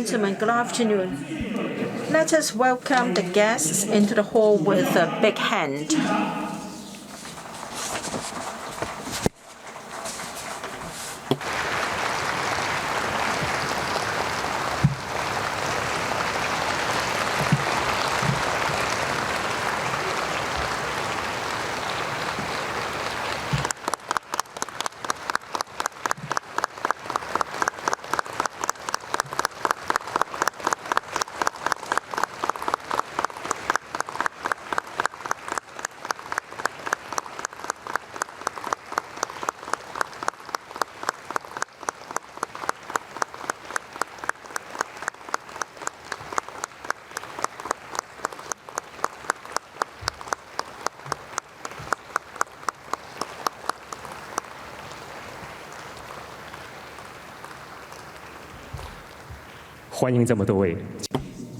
gentlemen, good afternoon. Let us welcome the guests into the hall with a big hand.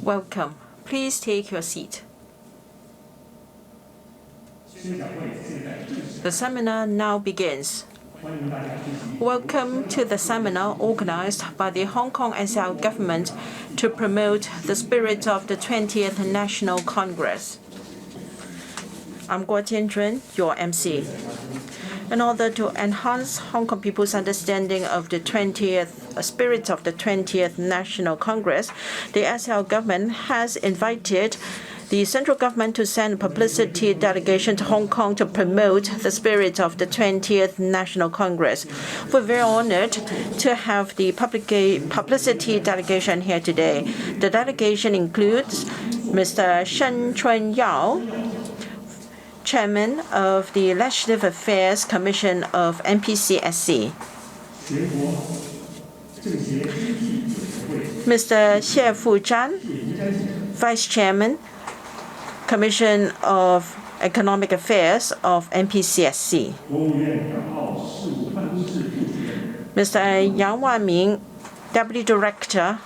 Welcome. Please take your seat. The seminar now begins. Welcome to the seminar organized by the Hong Kong SAR government to promote the spirit of the 20th National Congress. I'm Guo Tianjun, your MC. In order to enhance Hong Kong people's understanding of the spirit of the 20th National Congress, the SAR government has invited the central government to send a publicity delegation to Hong Kong to promote the spirit of the 20th National Congress. We're very honored to have the publicity delegation here today. The delegation includes Mr. Shen Chunyao, Chairman of the Legislative Affairs Commission of NPCSC. Mr. Xie Fuzhan, Vice Chairman, Commission of Economic Affairs of NPCSC. Mr. Yang Wanming, Deputy Director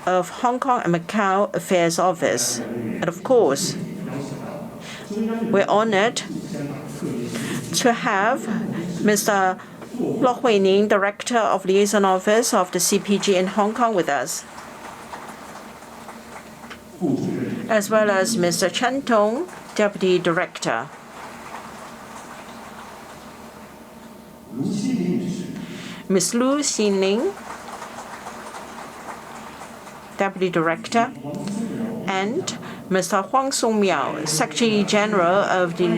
of Hong Kong and Macau Affairs Office. And of course, we're honored to have Mr. Lo Huining, Director of Liaison Office of the CPG in Hong Kong with us, as well as Mr. Chen Tong, Deputy Director. Ms. Lu Xinling, Deputy Director, and Mr. Huang Songmiao, Secretary General of the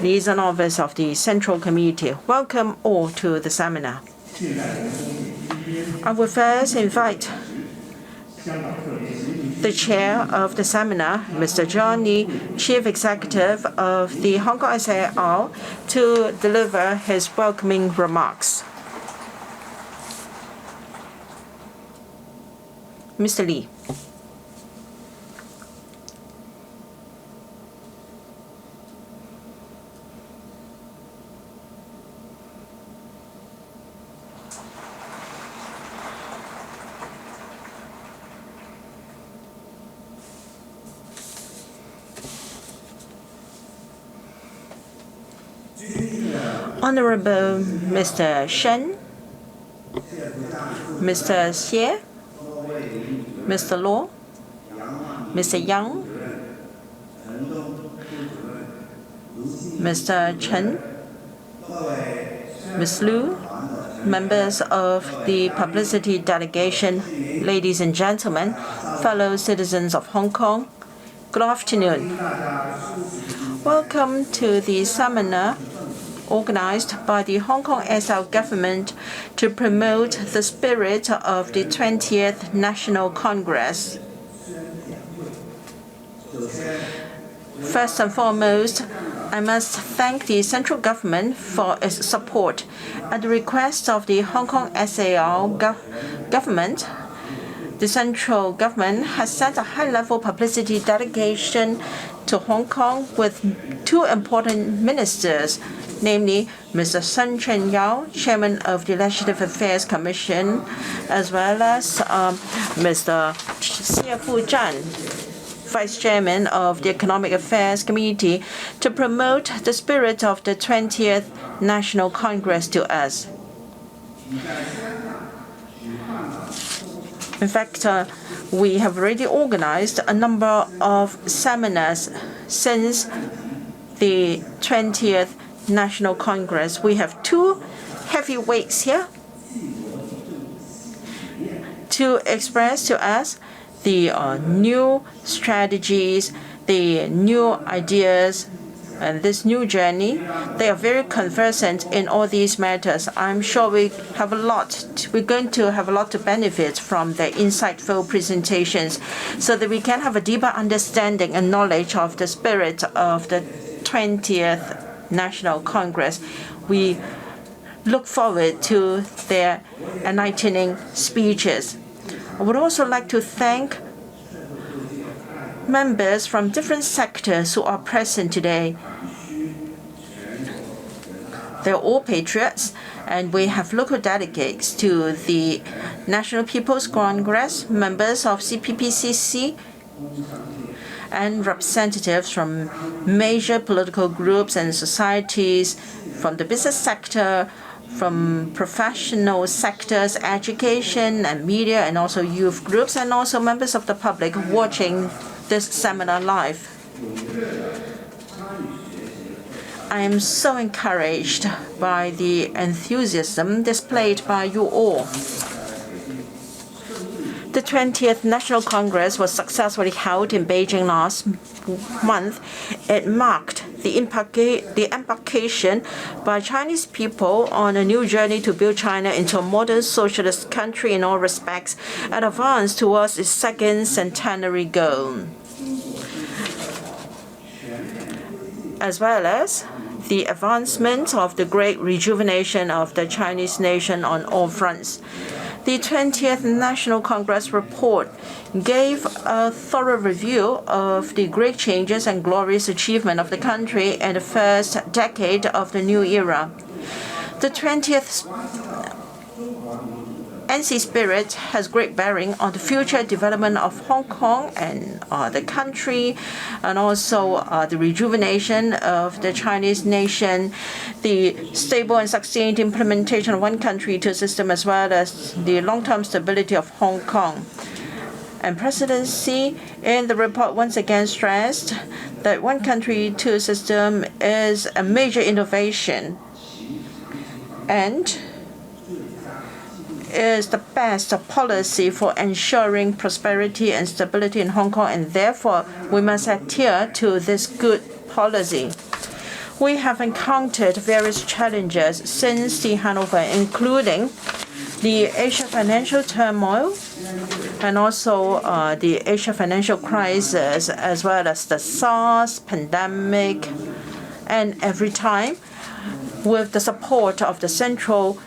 Liaison Office of the Central Committee. Welcome all to the seminar. I will first invite the chair of the seminar, Mr. John Lee, Chief Executive of the Hong Kong SAR, to deliver his welcoming remarks. Mr. Lee. Honorable Mr. Shen, Mr. Xie, Mr. Luo, Mr. Yang, Mr. Chen, Ms. Lu, members of the publicity delegation, ladies and gentlemen, fellow citizens of Hong Kong, good afternoon. Welcome to the seminar organized by the Hong Kong SAR government to promote the spirit of the 20th National Congress. First and foremost, I must thank the central government for its support. At the request of the Hong Kong SAR government, the central government has sent a high-level publicity delegation to Hong Kong with two important ministers, namely Mr. Shen Chunyao, Chairman of the Legislative Affairs Commission, as well as Mr. Xie Fuzhan, Vice Chairman of the Economic Affairs Committee, to promote the spirit of the 20th National Congress to us. In fact, we have already organized a number of seminars since the 20th National Congress. We have two heavyweights here to express to us the new strategies, the new ideas, and this new journey. They are very conversant in all these matters. I'm sure we're going to have a lot to benefit from their insightful presentations so that we can have a deeper understanding and knowledge of the spirit of the 20th National Congress. We look forward to their enlightening speeches. I would also like to thank members from different sectors who are present today. They're all patriots, and we have local delegates to the National People's Congress, members of CPPCC, and representatives from major political groups and societies, from the business sector, from professional sectors, education and media, and also youth groups, and also members of the public watching this seminar live. I am so encouraged by the enthusiasm displayed by you all. The 20th National Congress was successfully held in Beijing last month. It marked the embarkation by Chinese people on a new journey to build China into a modern socialist country in all respects and advance towards its second centenary goal, as well as the advancement of the great rejuvenation of the Chinese nation on all fronts. The 20th National Congress report gave a thorough review of the great changes and glorious achievement of the country in the first decade of the new era. The 20th NC spirit has great bearing on the future development of Hong Kong and the country, and also the rejuvenation of the Chinese nation, the stable and sustained implementation of one country, two systems, as well as the long-term stability of Hong Kong. And Presidency in the report once again stressed that one country, two system is a major innovation and is the best policy for ensuring prosperity and stability in Hong Kong, and therefore we must adhere to this good policy. We have encountered various challenges since the handover, including the Asia financial turmoil and also the Asia financial crisis, as well as the SARS pandemic. And every time, with the support of the Central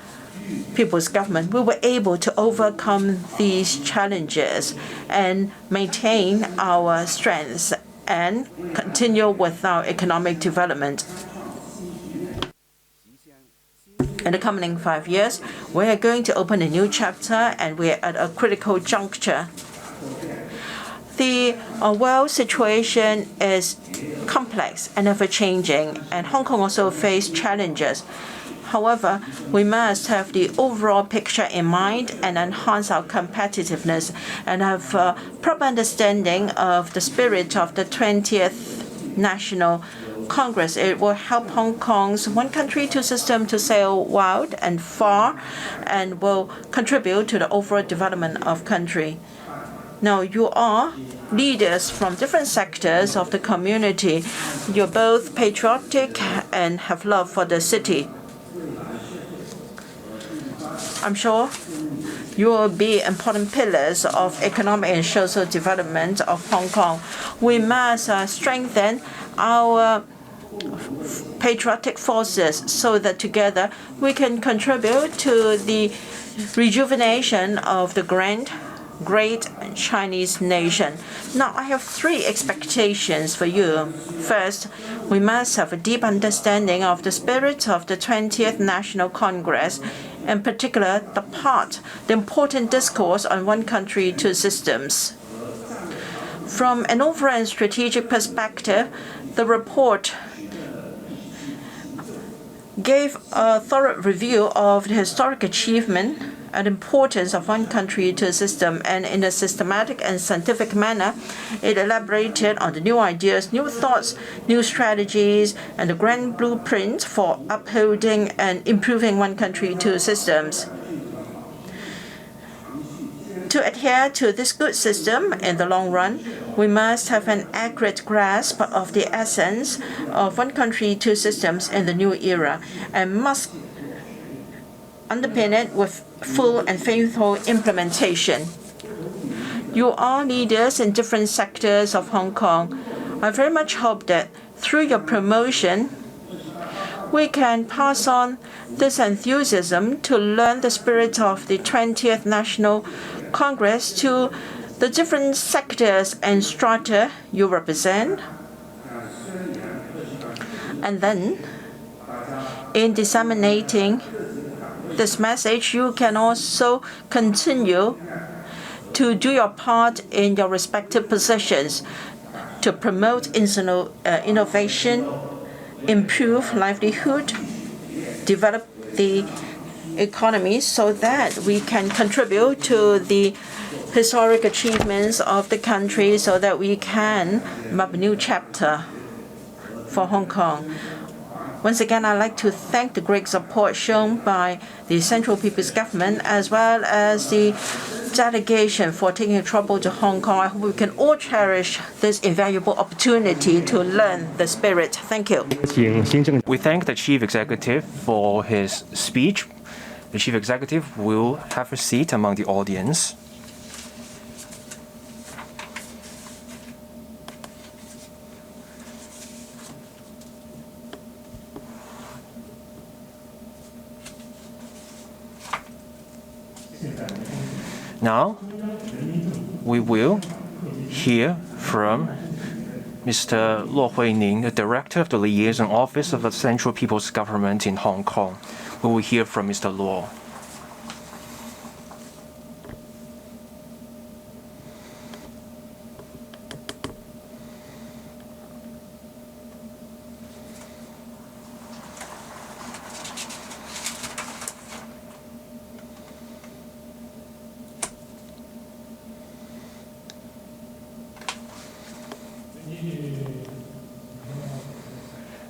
People's Government, we were able to overcome these challenges and maintain our strengths and continue with our economic development. In the coming 5 years, we are going to open a new chapter, and we are at a critical juncture. The world situation is complex and ever-changing, and Hong Kong also faces challenges. However, we must have the overall picture in mind and enhance our competitiveness and have a proper understanding of the spirit of the 20th National Congress. It will help Hong Kong's one country, two system to sail wide and far, and will contribute to the overall development of country. Now, you are leaders from different sectors of the community. You're both patriotic and have love for the city. I'm sure you will be important pillars of economic and social development of Hong Kong. We must strengthen our patriotic forces so that together we can contribute to the rejuvenation of the great Chinese nation. Now, I have 3 expectations for you. First, we must have a deep understanding of the spirit of the 20th National Congress, in particular the important discourse on one country, two systems. From an overall and strategic perspective, the report gave a thorough review of the historic achievement and importance of one country, two systems, and in a systematic and scientific manner, it elaborated on the new ideas, new thoughts, new strategies, and the grand blueprint for upholding and improving one country, two systems. To adhere to this good system in the long run, we must have an accurate grasp of the essence of one country, two systems in the new era, and must underpin it with full and faithful implementation. You are leaders in different sectors of Hong Kong. I very much hope that through your promotion, we can pass on this enthusiasm to learn the spirit of the 20th National Congress to the different sectors and strata you represent. And then, in disseminating this message, you can also continue to do your part in your respective positions to promote innovation, improve livelihood, develop the economy so that we can contribute to the historic achievements of the country so that we can map a new chapter for Hong Kong. Once again, I'd like to thank the great support shown by the Central People's Government as well as the delegation for taking trouble to Hong Kong. I hope we can all cherish this invaluable opportunity to learn the spirit. Thank you. We thank the Chief Executive for his speech. The Chief Executive will have a seat among the audience. Now, we will hear from Mr. Luo Huining, the Director of the Liaison Office of the Central People's Government in Hong Kong. We will hear from Mr. Luo.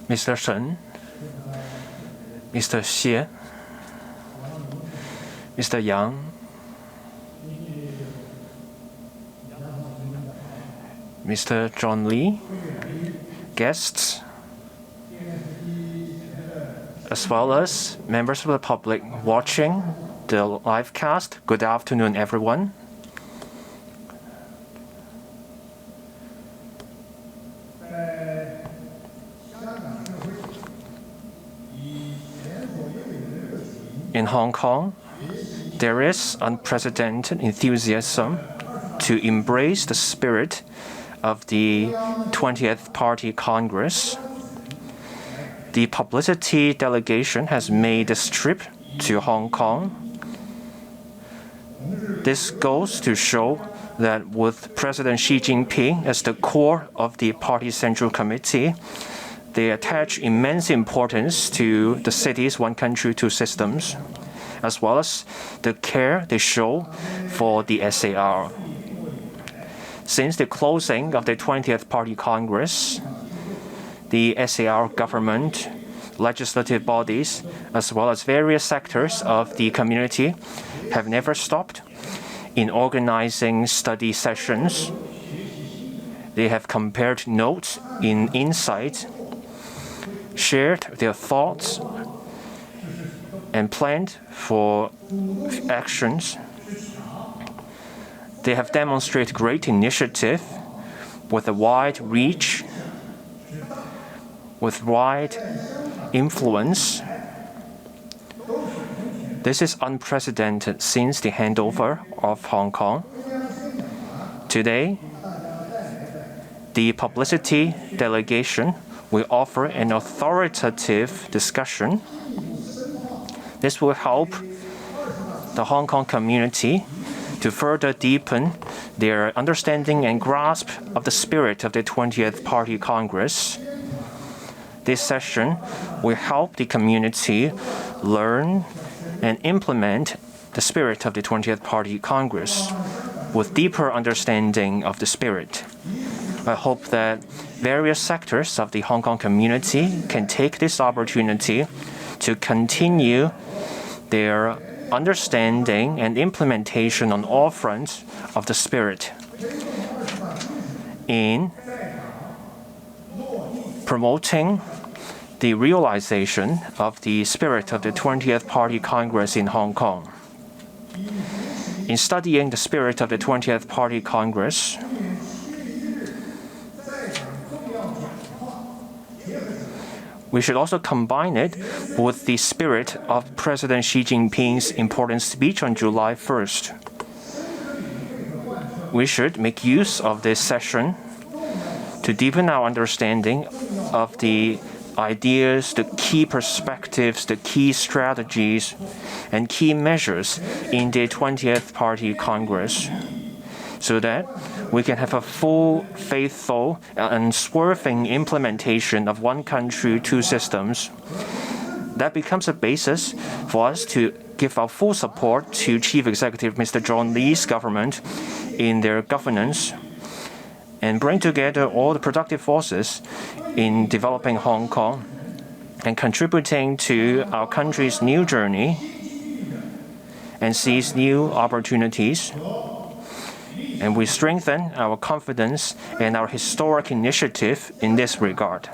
Mr. Shen, Mr. Xie, Mr. Yang, Mr. John Lee, guests, as well as members of the public watching the live cast. Good afternoon, everyone. In Hong Kong, there is unprecedented enthusiasm to embrace the spirit of the 20th Party Congress. The publicity delegation has made this trip to Hong Kong. This goes to show that with President Xi Jinping as the core of the Party Central Committee, they attach immense importance to the city's one country, two systems, as well as the care they show for the SAR. Since the closing of the 20th Party Congress, the SAR government, legislative bodies, as well as various sectors of the community have never stopped in organizing study sessions. They have compared notes in insight, shared their thoughts, and planned for actions. They have demonstrated great initiative with a wide reach, with wide influence. This is unprecedented since the handover of Hong Kong. Today, the publicity delegation will offer an authoritative discussion. This will help the Hong Kong community to further deepen their understanding and grasp of the spirit of the 20th Party Congress. This session will help the community learn and implement the spirit of the 20th Party Congress with deeper understanding of the spirit. I hope that various sectors of the Hong Kong community can take this opportunity to continue their understanding and implementation on all fronts of the spirit in promoting the realization of the spirit of the 20th Party Congress in Hong Kong. In studying the spirit of the 20th Party Congress, we should also combine it with the spirit of President Xi Jinping's important speech on July 1st. We should make use of this session to deepen our understanding of the ideas, the key perspectives, the key strategies, and key measures in the 20th Party Congress, so that we can have a full, faithful, and unswerving implementation of one country, two systems. That becomes a basis for us to give our full support to Chief Executive Mr. John Lee's government in their governance and bring together all the productive forces in developing Hong Kong and contributing to our country's new journey and seize new opportunities. And we strengthen our confidence and our historic initiative in this regard.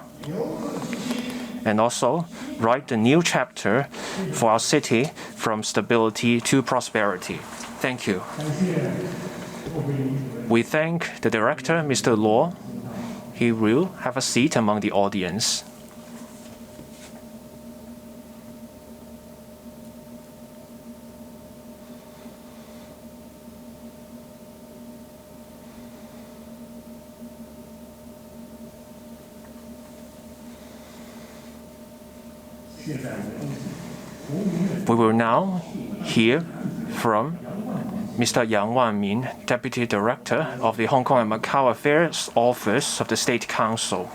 And also write a new chapter for our city from stability to prosperity. Thank you. We thank the director, Mr. Luo. He will have a seat among the audience. We will now hear from Mr. Yang Wanmin, Deputy Director of the Hong Kong and Macau Affairs Office of the State Council.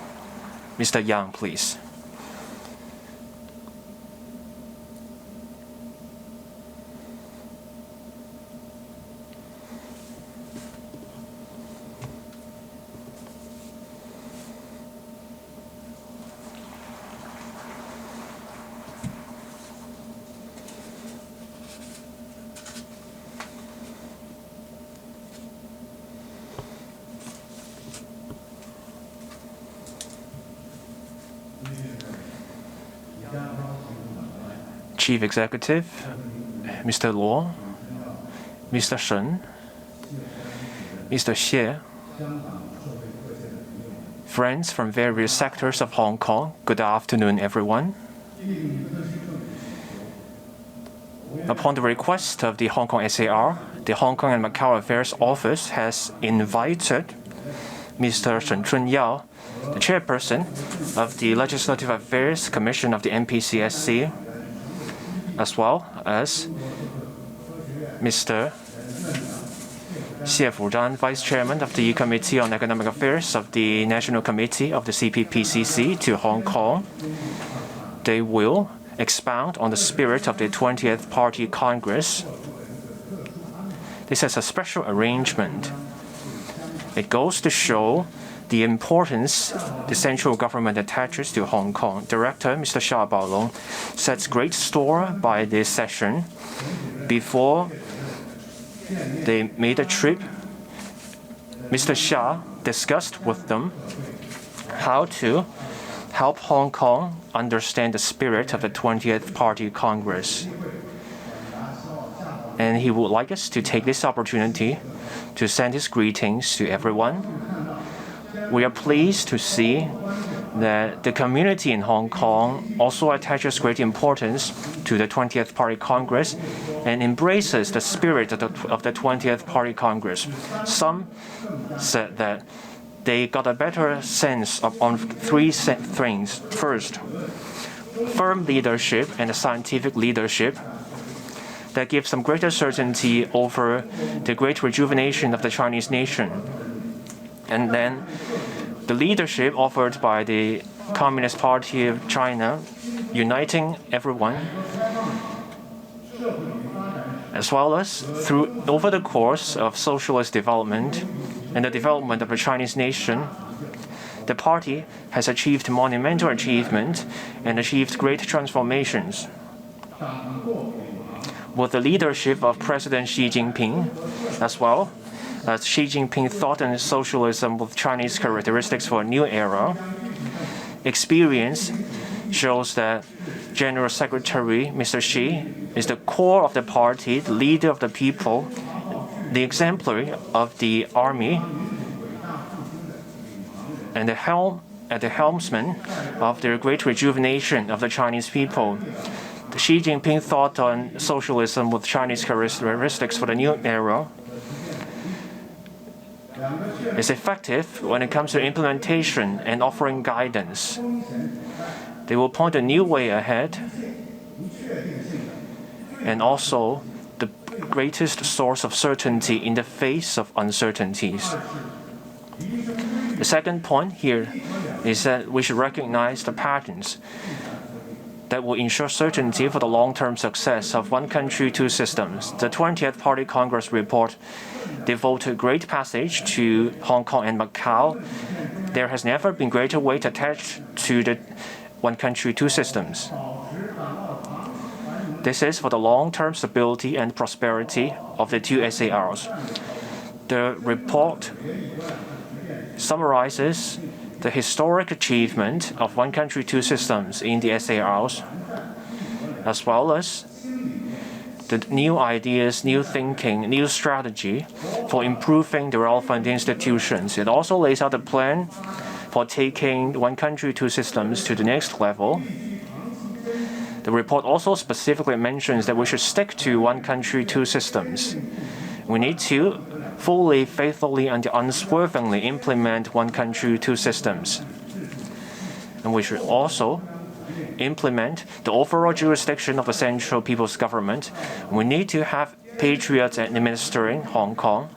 Mr. Yang, please. Chief Executive, Mr. Luo, Mr. Shen, Mr. Xie, friends from various sectors of Hong Kong, good afternoon, everyone. Upon the request of the Hong Kong SAR, the Hong Kong and Macau Affairs Office has invited Mr. Shen Chunyao, the chairperson of the Legislative Affairs Commission of the MPCSC, as well as Mr. Xie Fuzhan, Vice Chairman of the Committee on Economic Affairs of the National Committee of the CPPCC, to Hong Kong. They will expound on the spirit of the 20th Party Congress. This is a special arrangement. It goes to show the importance the central government attaches to Hong Kong. Director Mr. Xia Baolong sets great store by this session. Before they made a trip, Mr. Xia discussed with them how to help Hong Kong understand the spirit of the 20th Party Congress. And he would like us to take this opportunity to send his greetings to everyone. We are pleased to see that the community in Hong Kong also attaches great importance to the 20th Party Congress and embraces the spirit of the 20th Party Congress. Some said that they got a better sense on three things. First, firm leadership and a scientific leadership that gives some greater certainty over the great rejuvenation of the Chinese nation. And then the leadership offered by the Communist Party of China, uniting everyone. as well as over the course of socialist development and the development of the Chinese nation, the party has achieved monumental achievement and achieved great transformations. With the leadership of President Xi Jinping, as well as Xi Jinping thought on socialism with Chinese characteristics for a new era, experience shows that General Secretary Mr. Xi is the core of the party, the leader of the people, the exemplary of the army, and the helmsman of the great rejuvenation of the Chinese people. Xi Jinping thought on socialism with Chinese characteristics for the new era is effective when it comes to implementation and offering guidance. They will point a new way ahead and also the greatest source of certainty in the face of uncertainties. The second point here is that we should recognize the patterns that will ensure certainty for the long-term success of one country, two systems. The 20th Party Congress report devoted great passage to Hong Kong and Macau. There has never been greater weight attached to the one country, two systems. This is for the long-term stability and prosperity of the two SARs. The report summarizes the historic achievement of one country, two systems in the SARs, as well as the new ideas, new thinking, new strategy for improving the relevant institutions. It also lays out a plan for taking one country, two systems to the next level. The report also specifically mentions that we should stick to one country, two systems. We need to fully, faithfully, and unswervingly implement one country, two systems. And we should also implement the overall jurisdiction of the central people's government. We need to have patriots administering Hong Kong,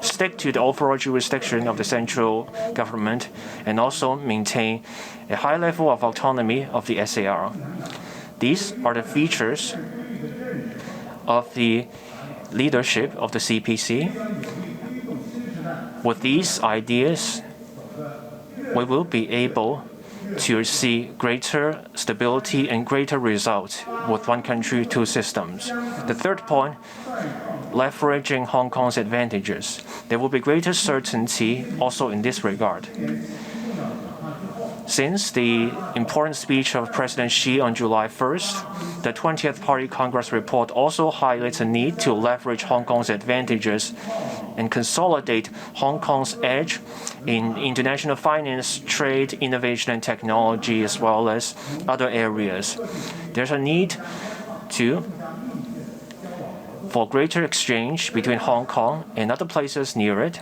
stick to the overall jurisdiction of the central government, and also maintain a high level of autonomy of the SAR. These are the features of the leadership of the CPC. With these ideas, we will be able to see greater stability and greater results with one country, two systems. The third point, leveraging Hong Kong's advantages. There will be greater certainty also in this regard. Since the important speech of President Xi on July 1st, the 20th Party Congress report also highlights a need to leverage Hong Kong's advantages and consolidate Hong Kong's edge in international finance, trade, innovation, and technology, as well as other areas. There's a need for greater exchange between Hong Kong and other places near it.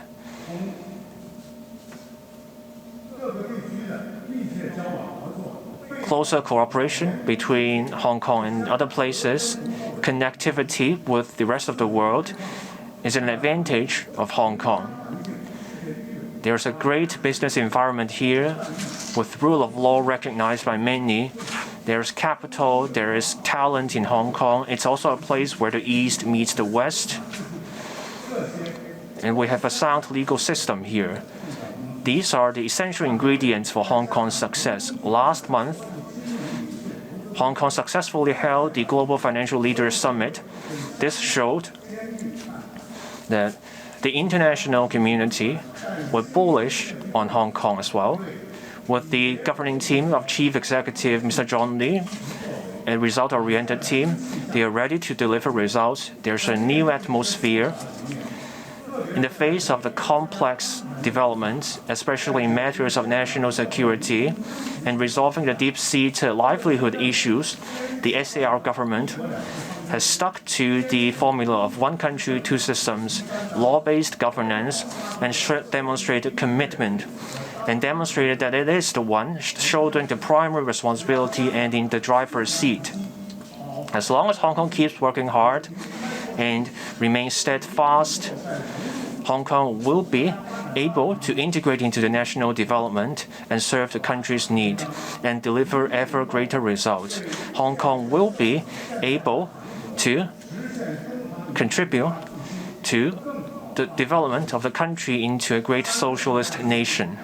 Closer cooperation between Hong Kong and other places, connectivity with the rest of the world is an advantage of Hong Kong. There's a great business environment here with rule of law recognized by many. There's capital, there is talent in Hong Kong. It's also a place where the East meets the West. And we have a sound legal system here. These are the essential ingredients for Hong Kong's success. Last month, Hong Kong successfully held the Global Financial Leaders Summit. This showed that the international community were bullish on Hong Kong as well. With the governing team of Chief Executive Mr. John Lee, a result-oriented team, they are ready to deliver results. There's a new atmosphere. In the face of the complex developments, especially in matters of national security and resolving the deep-seated livelihood issues, the SAR government has stuck to the formula of one country, two systems, law-based governance, and demonstrated commitment, and demonstrated that it is the one shouldering the primary responsibility and in the driver's seat. As long as Hong Kong keeps working hard and remains steadfast, Hong Kong will be able to integrate into the national development and serve the country's need and deliver ever greater results. Hong Kong will be able to contribute to the development of the country into a great socialist nation.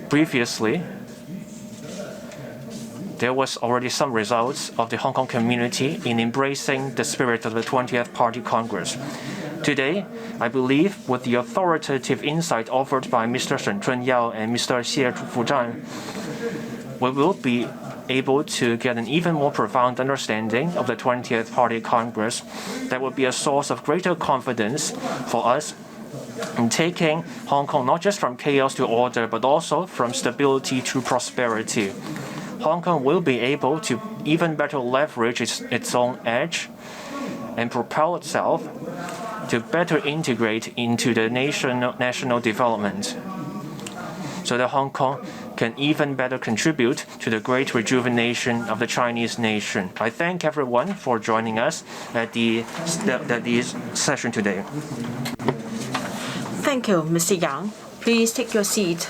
Previously, there was already some results of the Hong Kong community in embracing the spirit of the 20th Party Congress. Today, I believe with the authoritative insight offered by Mr. Shen Chunyao and Mr. Xie Fuzhan, we will be able to get an even more profound understanding of the 20th Party Congress that will be a source of greater confidence for us in taking Hong Kong not just from chaos to order, but also from stability to prosperity. Hong Kong will be able to even better leverage its own edge and propel itself to better integrate into the national development, so that Hong Kong can even better contribute to the great rejuvenation of the Chinese nation. I thank everyone for joining us at the session today. Thank you, Mr. Yang. Please take your seat.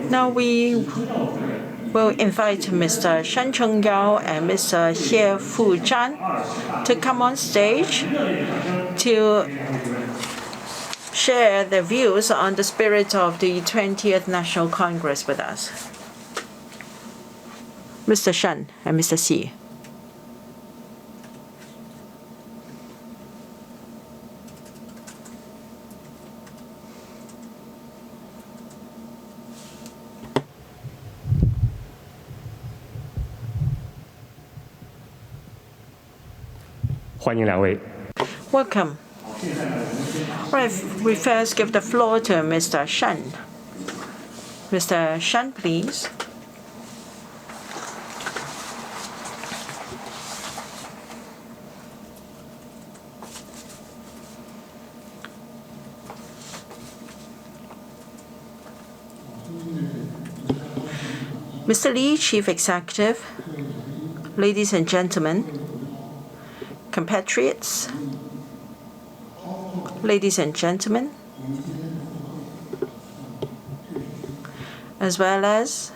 Now we will invite Mr. Shen Chunyao and Mr. Xie Fuzhan to come on stage to share their views on the spirit of the 20th National Congress with us. Mr. Shen and Mr. Xie. Welcome. Right, we first give the floor to Mr. Shen. Mr. Shen, please. Mr. Lee, Chief Executive, ladies and gentlemen, compatriots, ladies and gentlemen, as well as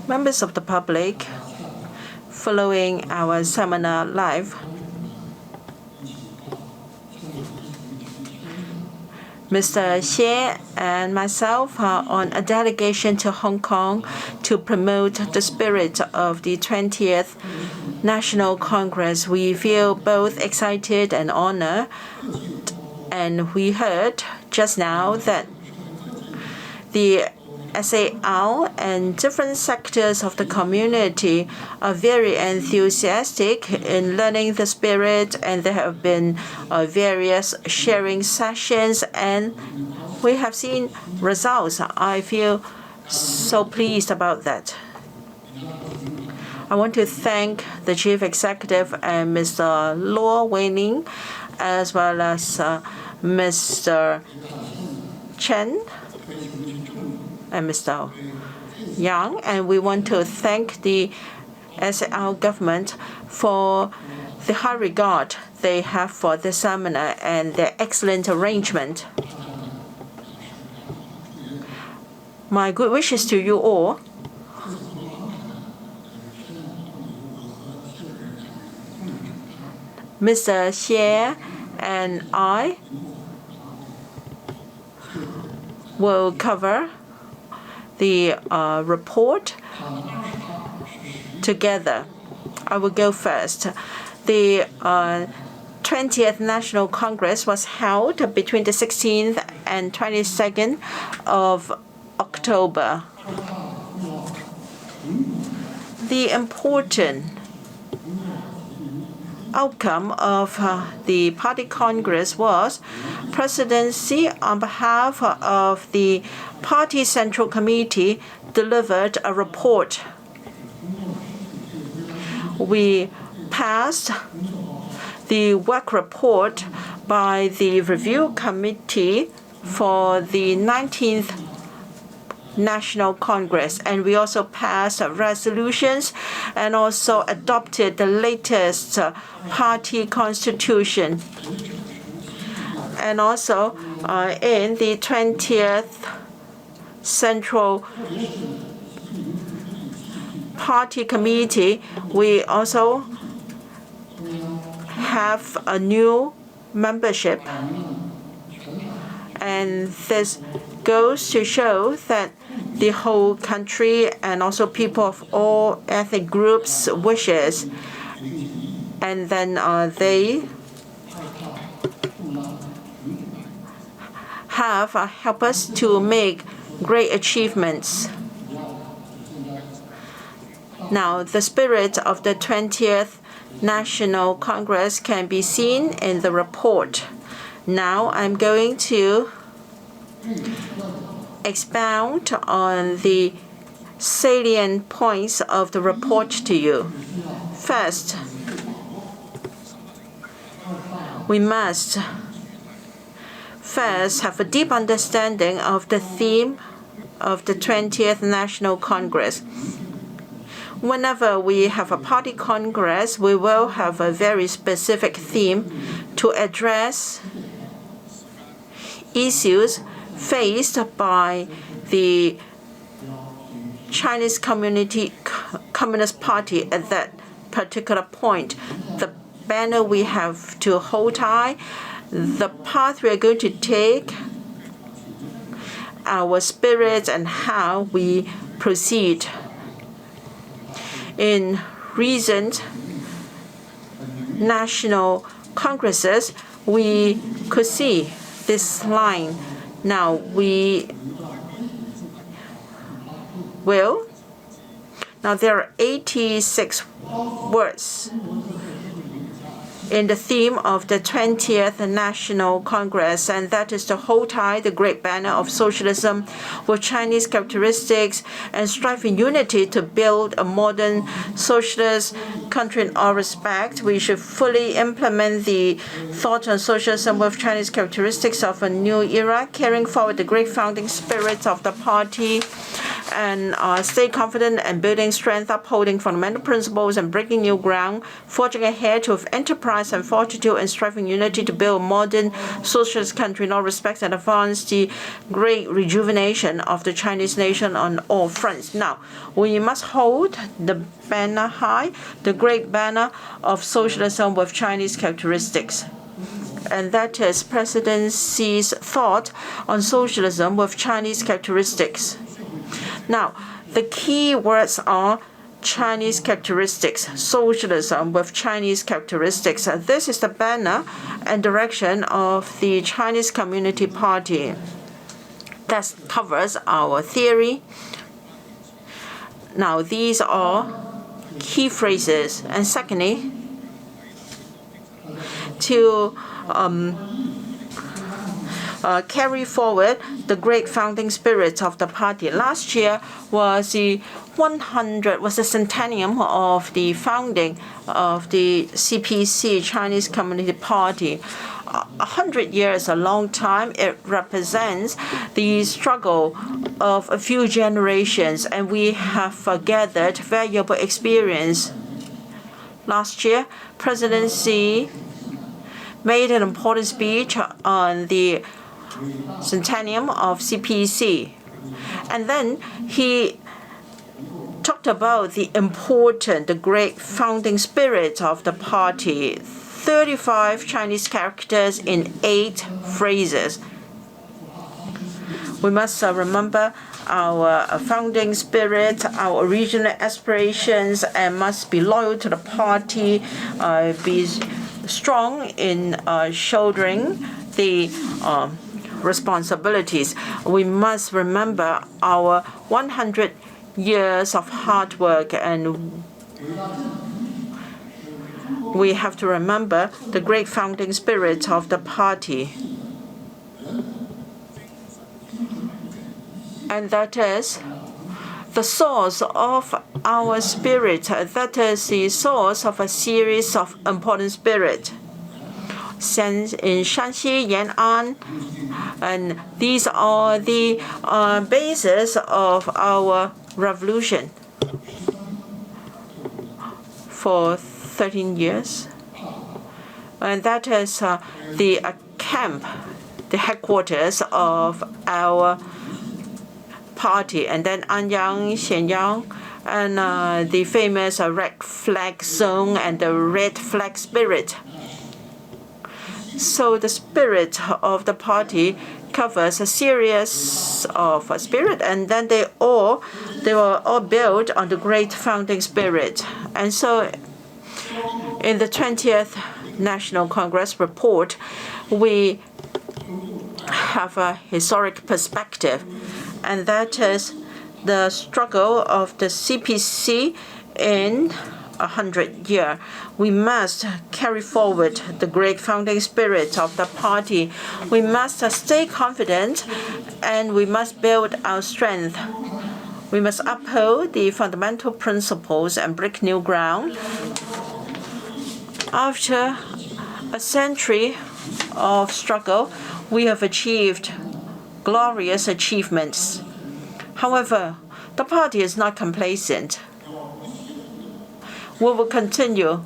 members of the public following our seminar live. Mr. Xie and myself are on a delegation to Hong Kong to promote the spirit of the 20th National Congress. We feel both excited and honored, and we heard just now that the SAR and different sectors of the community are very enthusiastic in learning the spirit, and there have been various sharing sessions, and we have seen results. I feel so pleased about that. I want to thank the Chief Executive and Mr. Luo Weining, as well as Mr. Chen and Mr. Yang, and we want to thank the SAR government for the high regard they have for the seminar and their excellent arrangement. My good wishes to you all. Mr. Xie and I will cover the report together. I will go first. The 20th National Congress was held between the 16th and 22nd of October. The important outcome of the Party Congress was President Xi, on behalf of the Party Central Committee, delivered a report. We passed the work report by the Review Committee for the 19th National Congress, and we also passed resolutions and also adopted the latest party constitution. And also in the 20th Central Party Committee, we also have a new membership. And this goes to show that the whole country and also people of all ethnic groups wishes. And then they have helped us to make great achievements. Now, the spirit of the 20th National Congress can be seen in the report. Now I'm going to expound on the salient points of the report to you. First, we must first have a deep understanding of the theme of the 20th National Congress. Whenever we have a party congress, we will have a very specific theme to address issues faced by the Chinese Communist Party at that particular point. The banner we have to hold high, the path we are going to take, our spirit, and how we proceed. In recent national congresses, we could see this line. Now we will. Now there are 86 words in the theme of the 20th National Congress, and that is to hold high the great banner of socialism with Chinese characteristics and strive in unity to build a modern socialist country in all respects. We should fully implement the thought on socialism with Chinese characteristics of a new era, carrying forward the great founding spirit of the party, and stay confident and building strength, upholding fundamental principles and breaking new ground, forging ahead with enterprise and fortitude and striving unity to build a modern socialist country in all respects and advance the great rejuvenation of the Chinese nation on all fronts. Now, we must hold the banner high, the great banner of socialism with Chinese characteristics. And that is President Xi's thought on socialism with Chinese characteristics. Now, the key words are Chinese characteristics, socialism with Chinese characteristics. This is the banner and direction of the Chinese Communist Party. That covers our theory. Now, these are key phrases. And secondly, to carry forward the great founding spirit of the party. Last year was the centennium of the founding of the CPC, Chinese Communist Party. 100 years, a long time. It represents the struggle of a few generations, and we have gathered valuable experience. Last year, President Xi made an important speech on the centennium of CPC. And then he talked about the great founding spirit of the party, 35 Chinese characters in 8 phrases. We must remember our founding spirit, our original aspirations, and must be loyal to the party, be strong in shouldering the responsibilities. We must remember our 100 years of hard work, and we have to remember the great founding spirit of the party. And that is the source of our spirit. That is the source of a series of important spirits. in Shanxi, Yan'an, and these are the basis of our revolution for 13 years. And that is the camp, the headquarters of our party. And then Anyang, Xianyang, and the famous red flag zone and the red flag spirit. So the spirit of the party covers a series of spirit, and then they were all built on the great founding spirit. And so in the 20th National Congress report, we have a historic perspective, and that is the struggle of the CPC in 100 years. We must carry forward the great founding spirit of the party. We must stay confident, and we must build our strength. We must uphold the fundamental principles and break new ground. After a century of struggle, we have achieved glorious achievements. However, the party is not complacent. We will continue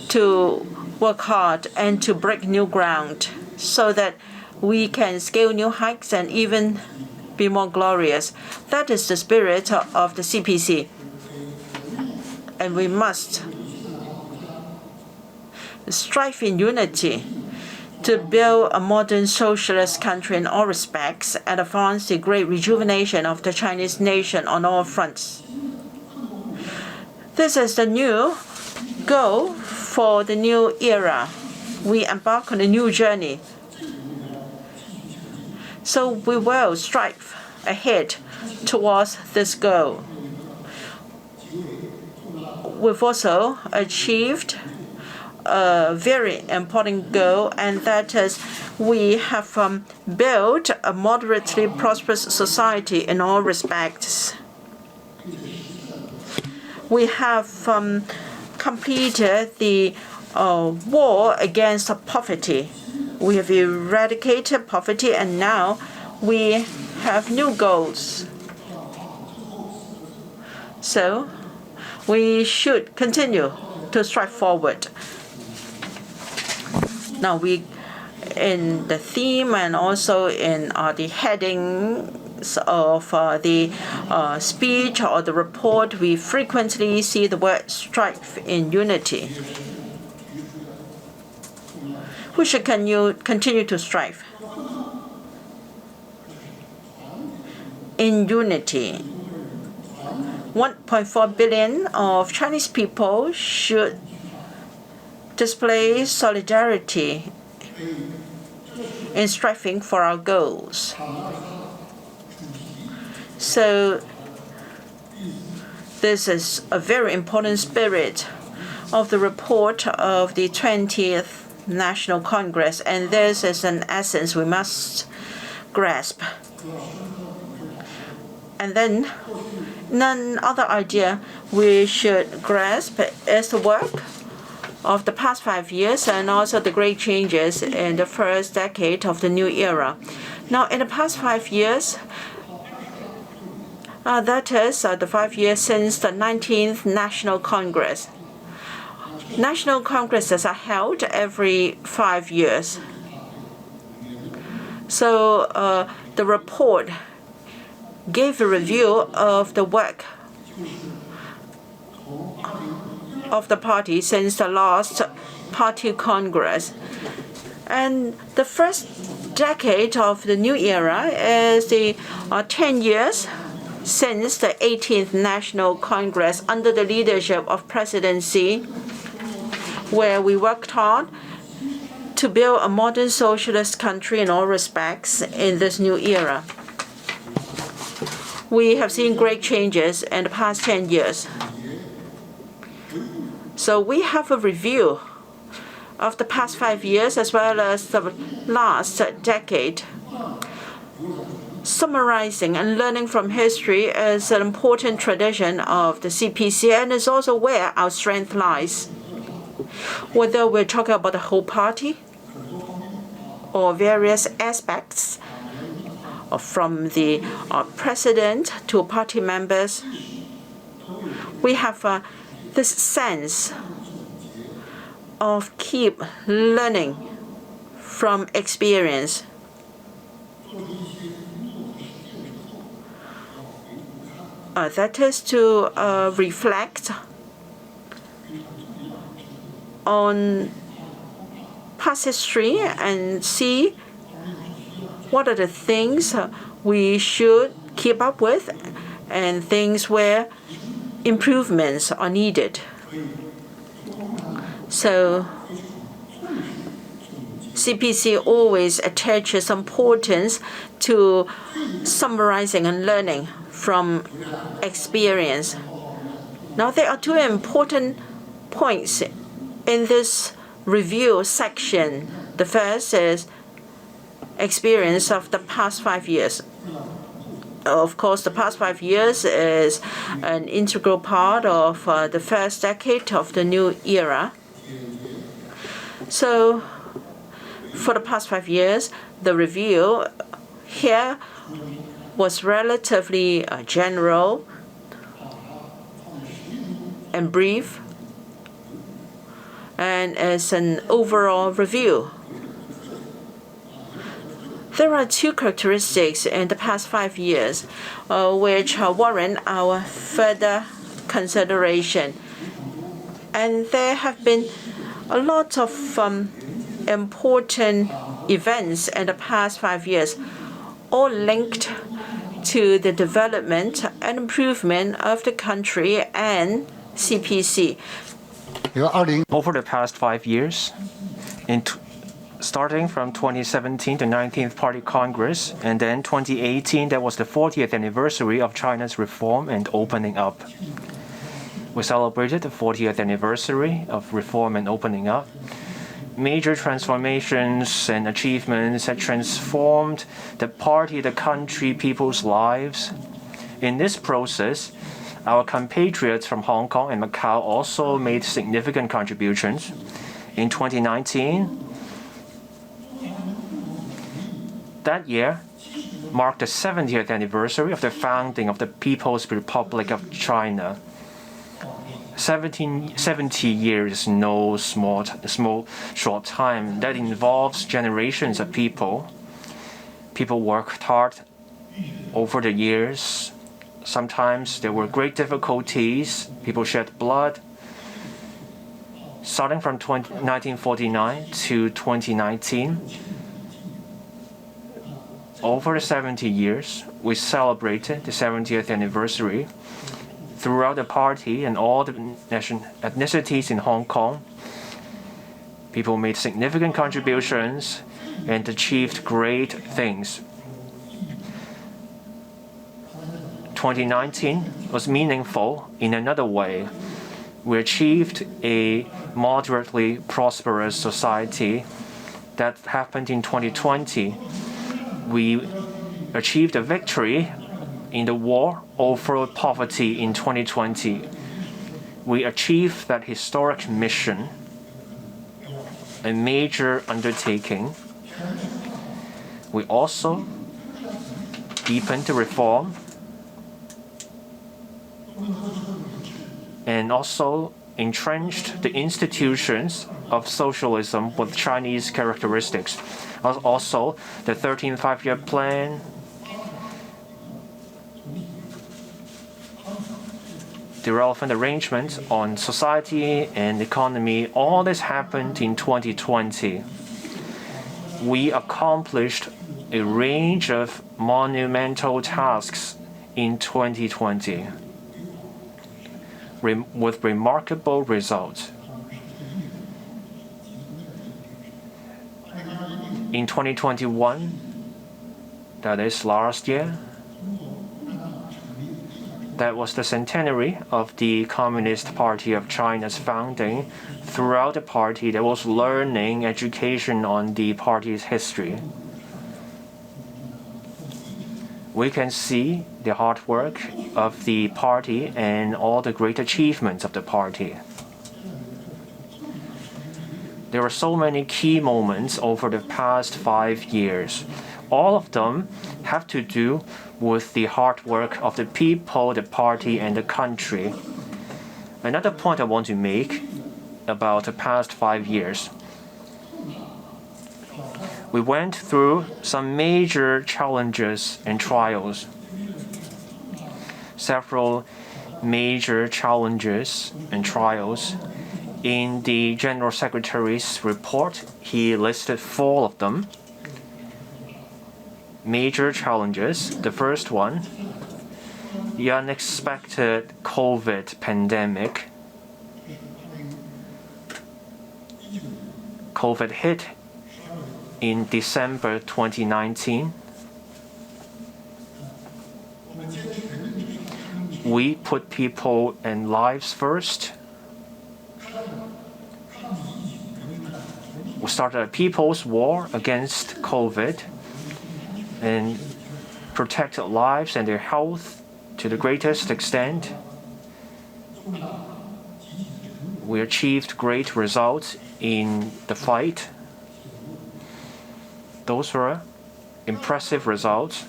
to work hard and to break new ground so that we can scale new heights and even be more glorious. That is the spirit of the CPC. And we must strive in unity to build a modern socialist country in all respects and advance the great rejuvenation of the Chinese nation on all fronts. This is the new goal for the new era. We embark on a new journey. So we will strive ahead towards this goal. We've also achieved a very important goal, and that is we have built a moderately prosperous society in all respects. We have completed the war against poverty. We have eradicated poverty, and now we have new goals. So we should continue to strive forward. Now we, in the theme and also in the headings of the speech or the report, we frequently see the word strive in unity. We should continue to strive in unity. 1.4 billion of Chinese people should display solidarity in striving for our goals. So this is a very important spirit of the report of the 20th National Congress, and this is an essence we must grasp. And then another idea we should grasp is the work of the past 5 years and also the great changes in the first decade of the new era. Now, in the past 5 years, that is the 5 years since the 19th National Congress. National Congresses are held every 5 years. So the report gave a review of the work of the party since the last party congress. And the first decade of the new era is the 10 years since the 18th National Congress under the leadership of President Xi, where we worked hard to build a modern socialist country in all respects in this new era. We have seen great changes in the past 10 years. So we have a review of the past 5 years as well as the last decade. Summarizing and learning from history is an important tradition of the CPC and is also where our strength lies. Whether we're talking about the whole party or various aspects from the president to party members. We have this sense of keep learning from experience. That is to reflect on past history and see what are the things we should keep up with and things where improvements are needed. So CPC always attaches importance to summarizing and learning from experience. Now, there are two important points in this review section. The first is experience of the past 5 years. Of course, the past 5 years is an integral part of the first decade of the new era. So, for the past 5 years, the review here was relatively general and brief, and as an overall review. There are two characteristics in the past 5 years which warrant our further consideration. And there have been a lot of important events in the past 5 years, all linked to the development and improvement of the country and CPC. Over the past 5 years, starting from 2017, the 19th Party Congress, and then 2018, that was the 40th anniversary of China's reform and opening up. We celebrated the 40th anniversary of reform and opening up. Major transformations and achievements had transformed the party, the country, people's lives. In this process, our compatriots from Hong Kong and Macau also made significant contributions. In 2019, that year marked the 70th anniversary of the founding of the People's Republic of China. 70 years is no short time. That involves generations of people. People worked hard over the years. Sometimes there were great difficulties. People shed blood. Starting from 1949 to 2019, over 70 years, we celebrated the 70th anniversary. Throughout the party and all the ethnicities in Hong Kong, people made significant contributions and achieved great things. 2019 was meaningful in another way. We achieved a moderately prosperous society. That happened in 2020. We achieved a victory in the war over poverty in 2020. We achieved that historic mission, a major undertaking. We also deepened the reform and also entrenched the institutions of socialism with Chinese characteristics. Also, the 13th Five-Year Plan, the relevant arrangements on society and economy, all this happened in 2020. We accomplished a range of monumental tasks in 2020 with remarkable results. In 2021, that is last year, that was the centenary of the Communist Party of China's founding. Throughout the party, there was learning, education on the party's history. We can see the hard work of the party and all the great achievements of the party. There were so many key moments over the past 5 years. All of them have to do with the hard work of the people, the party, and the country. Another point I want to make about the past 5 years. We went through some major challenges and trials. Several major challenges and trials. In the General Secretary's report, he listed 4 of them. Major challenges. The first one, the unexpected COVID pandemic. COVID hit in December 2019. We put people and lives first. We started a people's war against COVID and protected lives and their health to the greatest extent. We achieved great results in the fight. Those were impressive results.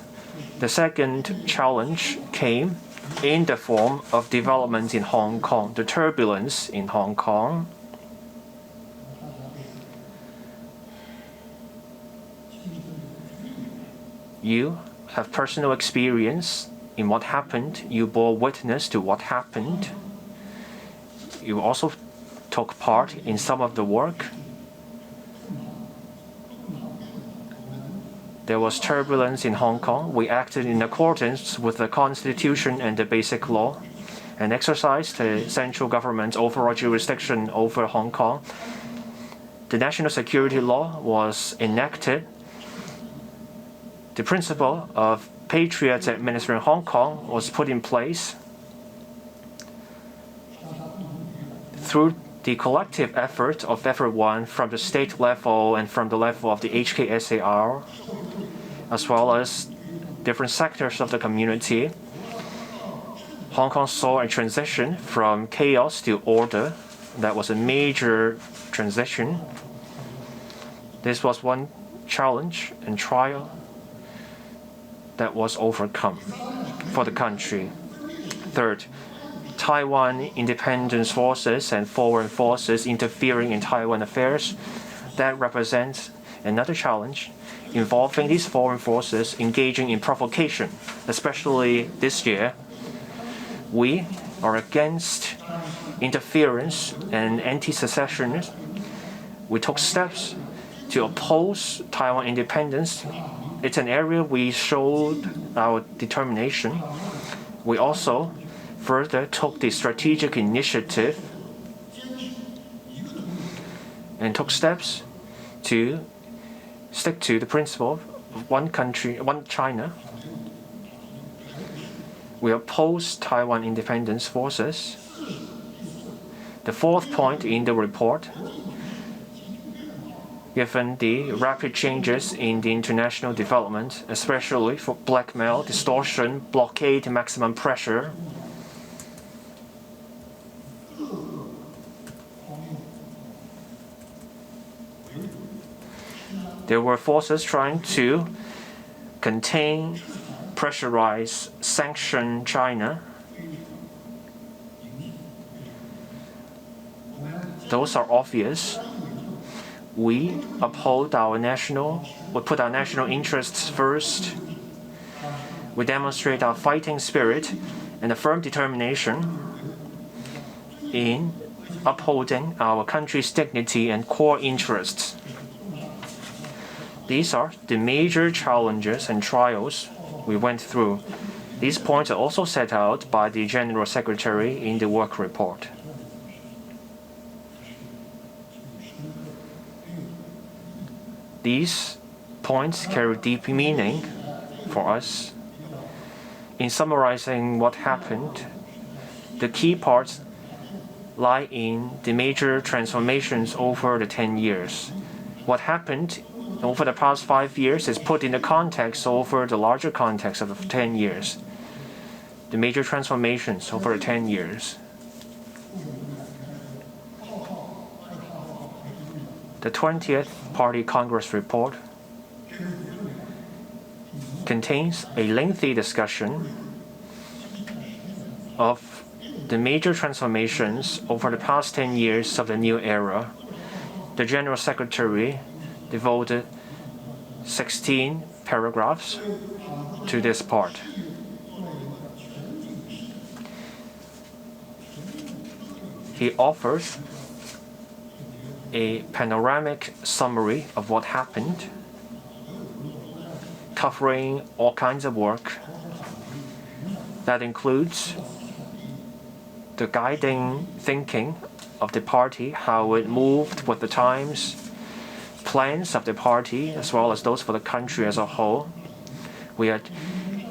The second challenge came in the form of developments in Hong Kong, the turbulence in Hong Kong. You have personal experience in what happened. You bore witness to what happened. You also took part in some of the work. There was turbulence in Hong Kong. We acted in accordance with the Constitution and the Basic Law and exercised the central government's overall jurisdiction over Hong Kong. The national security law was enacted. The principle of patriots administering Hong Kong was put in place. Through the collective effort of everyone from the state level and from the level of the HKSAR, as well as different sectors of the community, Hong Kong saw a transition from chaos to order. That was a major transition. This was one challenge and trial that was overcome for the country. Third, Taiwan independence forces and foreign forces interfering in Taiwan affairs. That represents another challenge involving these foreign forces engaging in provocation, especially this year. We are against interference and anti-secessionism. We took steps to oppose Taiwan independence. It's an area we showed our determination. We also further took the strategic initiative and took steps to stick to the principle of one country, one China. We opposed Taiwan independence forces. The fourth point in the report, given the rapid changes in the international development, especially for blackmail, distortion, blockade, maximum pressure, there were forces trying to contain, pressurize, sanction China. Those are obvious. We put our national interests first. We demonstrate our fighting spirit and a firm determination in upholding our country's dignity and core interests. These are the major challenges and trials we went through. These points are also set out by the General Secretary in the work report. These points carry deep meaning for us. In summarizing what happened, the key parts lie in the major transformations over the 10 years. What happened over the past 5 years is put in the context over the larger context of the 10 years. The major transformations over the 10 years. The 20th Party Congress report contains a lengthy discussion of the major transformations over the past 10 years of the new era. The General Secretary devoted 16 paragraphs to this part. He offers a panoramic summary of what happened, covering all kinds of work. That includes the guiding thinking of the party, how it moved with the times, plans of the party, as well as those for the country as a whole. We had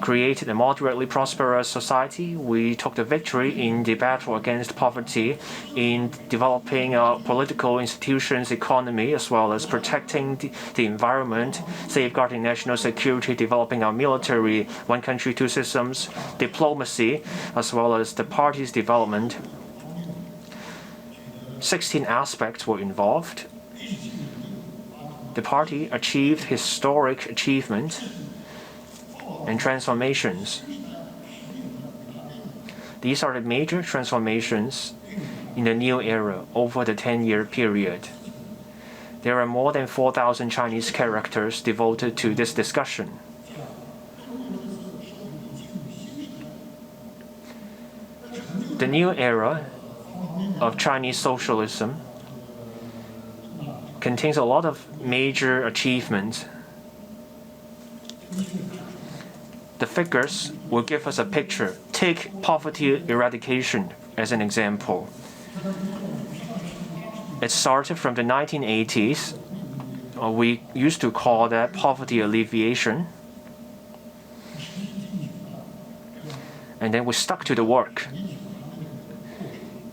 created a moderately prosperous society. We took the victory in the battle against poverty, in developing our political institutions, economy, as well as protecting the environment, safeguarding national security, developing our military, one country, two systems, diplomacy, as well as the party's development. 16 aspects were involved. The party achieved historic achievement and transformations. These are the major transformations in the new era over the 10-year period. There are more than 4,000 Chinese characters devoted to this discussion. The new era of Chinese socialism contains a lot of major achievements. The figures will give us a picture. Take poverty eradication as an example. It started from the 1980s. We used to call that poverty alleviation. And then we stuck to the work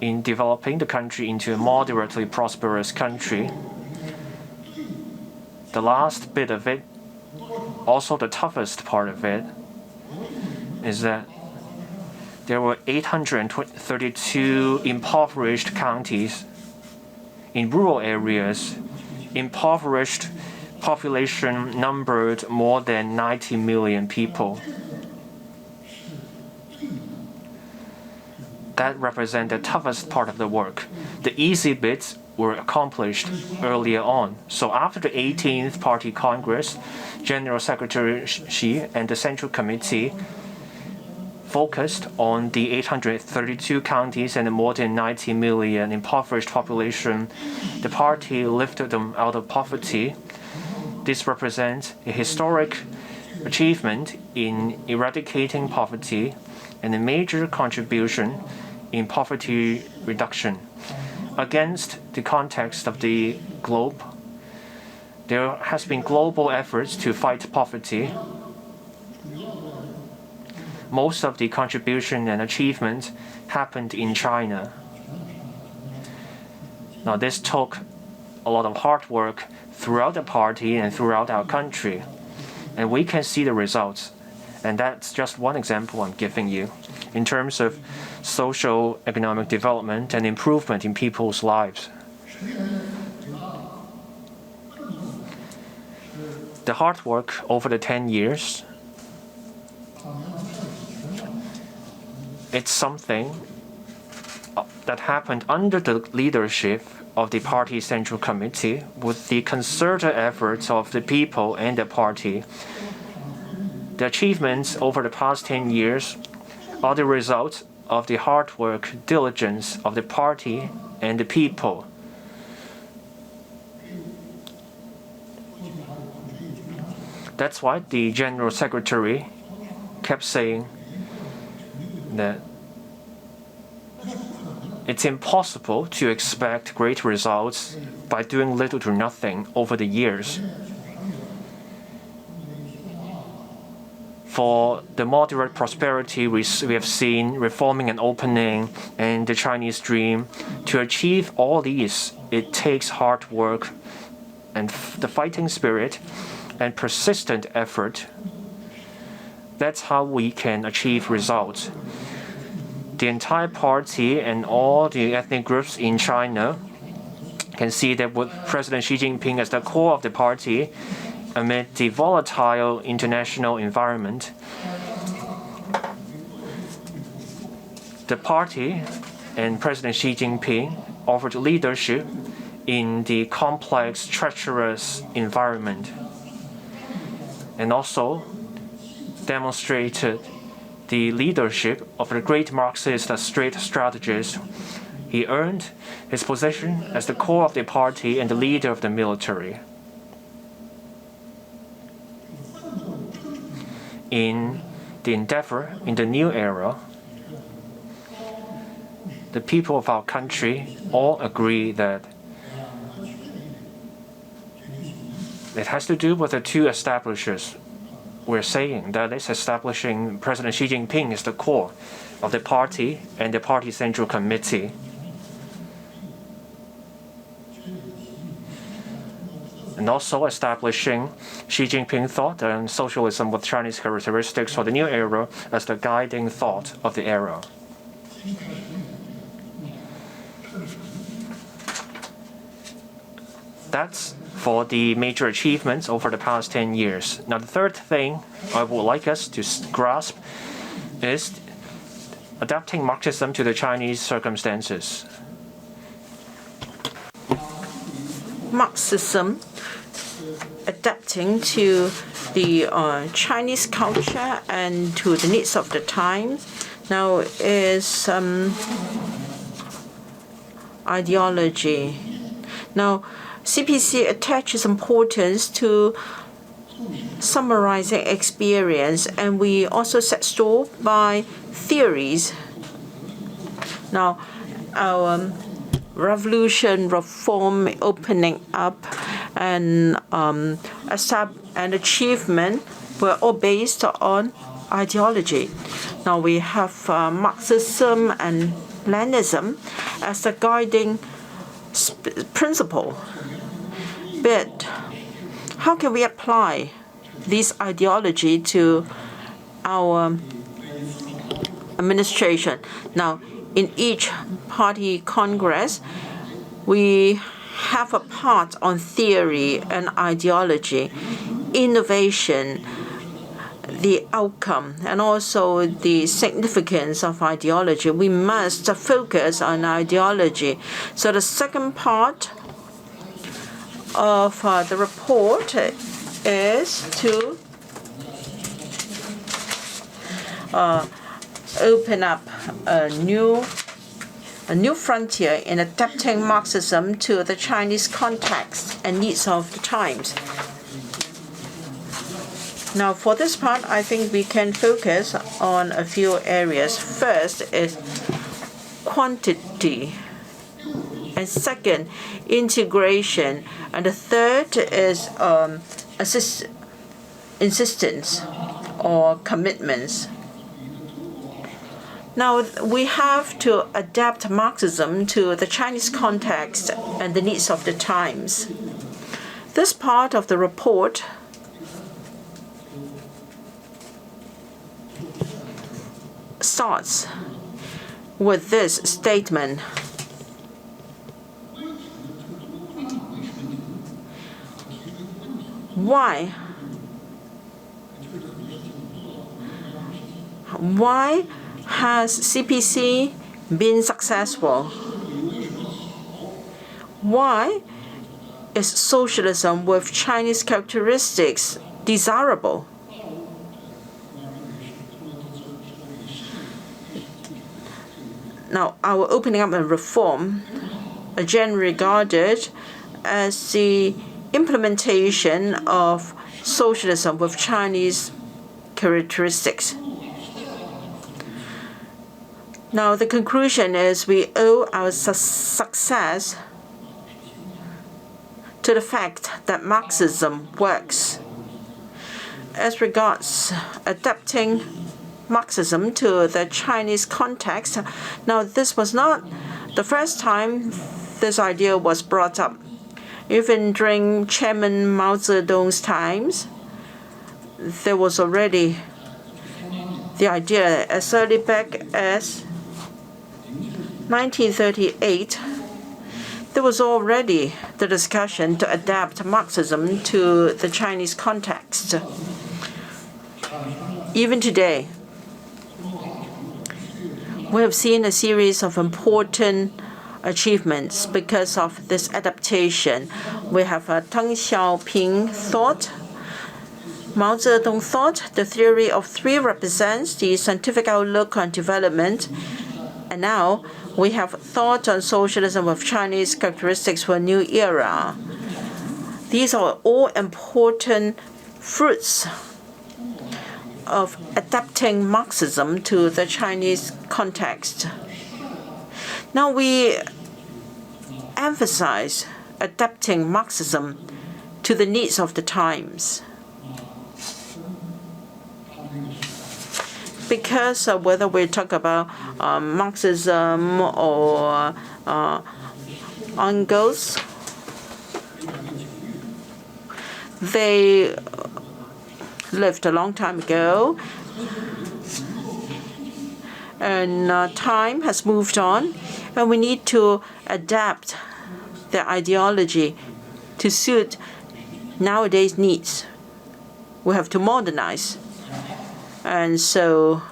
in developing the country into a moderately prosperous country. The last bit of it, also the toughest part of it, is that there were 832 impoverished counties. In rural areas, impoverished population numbered more than 90 million people. That represents the toughest part of the work. The easy bits were accomplished earlier on. So after the 18th Party Congress, General Secretary Xi and the Central Committee focused on the 832 counties and the more than 90 million impoverished population. The party lifted them out of poverty. This represents a historic achievement in eradicating poverty and a major contribution in poverty reduction. Against the context of the globe, there has been global efforts to fight poverty. Most of the contribution and achievement happened in China. Now, this took a lot of hard work throughout the party and throughout our country, and we can see the results. And that's just one example I'm giving you in terms of social economic development and improvement in people's lives. The hard work over the 10 years, it's something that happened under the leadership of the party Central Committee with the concerted efforts of the people and the party. The achievements over the past 10 years are the result of the hard work, diligence of the party and the people. That's why the General Secretary kept saying that it's impossible to expect great results by doing little to nothing over the years. For the moderate prosperity we have seen, reforming and opening, and the Chinese dream, to achieve all these, it takes hard work and the fighting spirit and persistent effort. That's how we can achieve results. The entire party and all the ethnic groups in China can see that with President Xi Jinping as the core of the party, amid the volatile international environment, the party and President Xi Jinping offered leadership in the complex, treacherous environment, and also demonstrated the leadership of the great Marxist street strategist. He earned his position as the core of the party and the leader of the military. In the endeavor in the new era, the people of our country all agree that it has to do with the two establishers. We're saying that it's establishing President Xi Jinping as the core of the party and the party central committee. And also establishing Xi Jinping thought and socialism with Chinese characteristics for the new era as the guiding thought of the era. That's for the major achievements over the past 10 years. Now, the third thing I would like us to grasp is adapting Marxism to the Chinese circumstances. Marxism adapting to the Chinese culture and to the needs of the times now is ideology. Now, CPC attaches importance to summarizing experience, and we also set store by theories. Now, our revolution, reform, opening up, and achievement were all based on ideology. Now we have Marxism and Leninism as the guiding principle. But how can we apply this ideology to our administration? Now, in each party congress, we have a part on theory and ideology, innovation, the outcome, and also the significance of ideology. We must focus on ideology. So the second part of the report is to open up a new frontier in adapting Marxism to the Chinese context and needs of the times. Now, for this part, I think we can focus on a few areas. First is quantity, and second, integration, and the third is insistence or commitments. Now, we have to adapt Marxism to the Chinese context and the needs of the times. This part of the report starts with this statement. Why has CPC been successful? Why is socialism with Chinese characteristics desirable? Now, our opening up and reform are generally regarded as the implementation of socialism with Chinese characteristics. Now, the conclusion is we owe our success to the fact that Marxism works. As regards adapting Marxism to the Chinese context, now this was not the first time this idea was brought up. Even during Chairman Mao Zedong's times, there was already the idea as early back as 1938. there was already the discussion to adapt Marxism to the Chinese context. Even today, we have seen a series of important achievements because of this adaptation. We have Deng Xiaoping thought, Mao Zedong thought. The theory of three represents the scientific outlook on development. And now we have thought on socialism with Chinese characteristics for a new era. These are all important fruits of adapting Marxism to the Chinese context. Now we emphasize adapting Marxism to the needs of the times. Because whether we talk about Marxism or Engels, they lived a long time ago, and time has moved on, and we need to adapt their ideology to suit nowadays needs. We have to modernize. And so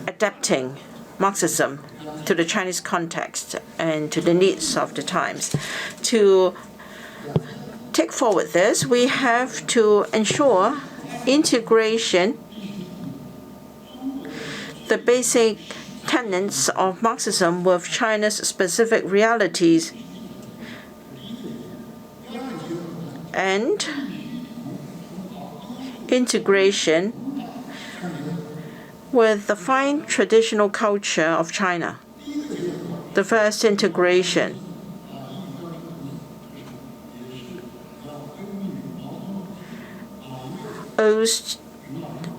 adapting Marxism to the Chinese context and to the needs of the times. To take forward this, we have to ensure integration, the basic tenets of Marxism with China's specific realities, and integration with the fine traditional culture of China. The first integration owes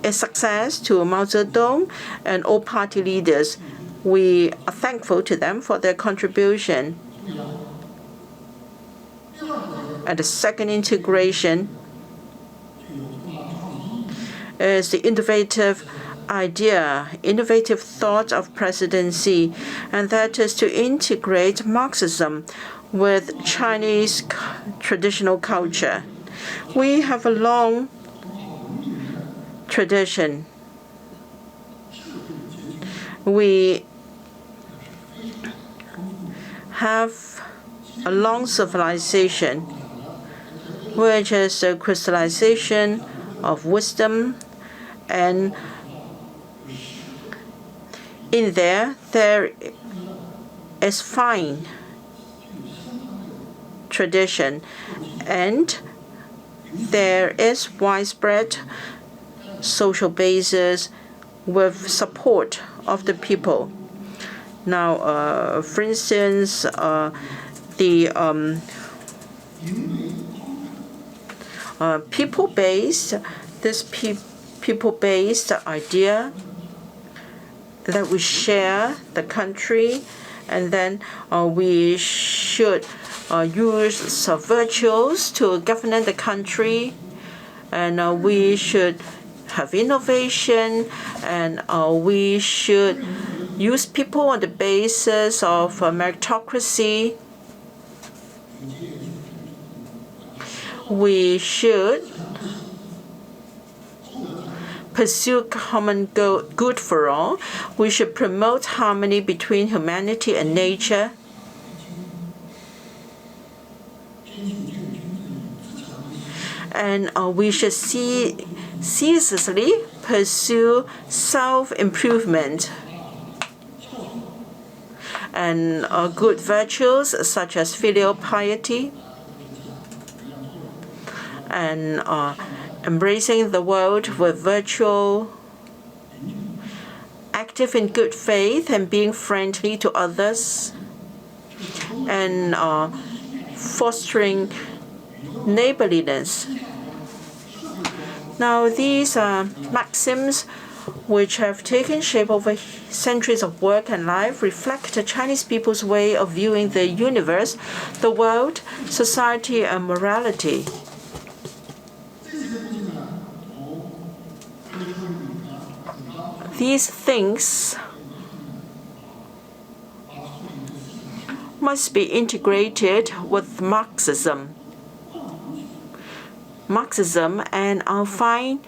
its success to Mao Zedong and all party leaders. We are thankful to them for their contribution. And the second integration is the innovative idea, innovative thought of presidency, and that is to integrate Marxism with Chinese traditional culture. We have a long tradition. We have a long civilization, which is the crystallization of wisdom, and in there is fine tradition, and there is widespread social basis with support of the people. Now, for instance, the people-based idea that we share the country, and then we should use virtues to govern the country, and we should have innovation, and we should use people on the basis of meritocracy. We should pursue common good for all. We should promote harmony between humanity and nature. And we should ceaselessly pursue self-improvement and good virtues such as filial piety and embracing the world with virtue, active in good faith and being friendly to others, and fostering neighborliness. Now, these maxims, which have taken shape over centuries of work and life, reflect the Chinese people's way of viewing the universe, the world, society, and morality. These things must be integrated with Marxism. Marxism and our fine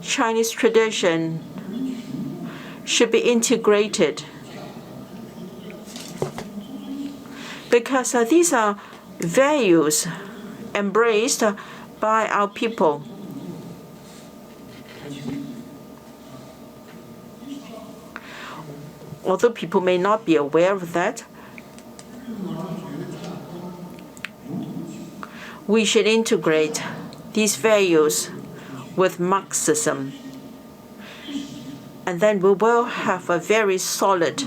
Chinese tradition should be integrated, because these are values embraced by our people. Although people may not be aware of that, we should integrate these values with Marxism. And then we will have a very solid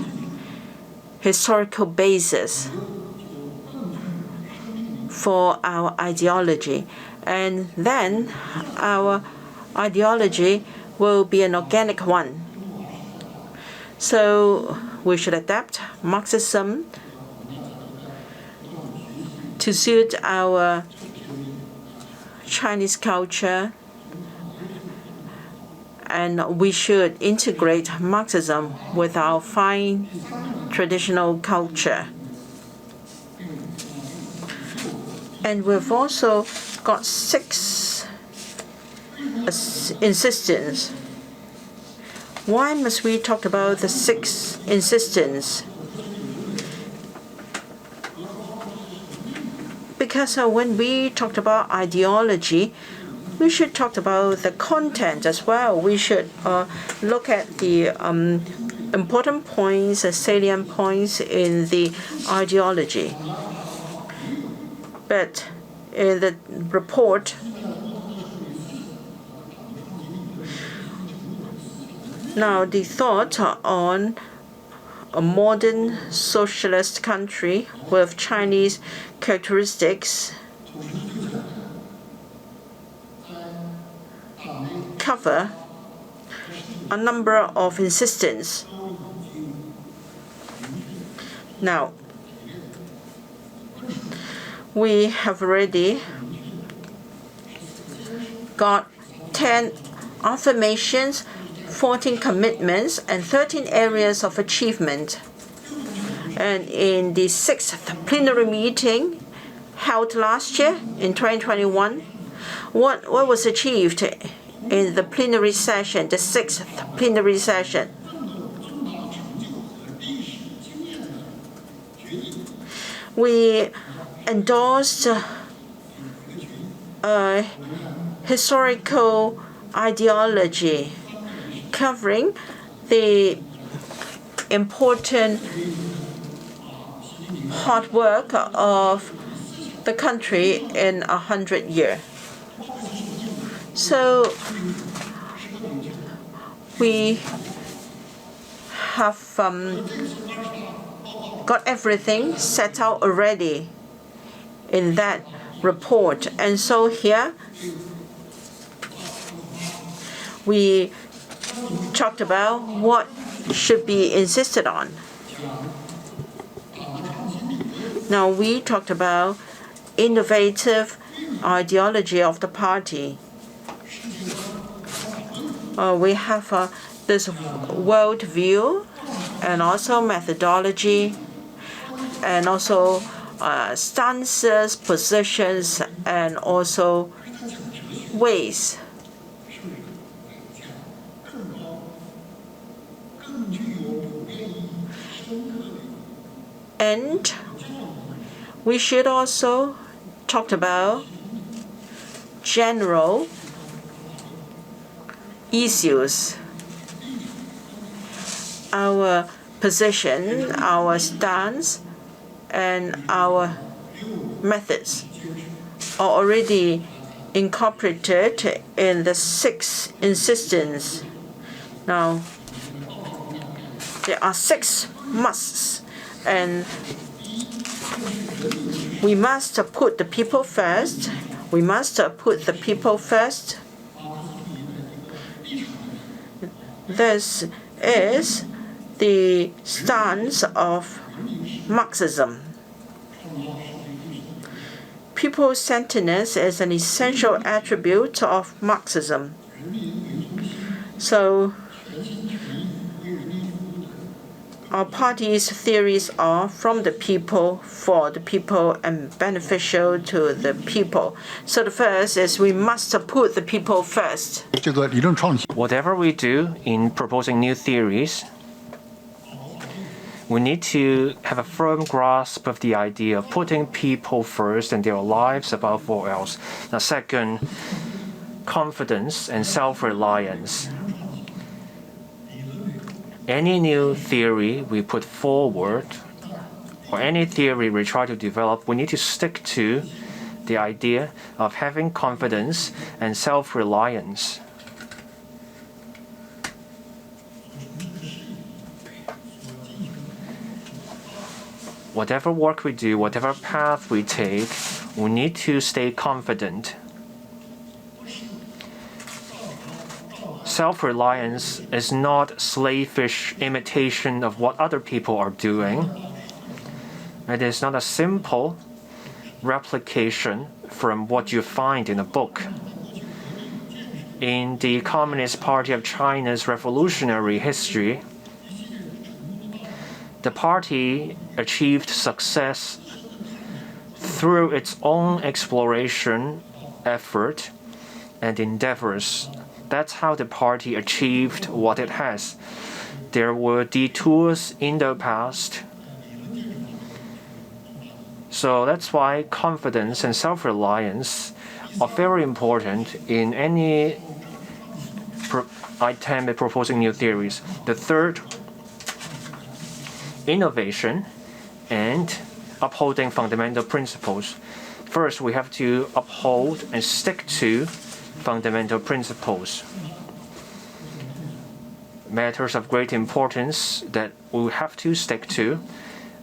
historical basis for our ideology. And then our ideology will be an organic one. So we should adapt Marxism to suit our Chinese culture, and we should integrate Marxism with our fine traditional culture. And we've also got 6 insistence. Why must we talk about the 6 insistence? Because when we talked about ideology, we should talk about the content as well. We should look at the important points, salient points in the ideology. But in the report, now the thought on a modern socialist country with Chinese characteristics cover a number of insistence. Now, we have already got 10 affirmations, 14 commitments, and 13 areas of achievement. And in the 6th plenary meeting held last year in 2021, what was achieved in the plenary session, the 6th plenary session? We endorsed a historical ideology covering the important hard work of the country in 100 years. So we have got everything set out already in that report. And so here we talked about what should be insisted on. Now we talked about innovative ideology of the party. We have this world view and also methodology and also stances, positions, and also ways. And we should also talk about general issues. Our position, our stance, and our methods are already incorporated in the 6 insistence. Now, there are 6 musts, and we must put the people first. We must put the people first. This is the stance of Marxism. People-centeredness is an essential attribute of Marxism. So Our party's theories are from the people, for the people, and beneficial to the people. So the first is we must put the people first. Whatever we do in proposing new theories, we need to have a firm grasp of the idea of putting people first and their lives above all else. Now, second, confidence and self-reliance. Any new theory we put forward, or any theory we try to develop, we need to stick to the idea of having confidence and self-reliance. Whatever work we do, whatever path we take, we need to stay confident. Self-reliance is not slavish imitation of what other people are doing. It is not a simple replication from what you find in a book. In the Communist Party of China's revolutionary history, the party achieved success through its own exploration, effort, and endeavors. That's how the party achieved what it has. There were detours in the past. So that's why confidence and self-reliance are very important in any attempt at proposing new theories. The third, innovation and upholding fundamental principles. First, we have to uphold and stick to fundamental principles. Matters of great importance that we have to stick to.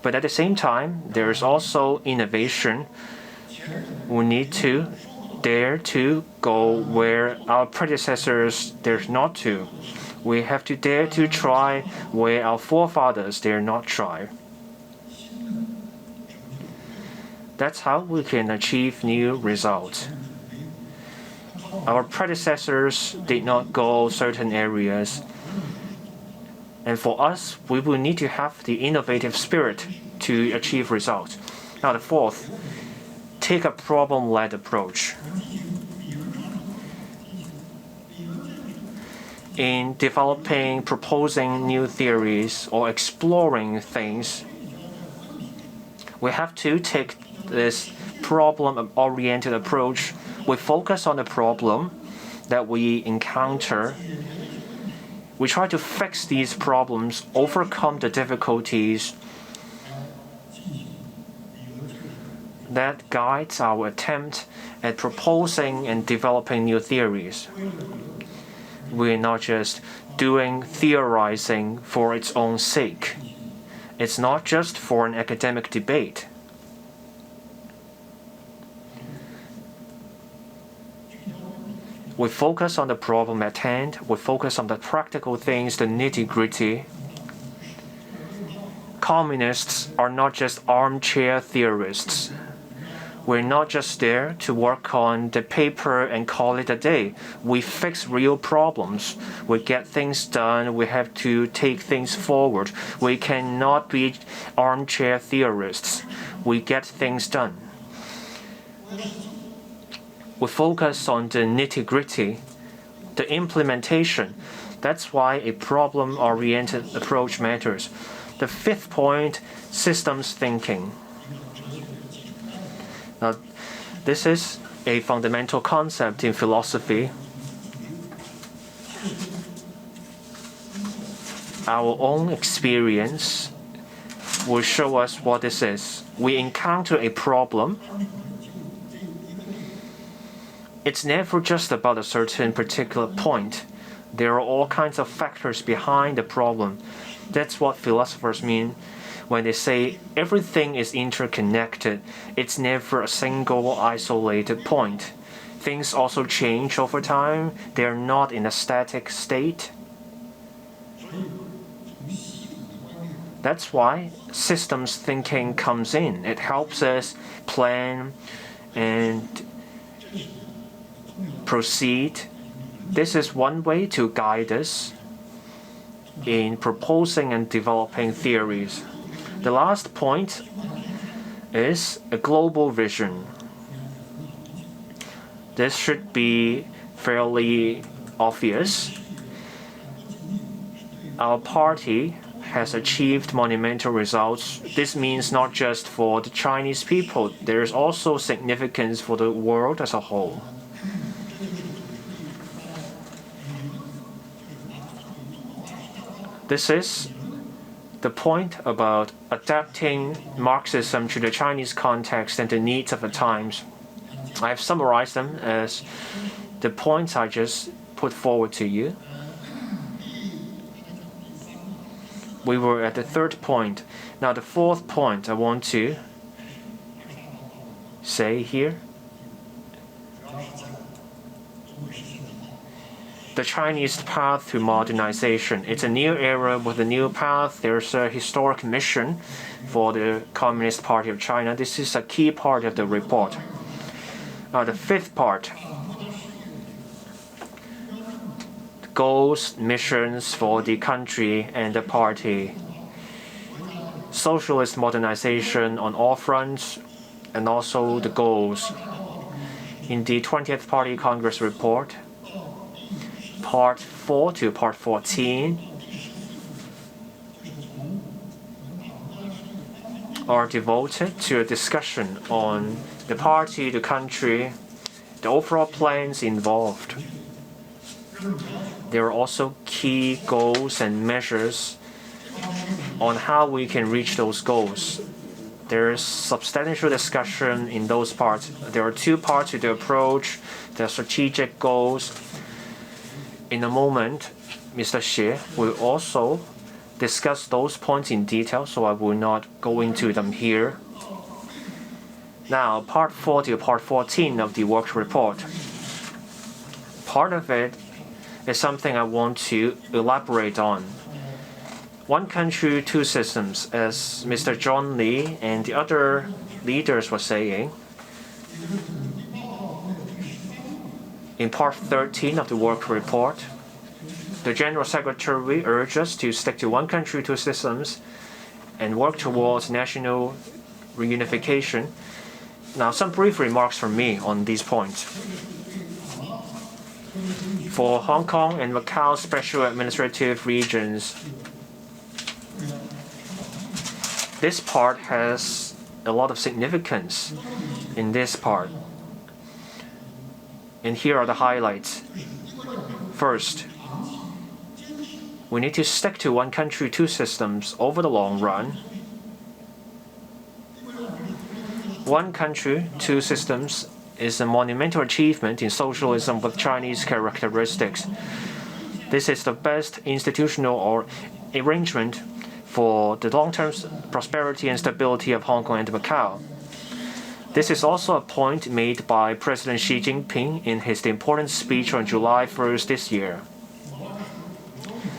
But at the same time, there is also innovation. We need to dare to go where our predecessors dared not to. We have to dare to try where our forefathers dare not try. That's how we can achieve new results. Our predecessors did not go certain areas. And for us, we will need to have the innovative spirit to achieve results. Now, the fourth, take a problem-led approach. In developing, proposing new theories, or exploring things, we have to take this problem-oriented approach. We focus on the problem that we encounter. We try to fix these problems, overcome the difficulties. That guides our attempt at proposing and developing new theories. We're not just doing theorizing for its own sake. It's not just for an academic debate. We focus on the problem at hand. We focus on the practical things, the nitty-gritty. Communists are not just armchair theorists. We're not just there to work on the paper and call it a day. We fix real problems. We get things done. We have to take things forward. We cannot be armchair theorists. We get things done. We focus on the nitty-gritty, the implementation. That's why a problem-oriented approach matters. The fifth point, systems thinking. Now, this is a fundamental concept in philosophy. Our own experience will show us what this is. We encounter a problem. It's never just about a certain particular point. There are all kinds of factors behind the problem. That's what philosophers mean when they say everything is interconnected. It's never a single isolated point. Things also change over time. They're not in a static state. That's why systems thinking comes in. It helps us plan and proceed. This is one way to guide us. in proposing and developing theories. The last point is a global vision. This should be fairly obvious. Our party has achieved monumental results. This means not just for the Chinese people, there is also significance for the world as a whole. This is the point about adapting Marxism to the Chinese context and the needs of the times. I have summarized them as the points I just put forward to you. We were at the third point. Now the fourth point I want to say here. The Chinese path to modernization. It's a new era with a new path. There's a historic mission for the Communist Party of China. This is a key part of the report. Now the fifth part. Goals, missions for the country and the party. Socialist modernization on all fronts and also the goals. In the 20th Party Congress report, Part 4 to Part 14 are devoted to a discussion on the party, the country, the overall plans involved. There are also key goals and measures on how we can reach those goals. There is substantial discussion in those parts. There are two parts to the approach, the strategic goals. In a moment, Mr. Xie will also discuss those points in detail, so I will not go into them here. Now, Part 4 to Part 14 of the work report. Part of it is something I want to elaborate on. One country, two systems, as Mr. John Lee and the other leaders were saying. In Part 13 of the work report, the General Secretary urged us to stick to one country, two systems and work towards national reunification. Now, some brief remarks from me on these points. For Hong Kong and Macau special administrative regions, this part has a lot of significance in this part. And here are the highlights. First, we need to stick to one country, two systems over the long run. One country, two systems is a monumental achievement in socialism with Chinese characteristics. This is the best institutional or arrangement for the long-term prosperity and stability of Hong Kong and Macau. This is also a point made by President Xi Jinping in his important speech on July 1st this year.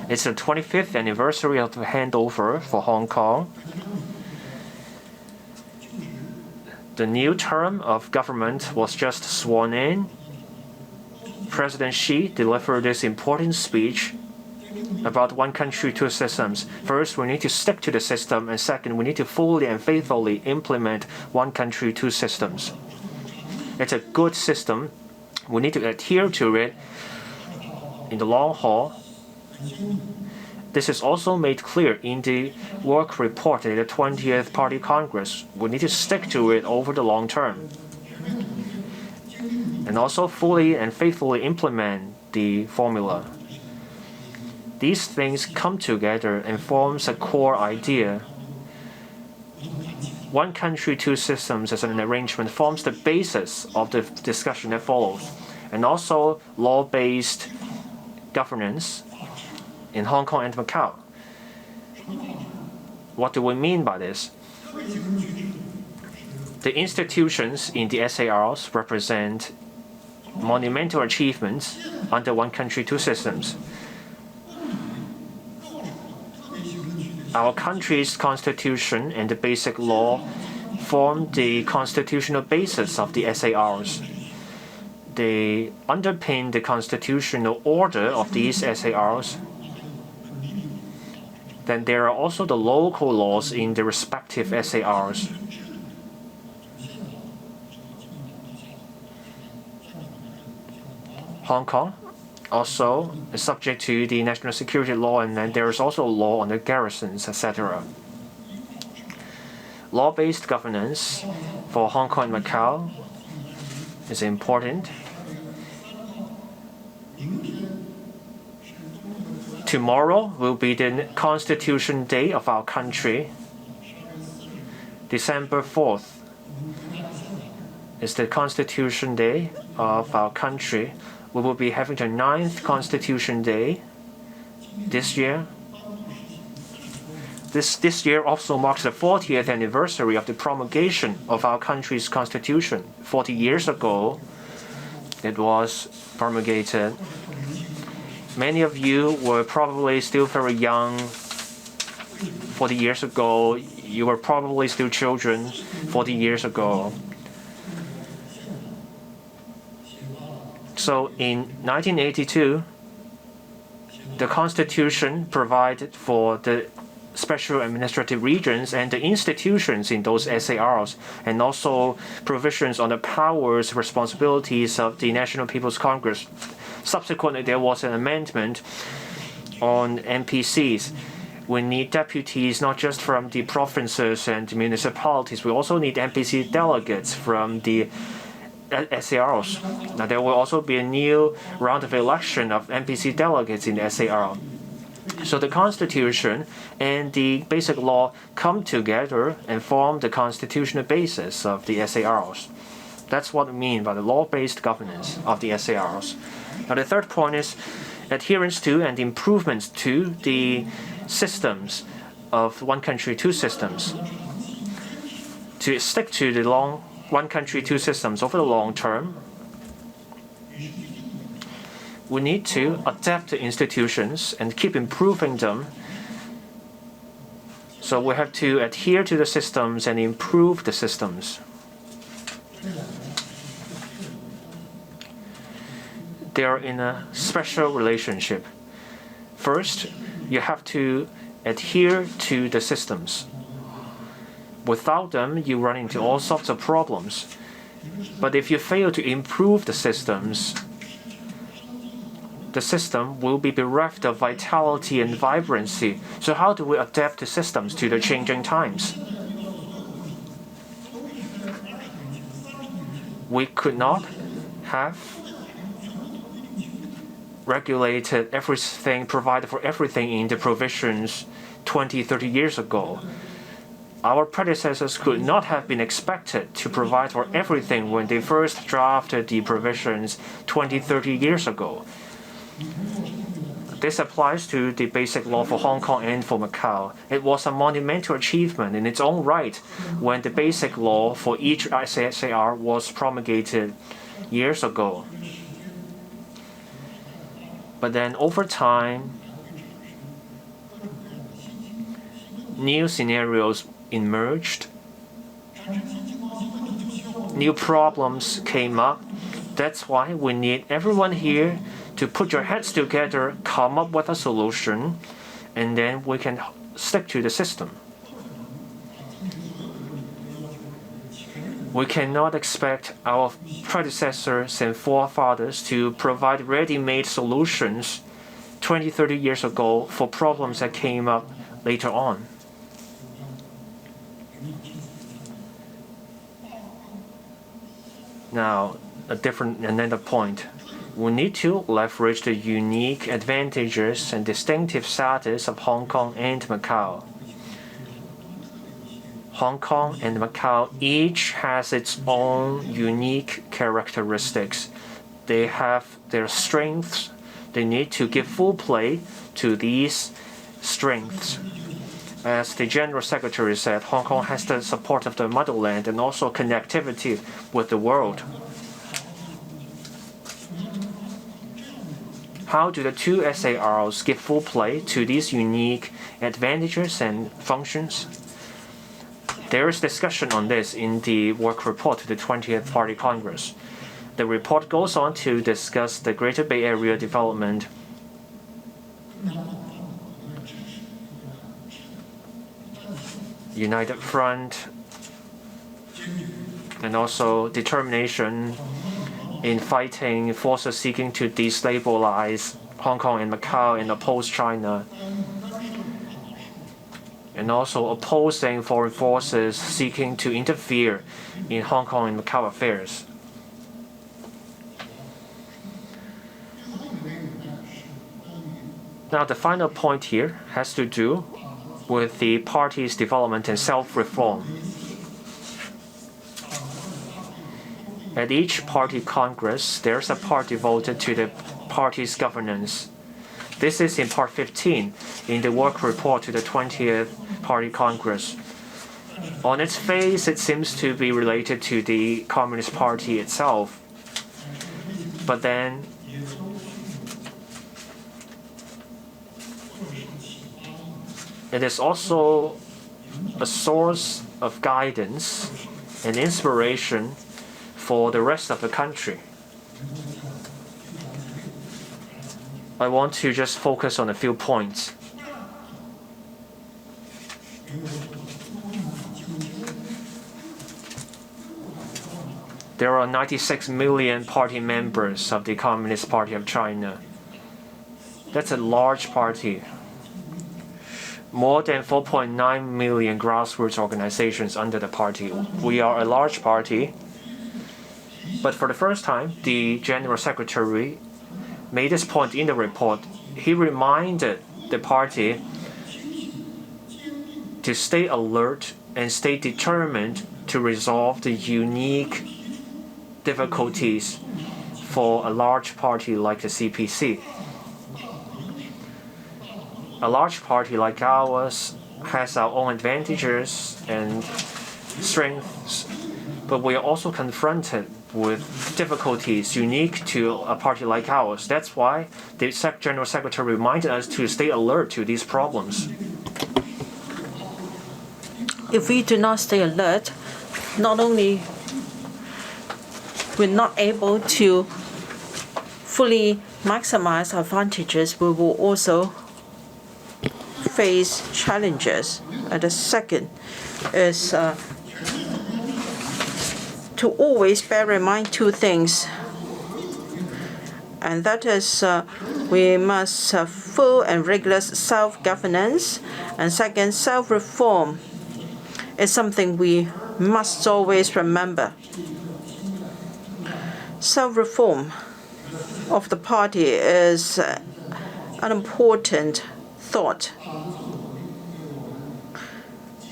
It's the 25th anniversary of the handover for Hong Kong. The new term of government was just sworn in. President Xi delivered this important speech about one country, two systems. First, we need to stick to the system, and second, we need to fully and faithfully implement one country, two systems. It's a good system. We need to adhere to it in the long haul. This is also made clear in the work report at the 20th Party Congress. We need to stick to it over the long term and also fully and faithfully implement the formula. These things come together and forms a core idea. One country, two systems as an arrangement forms the basis of the discussion that follows, and also law-based governance in Hong Kong and Macau. What do we mean by this? The institutions in the SARs represent monumental achievements under one country, two systems. Our country's constitution and the basic law form the constitutional basis of the SARs. They underpin the constitutional order of these SARs. then there are also the local laws in the respective SARs. Hong Kong also is subject to the national security law, and then there is also a law on the garrisons, etc. Law-based governance for Hong Kong and Macau is important. Tomorrow will be the Constitution Day of our country. December 4th is the Constitution Day of our country. We will be having the 9th Constitution Day this year. This year also marks the 40th anniversary of the promulgation of our country's constitution. 40 years ago, it was promulgated. Many of you were probably still very young 40 years ago. You were probably still children 40 years ago. So in 1982, the Constitution provided for the special administrative regions and the institutions in those SARs, and also provisions on the powers, responsibilities of the National People's Congress. Subsequently, there was an amendment on NPCs. We need deputies not just from the provinces and the municipalities. We also need NPC delegates from the SARs. Now, there will also be a new round of election of NPC delegates in the SAR. So the Constitution and the Basic Law come together and form the constitutional basis of the SARs. That's what we mean by the law-based governance of the SARs. Now, the third point is adherence to and improvements to the systems of one country, two systems. To stick to the one country, two systems over the long term, we need to adapt the institutions and keep improving them. So we have to adhere to the systems and improve the systems. They are in a special relationship. First, you have to adhere to the systems. Without them, you run into all sorts of problems. But if you fail to improve the systems will be bereft of vitality and vibrancy. So how do we adapt the systems to the changing times? We could not have regulated everything, provided for everything in the provisions 20, 30 years ago. Our predecessors could not have been expected to provide for everything when they first drafted the provisions 20, 30 years ago. This applies to the Basic Law for Hong Kong and for Macau. It was a monumental achievement in its own right when the Basic Law for each SAR was promulgated years ago. But then over time, new scenarios emerged. New problems came up. That's why we need everyone here to put your heads together, come up with a solution, and then we can stick to the system. We cannot expect our predecessors and forefathers to provide ready-made solutions 20, 30 years ago for problems that came up later on. Now, another point. We need to leverage the unique advantages and distinctive status of Hong Kong and Macau. Hong Kong and Macau each has its own unique characteristics. They have their strengths. They need to give full play to these strengths. As the General Secretary said, Hong Kong has the support of the motherland and also connectivity with the world. How do the two SARs give full play to these unique advantages and functions? There is discussion on this in the work report to the 20th Party Congress. The report goes on to discuss the Greater Bay Area development. united front, and also determination in fighting forces seeking to destabilize Hong Kong and Macau and oppose China, and also opposing foreign forces seeking to interfere in Hong Kong and Macau affairs. Now, the final point here has to do with the party's development and self-reform. At each party congress, there's a part devoted to the party's governance. This is in part 15 in the work report to the 20th Party Congress. On its face, it seems to be related to the Communist Party itself. But then, it is also a source of guidance and inspiration for the rest of the country. I want to just focus on a few points. There are 96 million party members of the Communist Party of China. That's a large party. More than 4.9 million grassroots organizations under the party. We are a large party. But for the first time, the General Secretary made this point in the report. He reminded the party to stay alert and stay determined to resolve the unique difficulties for a large party like the CPC. A large party like ours has our own advantages and strengths, but we are also confronted with difficulties unique to a party like ours. That's why the General Secretary reminded us to stay alert to these problems. If we do not stay alert, not only we're not able to fully maximize our advantages, we will also face challenges. And the second is to always bear in mind two things. And that is we must have full and regular self-governance. And second, self-reform is something we must always remember. Self-reform of the party is an important thought.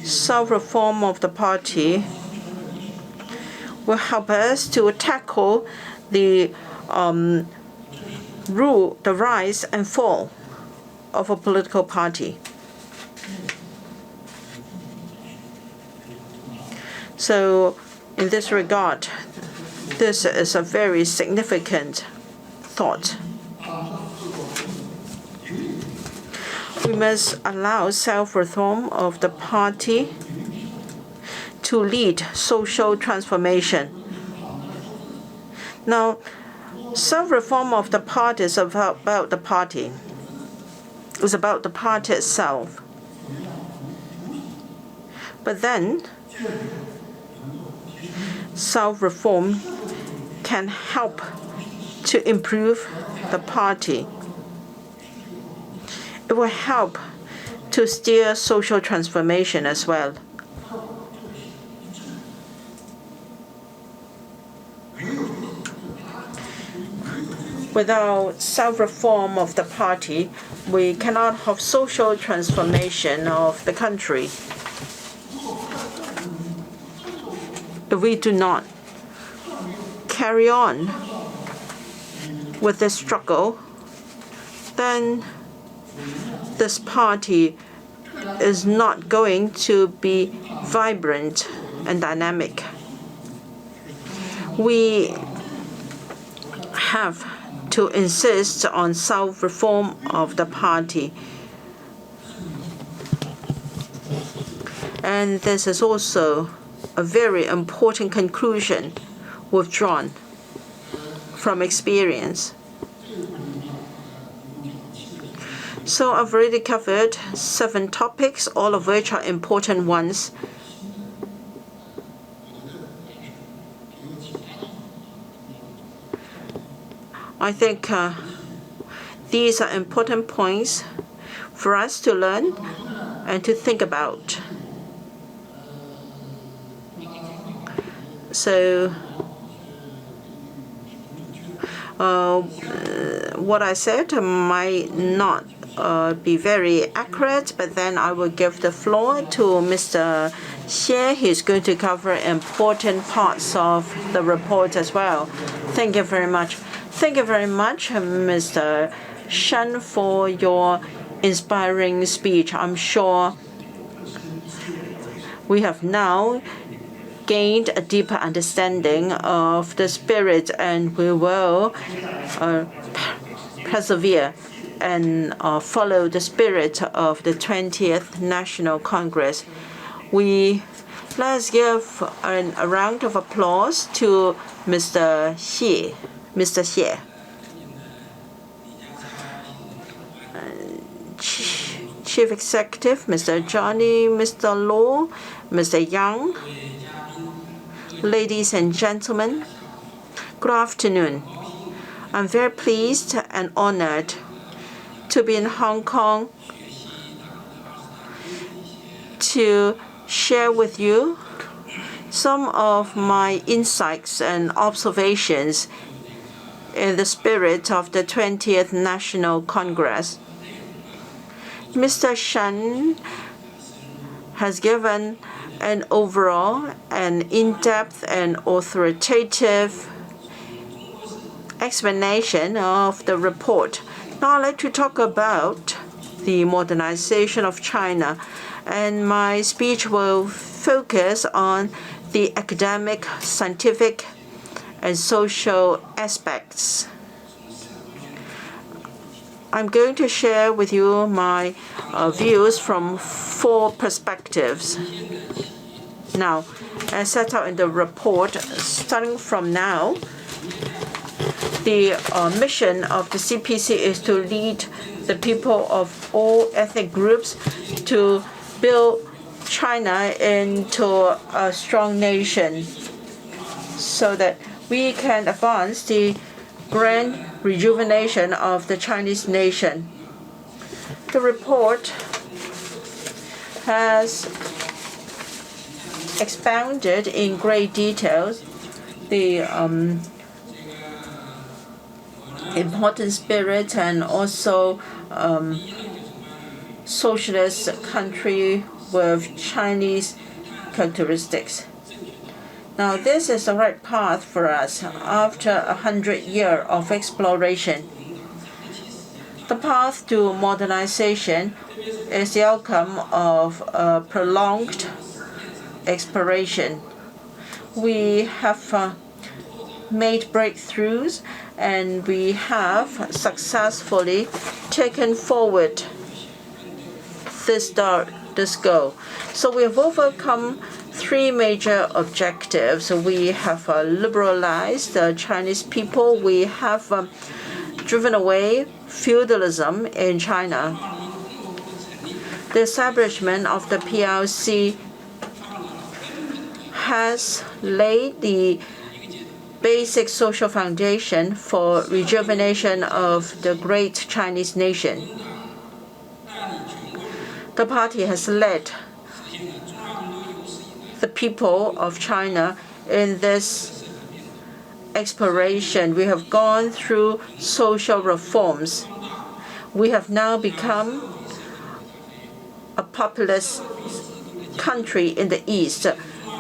Self-reform of the party will help us to tackle the rise and fall of a political party. So in this regard, this is a very significant thought. We must allow self-reform of the party to lead social transformation. Now, self-reform of the party is about the party. It's about the party itself. But then, self-reform can help to improve the party. It will help to steer social transformation as well. Without self-reform of the party, we cannot have social transformation of the country. If we do not carry on with this struggle, then this party is not going to be vibrant and dynamic. We have to insist on self-reform of the party. And this is also a very important conclusion withdrawn from experience. So I've already covered 7 topics, all of which are important ones. I think these are important points for us to learn and to think about. So what I said might not be very accurate, but then I will give the floor to Mr. Xie. He's going to cover important parts of the report as well. Thank you very much. Thank you very much, Mr. Shan, for your inspiring speech. I'm sure we have now gained a deeper understanding of the spirit, and we will persevere and follow the spirit of the 20th National Congress. Let's give a round of applause to Mr. Xie. Mr. Xie. Chief Executive, Mr. Johnny, Mr. Law, Mr. Yang, ladies and gentlemen, good afternoon. I'm very pleased and honored to be in Hong Kong to share with you some of my insights and observations in the spirit of the 20th National Congress. Mr. Shan has given an overall and in-depth and authoritative explanation of the report. Now I'd like to talk about the modernization of China, and my speech will focus on the academic, scientific, and social aspects. I'm going to share with you my views from 4 perspectives. Now, as set out in the report, starting from now, the mission of the CPC is to lead the people of all ethnic groups to build China into a strong nation so that we can advance the grand rejuvenation of the Chinese nation. The report has expounded in great details the important spirit and also socialist country with Chinese characteristics. Now, this is the right path for us after 100 years of exploration. The path to modernization is the outcome of a prolonged exploration. We have made breakthroughs, and we have successfully taken forward this goal. So we have overcome 3 major objectives. We have liberalized the Chinese people. We have driven away feudalism in China. The establishment of the PRC has laid the basic social foundation for rejuvenation of the great Chinese nation. The party has led the people of China in this exploration. We have gone through social reforms. We have now become a populous country in the East.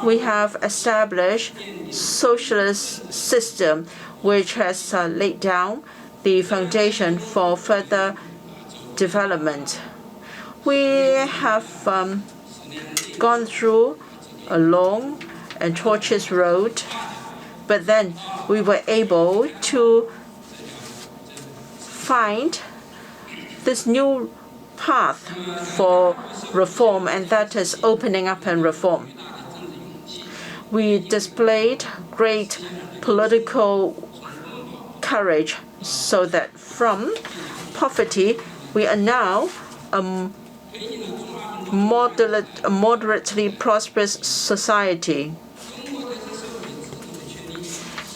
We have established socialist system which has laid down the foundation for further development. We have gone through a long and tortuous road, but then we were able to find this new path for reform, and that is opening up and reform. We displayed great political courage so that from poverty We are now a moderately prosperous society.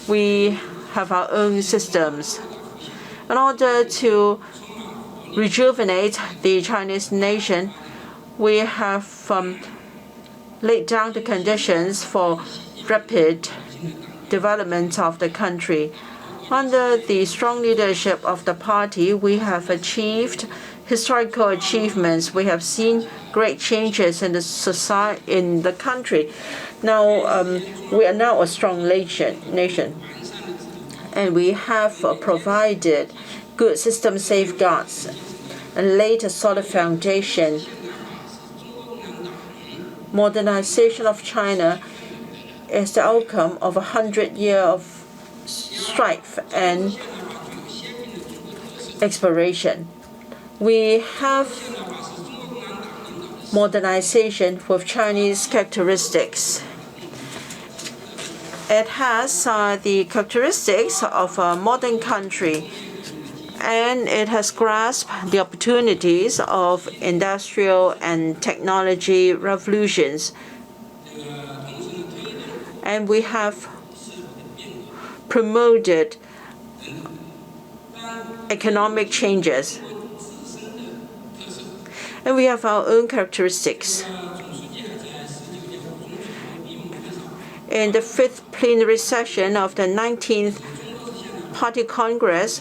We have our own systems. In order to rejuvenate the Chinese nation, we have laid down the conditions for rapid development of the country. Under the strong leadership of the party, we have achieved historical achievements. We have seen great changes in the society, in the country. Now, we are now a strong nation, and we have provided good system safeguards and laid a solid foundation. Modernization of China is the outcome of 100 years of strife and exploration. We have modernization with Chinese characteristics. It has the characteristics of a modern country, and it has grasped the opportunities of industrial and technology revolutions. And we have promoted economic changes. And we have our own characteristics. In the 5th plenary session of the 19th Party Congress,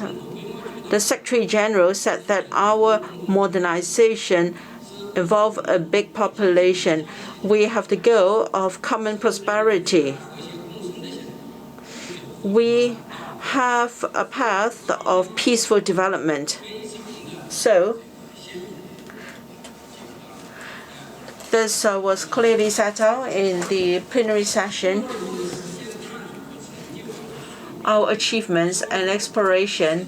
the Secretary General said that our modernization involves a big population. We have the goal of common prosperity. We have a path of peaceful development. So, this was clearly set out in the plenary session. Our achievements and exploration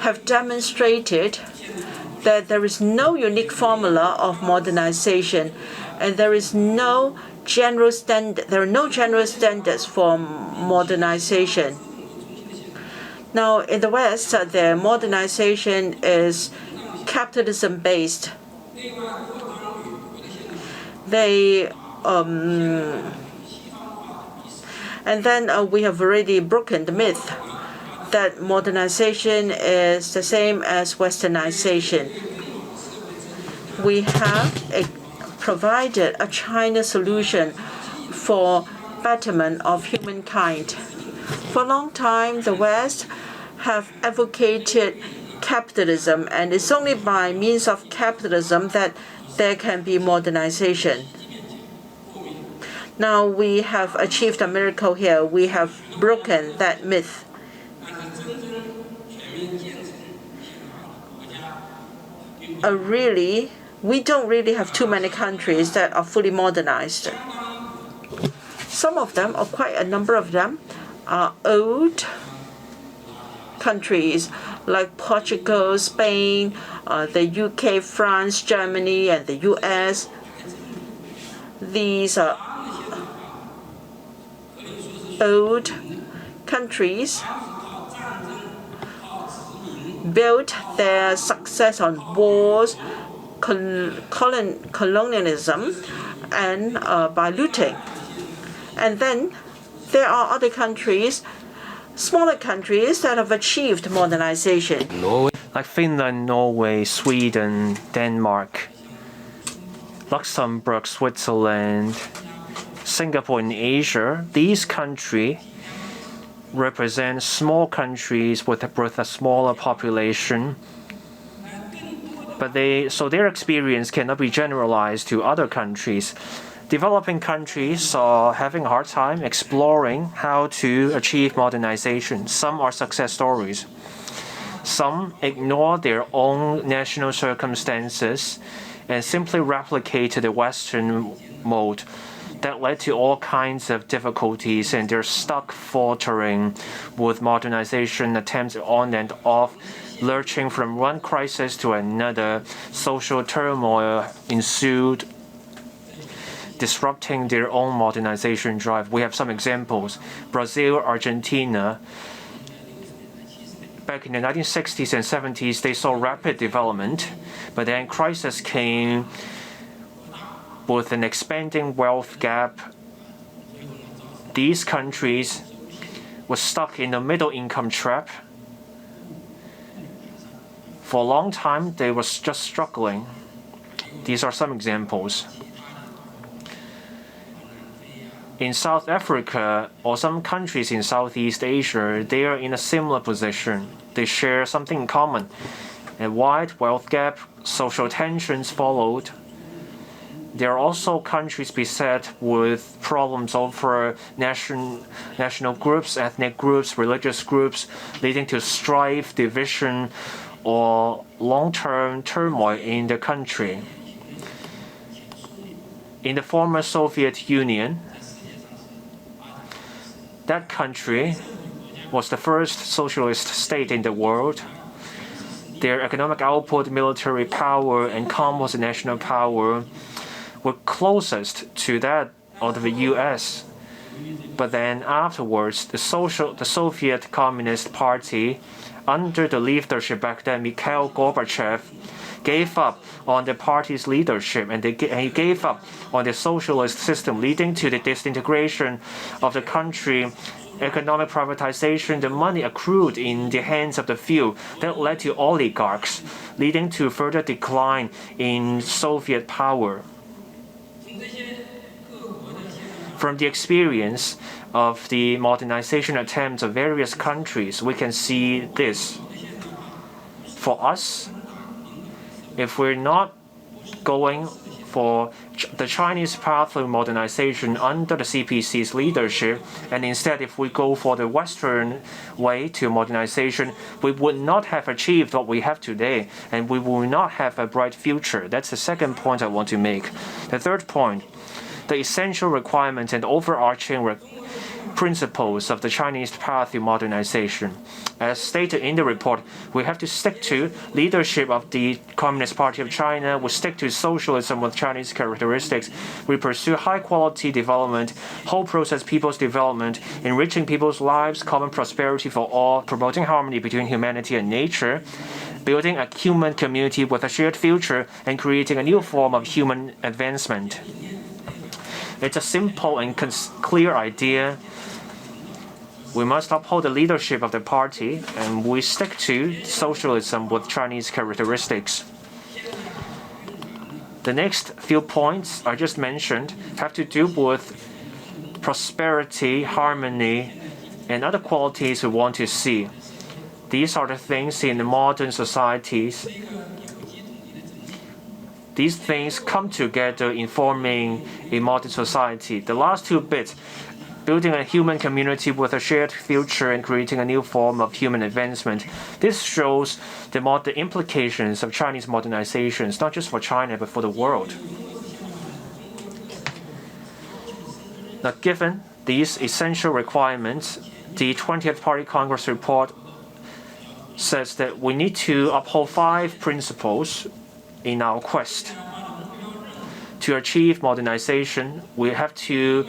have demonstrated that there is no unique formula of modernization, and there are no general standards for modernization. Now, in the West, the modernization is capitalism-based. And then we have already broken the myth that modernization is the same as westernization. We have provided a China solution for betterment of humankind. For a long time, the West have advocated capitalism, and it's only by means of capitalism that there can be modernization. Now we have achieved a miracle here. We have broken that myth. We don't really have too many countries that are fully modernized. Some of them, or quite a number of them, are old countries like Portugal, Spain, the UK, France, Germany, and the US. These are old countries built their success on wars, colonialism, and by looting. And then there are other countries, smaller countries, that have achieved modernization. Like Finland, Norway, Sweden, Denmark, Luxembourg, Switzerland, Singapore in Asia. These countries represent small countries with a smaller population, but their experience cannot be generalized to other countries. Developing countries are having a hard time exploring how to achieve modernization. Some are success stories. Some ignore their own national circumstances and simply replicate the Western mode that led to all kinds of difficulties, and they're stuck faltering with modernization attempts on and off, lurching from one crisis to another. Social turmoil ensued, disrupting their own modernization drive. We have some examples. Brazil, Argentina back in the 1960s and 70s, they saw rapid development, but then crisis came with an expanding wealth gap. These countries were stuck in the middle income trap. For a long time, they were just struggling. These are some examples. In South Africa or some countries in Southeast Asia, they are in a similar position. They share something in common. A wide wealth gap, social tensions followed. There are also countries beset with problems over national groups, ethnic groups, religious groups, leading to strife, division, or long-term turmoil in the country. In the former Soviet Union, that country was the first socialist state in the world. Their economic output, military power, and commerce and national power were closest to that of the US. But then afterwards, the Soviet Communist Party, under the leadership back then, Mikhail Gorbachev, gave up on the party's leadership, and he gave up on the socialist system, leading to the disintegration of the country, economic privatization, the money accrued in the hands of the few. That led to oligarchs, leading to further decline in Soviet power. From the experience of the modernization attempts of various countries, we can see this. For us, if we're not going for the Chinese path through modernization under the CPC's leadership, and instead if we go for the Western way to modernization, we would not have achieved what we have today, and we will not have a bright future. That's the second point I want to make. The third point, the essential requirements and overarching principles of the Chinese path to modernization. As stated in the report, we have to stick to leadership of the Communist Party of China. We stick to socialism with Chinese characteristics. We pursue high-quality development, whole process people's development, enriching people's lives, common prosperity for all, promoting harmony between humanity and nature, building a human community with a shared future, and creating a new form of human advancement. It's a simple and clear idea. We must uphold the leadership of the party, and we stick to socialism with Chinese characteristics. The next few points I just mentioned have to do with prosperity, harmony, and other qualities we want to see. These are the things in the modern societies. These things come together in forming a modern society. The last two bits, building a human community with a shared future and creating a new form of human advancement. This shows the implications of Chinese modernizations, not just for China, but for the world. Now, given these essential requirements, the 20th Party Congress report says that we need to uphold 5 principles in our quest. To achieve modernization, we have to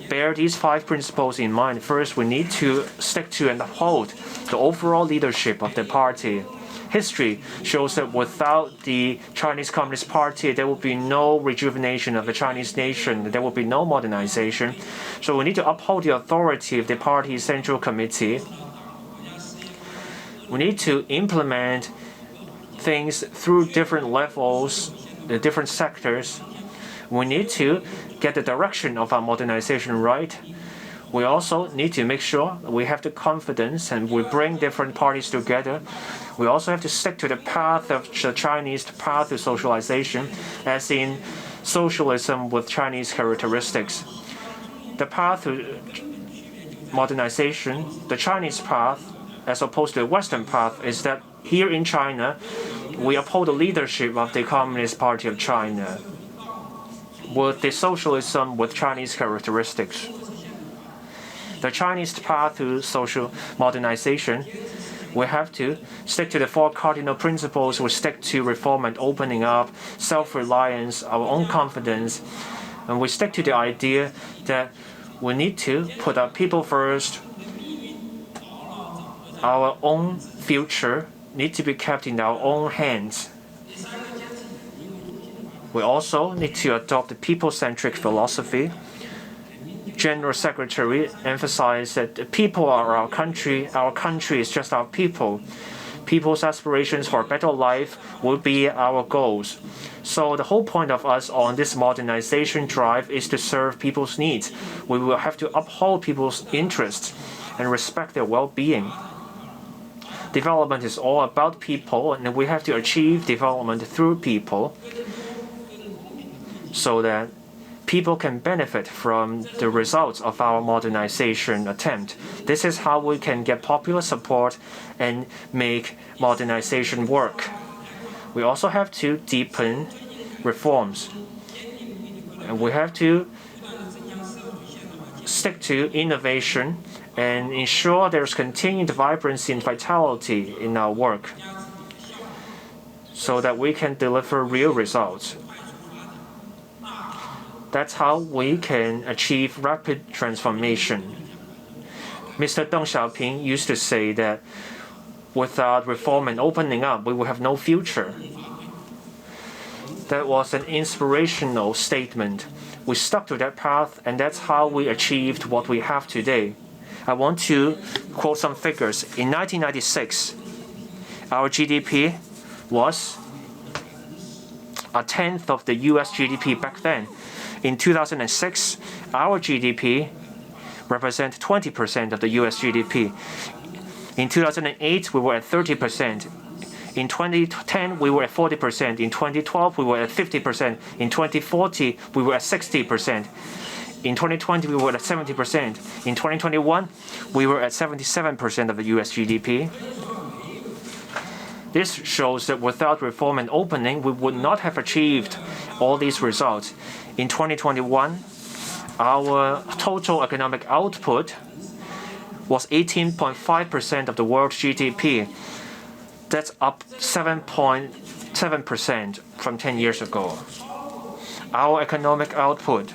bear these 5 principles in mind. First, we need to stick to and uphold the overall leadership of the party. History shows that without the Chinese Communist Party, there will be no rejuvenation of the Chinese nation. There will be no modernization. So we need to uphold the authority of the party's Central Committee. We need to implement things through different levels, the different sectors. We need to get the direction of our modernization right. We also need to make sure we have the confidence and we bring different parties together. We also have to stick to the path of the Chinese path to socialization, as in socialism with Chinese characteristics. The path to modernization, the Chinese path, as opposed to the Western path, is that here in China, we uphold the leadership of the Communist Party of China with the socialism with Chinese characteristics. The Chinese path to social modernization, we have to stick to the 4 cardinal principles. We stick to reform and opening up, self-reliance, our own confidence, and we stick to the idea that we need to put our people first, our own future needs to be kept in our own hands. We also need to adopt the people-centric philosophy. General Secretary emphasized that the people are our country is just our people. People's aspirations for a better life will be our goals. So the whole point of us on this modernization drive is to serve people's needs. We will have to uphold people's interests and respect their well-being. Development is all about people, and we have to achieve development through people so that people can benefit from the results of our modernization attempt. This is how we can get popular support and make modernization work. We also have to deepen reforms. And we have to stick to innovation and ensure there's continued vibrancy and vitality in our work so that we can deliver real results. That's how we can achieve rapid transformation. Mr. Deng Xiaoping used to say that without reform and opening up, we will have no future. That was an inspirational statement. We stuck to that path, and that's how we achieved what we have today. I want to quote some figures. In 1996, our GDP was a tenth of the US GDP back then. In 2006, our GDP represents 20% of the US GDP. In 2008, we were at 30%. In 2010, we were at 40%. In 2012, we were at 50%. In 2040, we were at 60%. In 2020, we were at 70%. In 2021, we were at 77% of the US GDP. This shows that without reform and opening, we would not have achieved all these results. In 2021, our total economic output was 18.5% of the world's GDP. That's up 7.7% from 10 years ago. Our economic output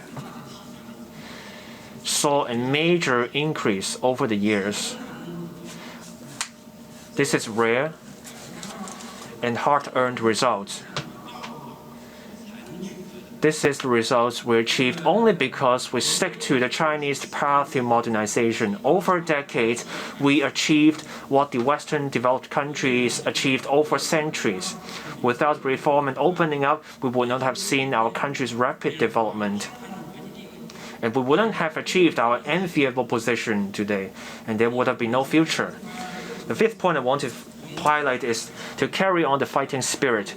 saw a major increase over the years. This is rare and hard-earned results. This is the results we achieved only because we stick to the Chinese path to modernization. Over decades, we achieved what the Western developed countries achieved over centuries. Without reform and opening up, we would not have seen our country's rapid development. And we wouldn't have achieved our enviable position today, and there would have been no future. The fifth point I want to highlight is to carry on the fighting spirit.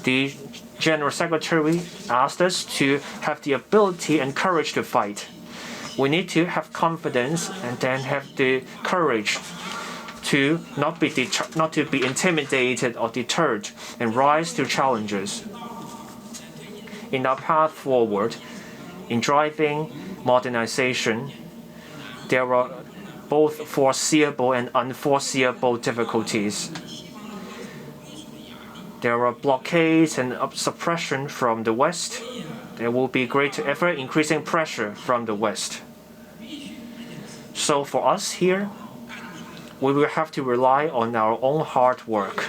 The General Secretary asked us to have the ability and courage to fight. We need to have confidence and then have the courage to not to be intimidated or deterred and rise to challenges. In our path forward, in driving modernization, there are both foreseeable and unforeseeable difficulties. There are blockades and suppression from the West. There will be great ever-increasing pressure from the West. So for us here, we will have to rely on our own hard work.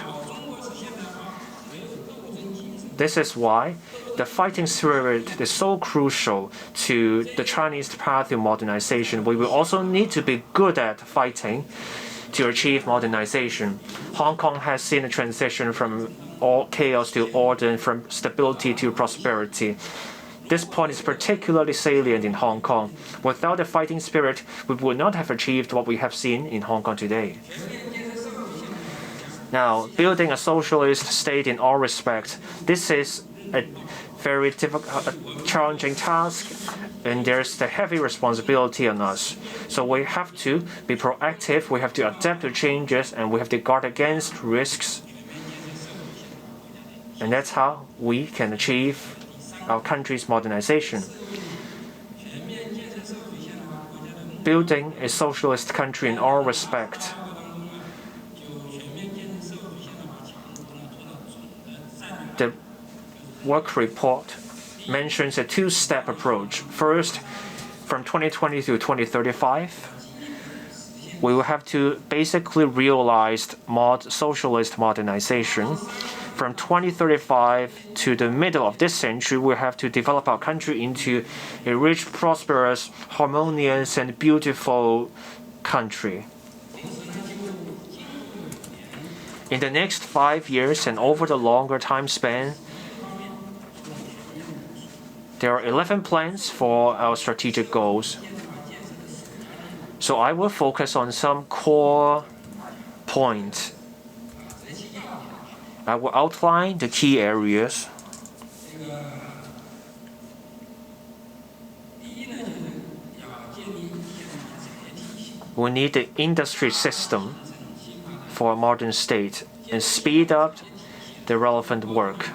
This is why the fighting spirit is so crucial to the Chinese path to modernization. We will also need to be good at fighting to achieve modernization. Hong Kong has seen a transition from chaos to order and from stability to prosperity. This point is particularly salient in Hong Kong. Without the fighting spirit, we would not have achieved what we have seen in Hong Kong today. Now, building a socialist state in all respects, this is a very challenging task, and there's the heavy responsibility on us. So we have to be proactive, we have to adapt to changes, and we have to guard against risks. And that's how we can achieve our country's modernization. Building a socialist country in all respects. The work report mentions a two-step approach. First, from 2020 to 2035, we will have to basically realize socialist modernization. From 2035 to the middle of this century, we have to develop our country into a rich, prosperous, harmonious, and beautiful country. In the next 5 years and over the longer time span, there are 11 plans for our strategic goals. So I will focus on some core points. I will outline the key areas. We need the industry system for a modern state and speed up the relevant work.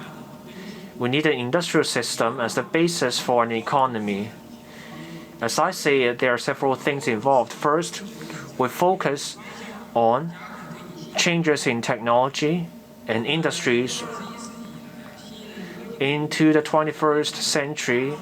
We need an industrial system as the basis for an economy. As I say it, there are several things involved. First, we focus on changes in technology and industries. Into the 21st century,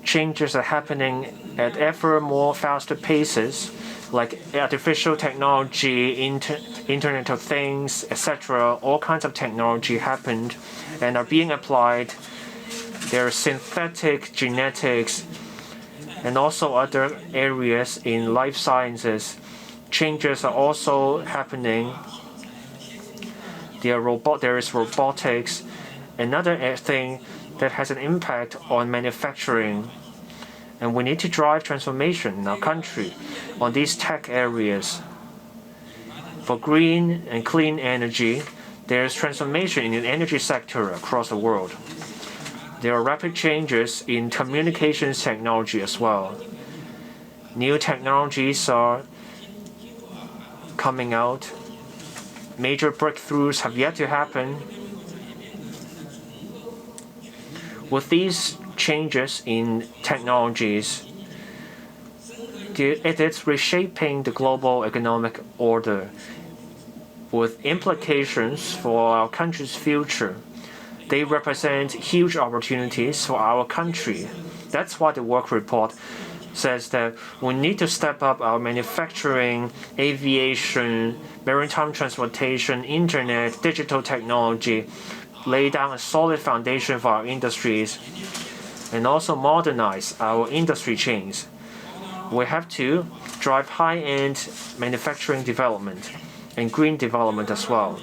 changes are happening at ever more faster paces, like artificial technology, Internet of Things, etc. All kinds of technology happened and are being applied. There are synthetic genetics and also other areas in life sciences. Changes are also happening. There is robotics. Another thing that has an impact on manufacturing. And we need to drive transformation in our country on these tech areas. For green and clean energy, there is transformation in the energy sector across the world. There are rapid changes in communications technology as well. New technologies are coming out. Major breakthroughs have yet to happen. With these changes in technologies, it is reshaping the global economic order with implications for our country's future. They represent huge opportunities for our country. That's why the work report says that we need to step up our manufacturing, aviation, maritime transportation, internet, digital technology, lay down a solid foundation for our industries, and also modernize our industry chains. We have to drive high-end manufacturing development and green development as well.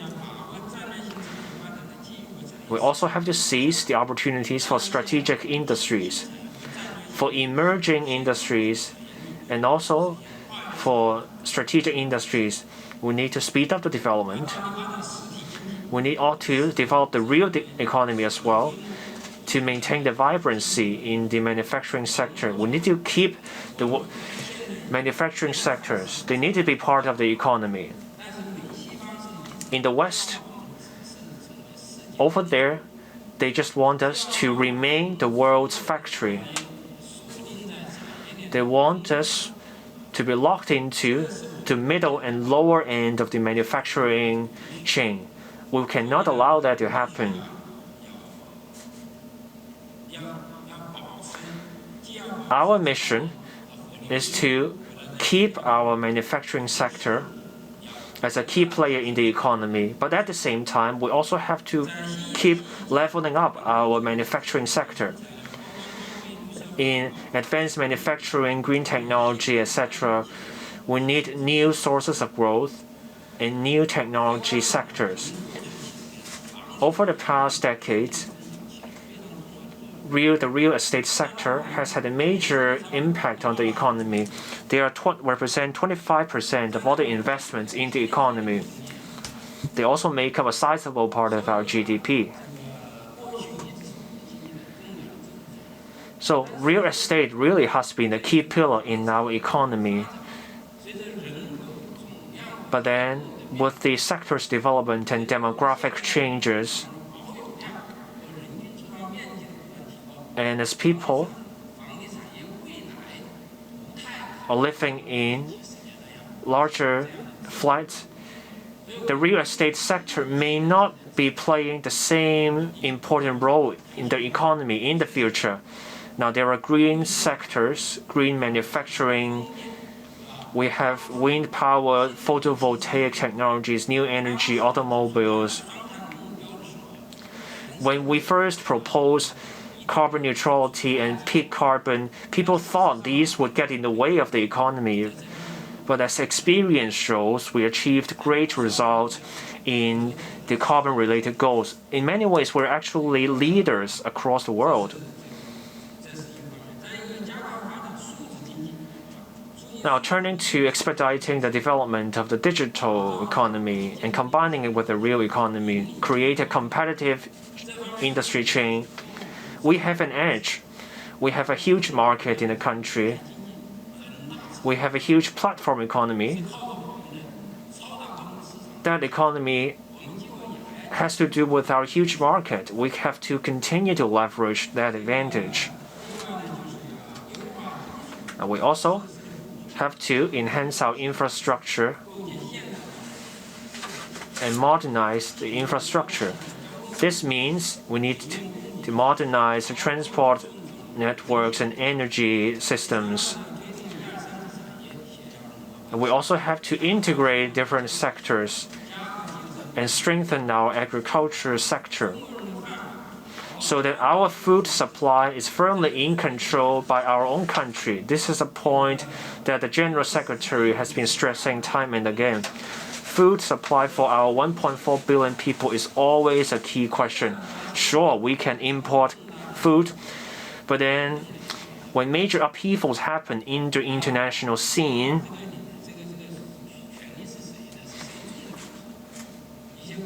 We also have to seize the opportunities for strategic industries, for emerging industries, and also for strategic industries. We need to speed up the development. We need to develop the real economy as well to maintain the vibrancy in the manufacturing sector. We need to keep the manufacturing sectors. They need to be part of the economy. In the West, over there, they just want us to remain the world's factory. They want us to be locked into the middle and lower end of the manufacturing chain. We cannot allow that to happen. Our mission is to keep our manufacturing sector as a key player in the economy, but at the same time, we also have to keep leveling up our manufacturing sector. In advanced manufacturing, green technology, etc., we need new sources of growth in new technology sectors. Over the past decades, the real estate sector has had a major impact on the economy. They represent 25% of all the investments in the economy. They also make up a sizable part of our GDP. So real estate really has been a key pillar in our economy. But then, with the sector's development and demographic changes, and as people are living in larger flats, the real estate sector may not be playing the same important role in the economy in the future. Now, there are green sectors, green manufacturing, We have wind power, photovoltaic technologies, new energy, automobiles. When we first proposed carbon neutrality and peak carbon, people thought these would get in the way of the economy. But as experience shows, we achieved great results in the carbon-related goals. In many ways, we're actually leaders across the world. Now, turning to expediting the development of the digital economy and combining it with the real economy, create a competitive industry chain. We have an edge. We have a huge market in the country. We have a huge platform economy. That economy has to do with our huge market. We have to continue to leverage that advantage. And we also have to enhance our infrastructure and modernize the infrastructure. This means we need to modernize the transport networks and energy systems. And we also have to integrate different sectors and strengthen our agriculture sector so that our food supply is firmly in control by our own country. This is a point that the General Secretary has been stressing time and again. Food supply for our 1.4 billion people is always a key question. Sure, we can import food, but then when major upheavals happen in the international scene,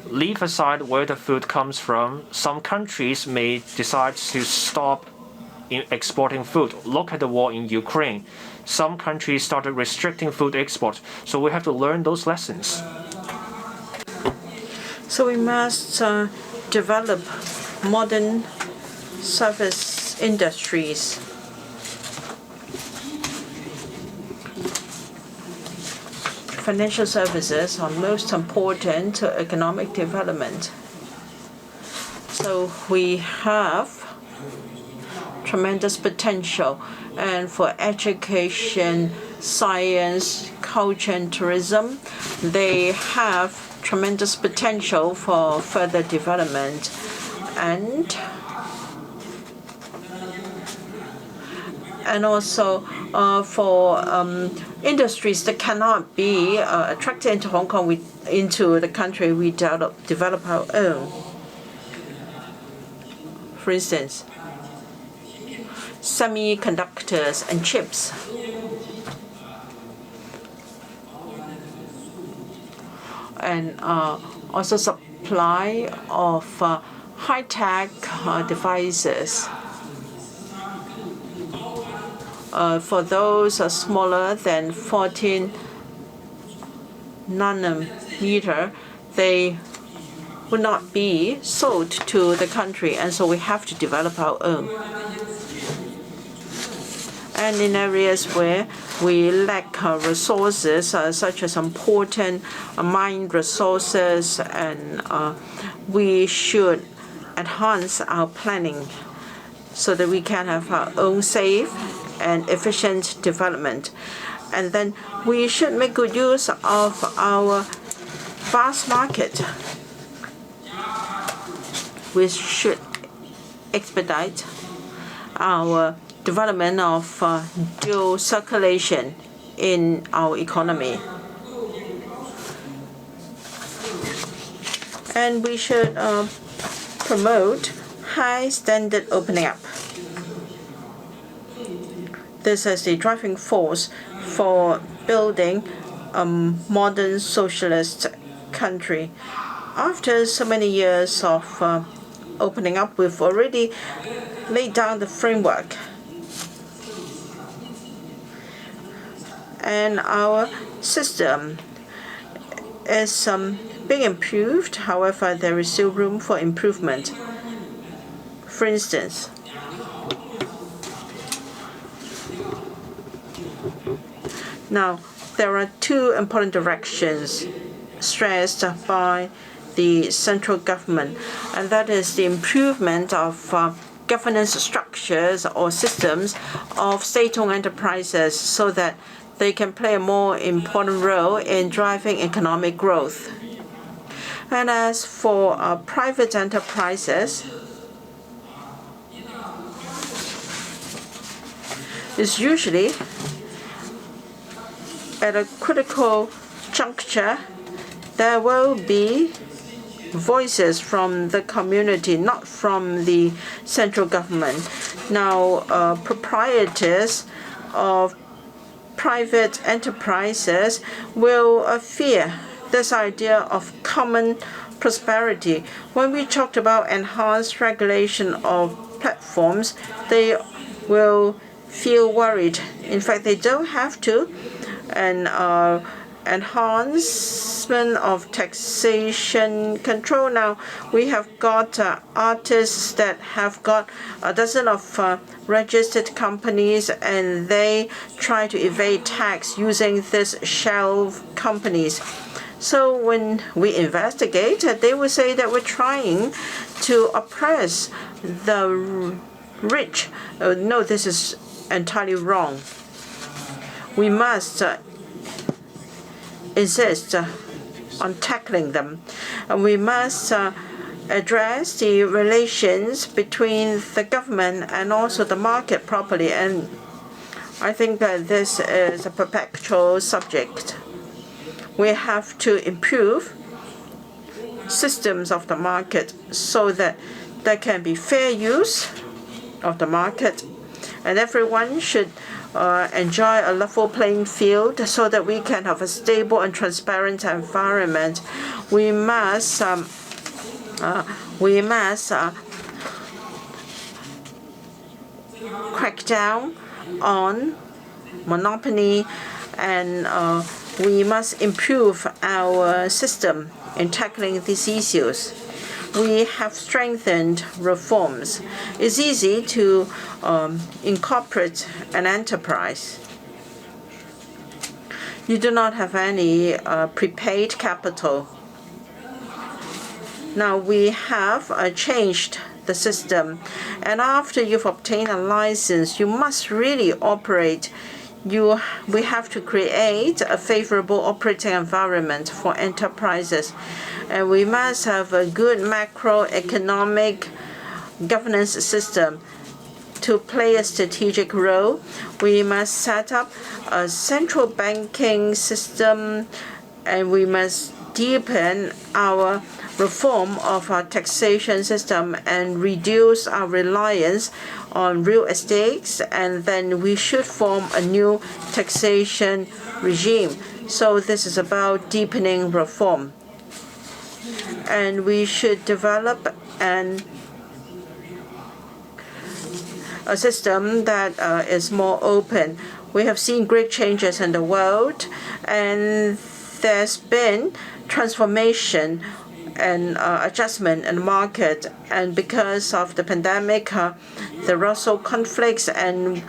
leave aside where the food comes from, some countries may decide to stop exporting food. Look at the war in Ukraine. Some countries started restricting food export, so we have to learn those lessons. So we must develop modern service industries. Financial services are most important to economic development. So we have tremendous potential, and for education, science, culture, and tourism, they have tremendous potential for further development. And also for industries that cannot be attracted into Hong Kong, into the country, we develop our own. For instance, semiconductors and chips. And also supply of high-tech devices. For those smaller than 14 nanometer, they would not be sold to the country, and so we have to develop our own. And in areas where we lack resources, such as important mine resources, and we should enhance our planning so that we can have our own safe and efficient development. And then we should make good use of our vast market. We should expedite our development of dual circulation in our economy. And we should promote high standard opening up. This is the driving force for building a modern socialist country. After so many years of opening up, we've already laid down the framework. And our system is being improved. However, there is still room for improvement. For instance, now there are two important directions stressed by the central government, and that is the improvement of governance structures or systems of state-owned enterprises so that they can play a more important role in driving economic growth. And as for private enterprises, it's usually at a critical juncture there will be voices from the community, not from the central government. Now, proprietors of private enterprises will fear this idea of common prosperity. When we talked about enhanced regulation of platforms, they will feel worried. In fact, they don't have to. And enhancement of taxation control. Now, we have got artists that have got a dozen of registered companies, and they try to evade tax using these shell companies. So when we investigate, they will say that we're trying to oppress the rich. No, this is entirely wrong. We must insist on tackling them. And we must address the relations between the government and also the market properly. And I think that this is a perpetual subject. We have to improve systems of the market so that there can be fair use of the market, and everyone should enjoy a level playing field so that we can have a stable and transparent environment. We must crack down on monopoly, and we must improve our system in tackling these issues. We have strengthened reforms. It's easy to incorporate an enterprise. You do not have any prepaid capital. Now we have changed the system, and after you've obtained a license, you must really operate. We have to create a favorable operating environment for enterprises, and we must have a good macroeconomic governance system to play a strategic role. We must set up a central banking system, and we must deepen our reform of our taxation system and reduce our reliance on real estates, and then we should form a new taxation regime. So this is about deepening reform. And we should develop a system that is more open. We have seen great changes in the world, and there's been transformation and adjustment in the market. And because of the pandemic, the Russell conflicts and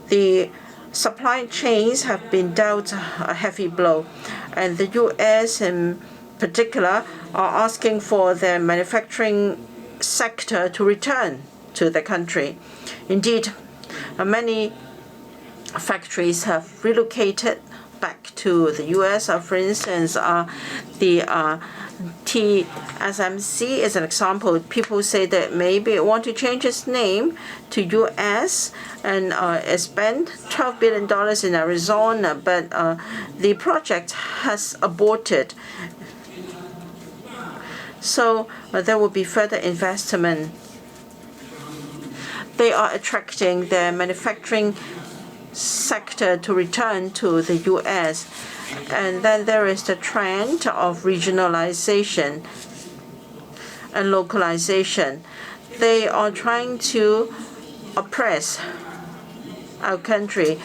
the supply chains have been dealt a heavy blow. And the U.S. in particular are asking for their manufacturing sector to return to the country. Indeed, many factories have relocated back to the U.S. For instance, the TSMC is an example. People say that maybe it want to change its name to U.S. and it spent $12 billion in Arizona, but the project has aborted. So there will be further investment. They are attracting their manufacturing sector to return to the U.S. And then there is the trend of regionalization and localization. They are trying to oppress our country.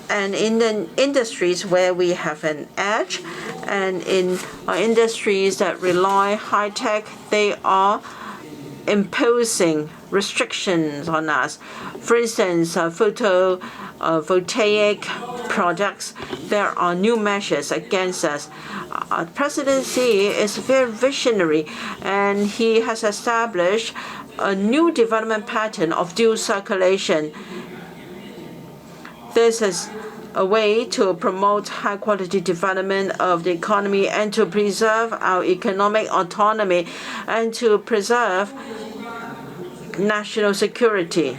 And in the industries where we have an edge, and in industries that rely high tech, they are imposing restrictions on us. For instance, photovoltaic products, there are new measures against us. President Xi is very visionary, and he has established a new development pattern of dual circulation. This is a way to promote high-quality development of the economy and to preserve our economic autonomy and to preserve national security.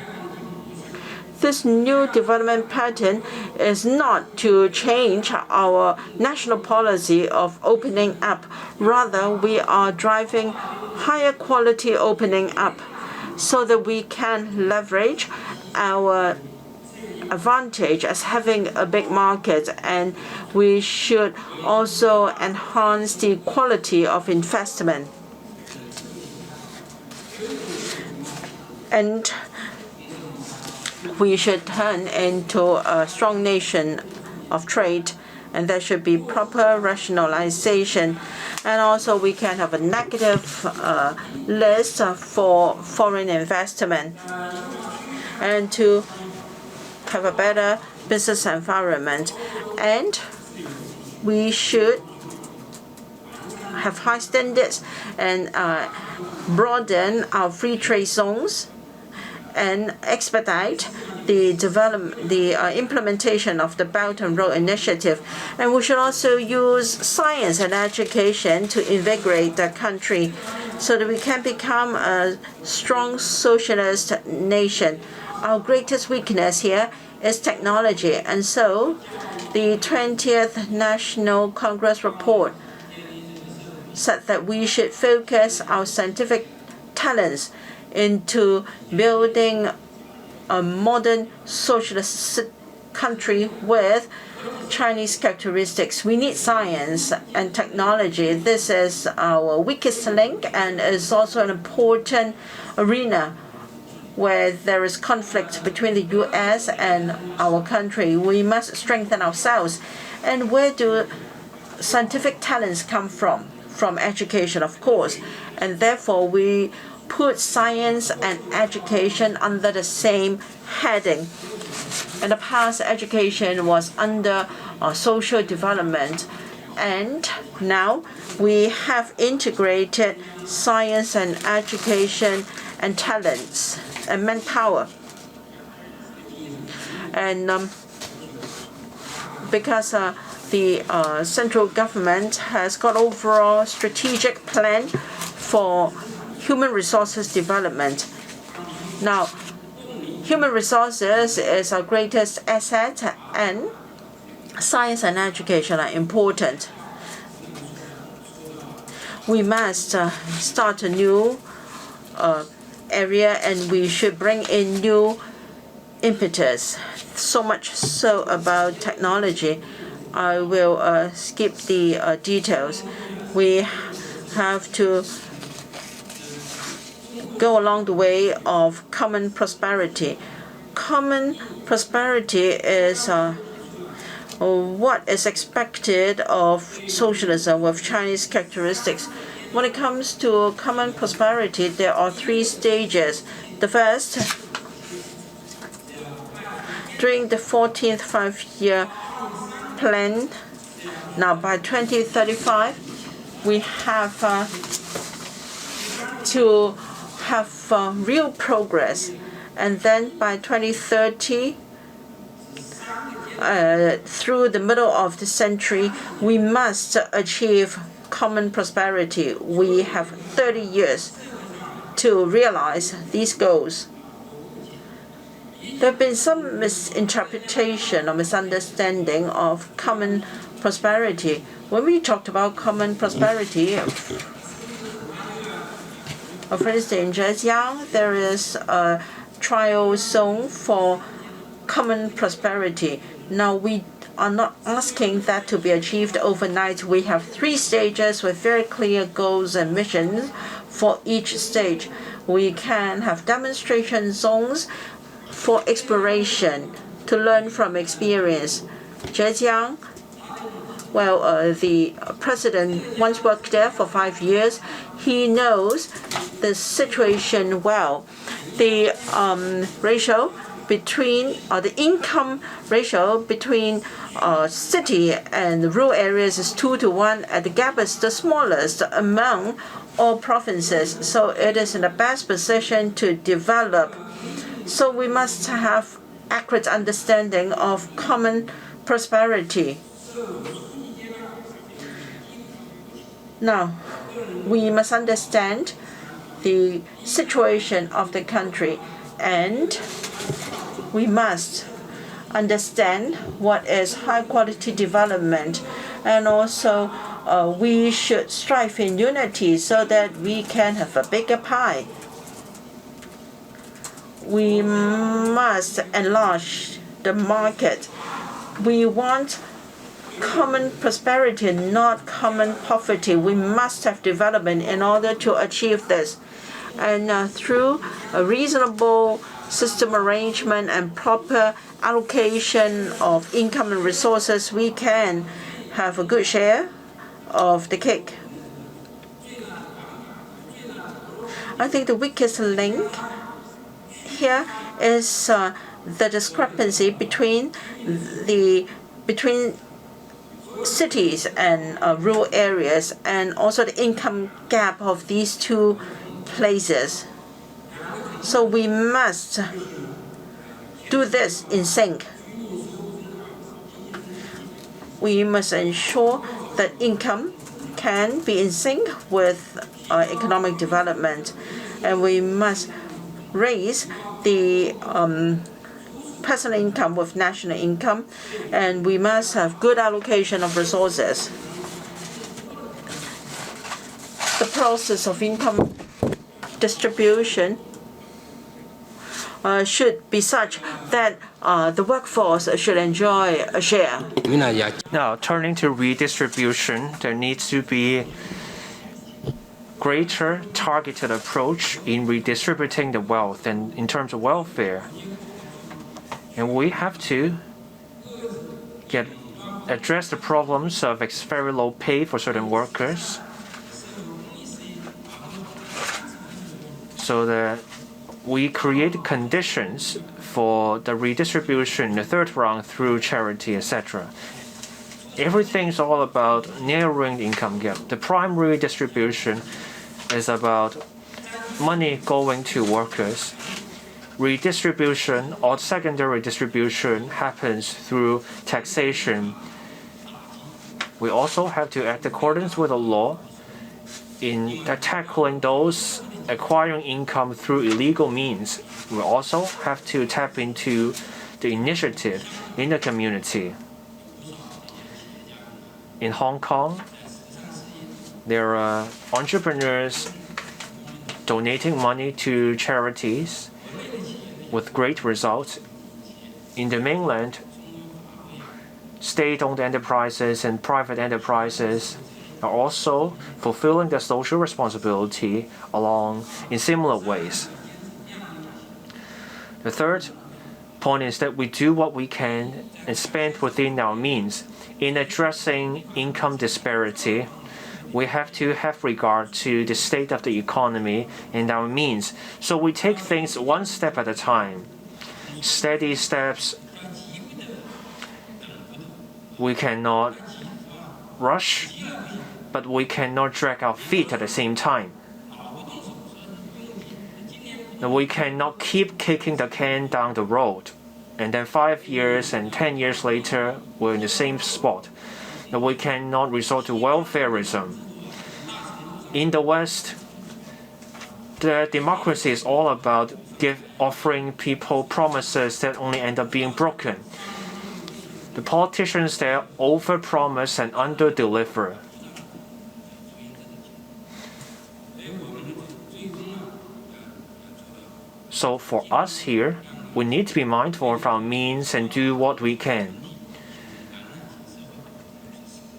This new development pattern is not to change our national policy of opening up. Rather, we are driving higher quality opening up so that we can leverage our advantage as having a big market, and we should also enhance the quality of investment. And we should turn into a strong nation of trade, and there should be proper rationalization. And also we can have a negative list for foreign investment and to have a better business environment. And we should have high standards and broaden our free trade zones and expedite the implementation of the Belt and Road Initiative. And we should also use science and education to invigorate the country so that we can become a strong socialist nation. Our greatest weakness here is technology. And so the 20th National Congress report said that we should focus our scientific talents into building a modern socialist country with Chinese characteristics. We need science and technology. This is our weakest link and is also an important arena where there is conflict between the U.S. and our country. We must strengthen ourselves. And where do scientific talents come from? From education, of course. And therefore, we put science and education under the same heading. In the past, education was under social development, and now we have integrated science and education and talents and manpower. And because the central government has got overall strategic plan for human resources development. Now, human resources is our greatest asset, and science and education are important. We must start a new area, and we should bring in new impetus. So much so about technology. I will skip the details. We have to go along the way of common prosperity. Common prosperity is what is expected of socialism with Chinese characteristics. When it comes to common prosperity, there are 3 stages. The first, during the 14th Five-Year Plan, now by 2035, we have to have real progress, and then by 2030, through the middle of the century, we must achieve common prosperity. We have 30 years to realize these goals. There have been some misinterpretation or misunderstanding of common prosperity. When we talked about common prosperity, for instance, in Zhejiang, there is a trial zone for common prosperity. Now, we are not asking that to be achieved overnight. We have 3 stages with very clear goals and missions for each stage. We can have demonstration zones for exploration to learn from experience. Zhejiang, well, the president once worked there for 5 years. He knows the situation well. The ratio between the income ratio between city and rural areas is 2-to-1, and the gap is the smallest among all provinces. So it is in the best position to develop. So we must have accurate understanding of common prosperity. Now, we must understand the situation of the country, and we must understand what is high-quality development, and also we should strive in unity so that we can have a bigger pie. We must enlarge the market. We want common prosperity, not common poverty. We must have development in order to achieve this. And through a reasonable system arrangement and proper allocation of income and resources, we can have a good share of the cake. I think the weakest link here is the discrepancy between cities and rural areas, and also the income gap of these two places. So we must do this in sync. We must ensure that income can be in sync with economic development, and we must raise the personal income with national income, and we must have good allocation of resources. The process of income distribution should be such that the workforce should enjoy a share. Now, turning to redistribution, there needs to be greater targeted approach in redistributing the wealth and in terms of welfare. And we have to address the problems of very low pay for certain workers, so that we create conditions for the redistribution in the third round through charity, etc. Everything is all about narrowing the income gap. The primary distribution is about money going to workers. Redistribution or secondary distribution happens through taxation. We also have to act accordance with the law in tackling those acquiring income through illegal means. We also have to tap into the initiative in the community. In Hong Kong, there are entrepreneurs donating money to charities with great results. In the mainland, state-owned enterprises and private enterprises are also fulfilling their social responsibility in similar ways. The third point is that we do what we can and spend within our means. In addressing income disparity, we have to have regard to the state of the economy and our means. So we take things one step at a time. Steady steps. We cannot rush, but we cannot drag our feet at the same time. And we cannot keep kicking the can down the road, and then 5 years and 10 years later, we're in the same spot. And we cannot resort to welfareism. In the West, the democracy is all about offering people promises that only end up being broken. The politicians there overpromise and underdeliver. So for us here, we need to be mindful of our means and do what we can.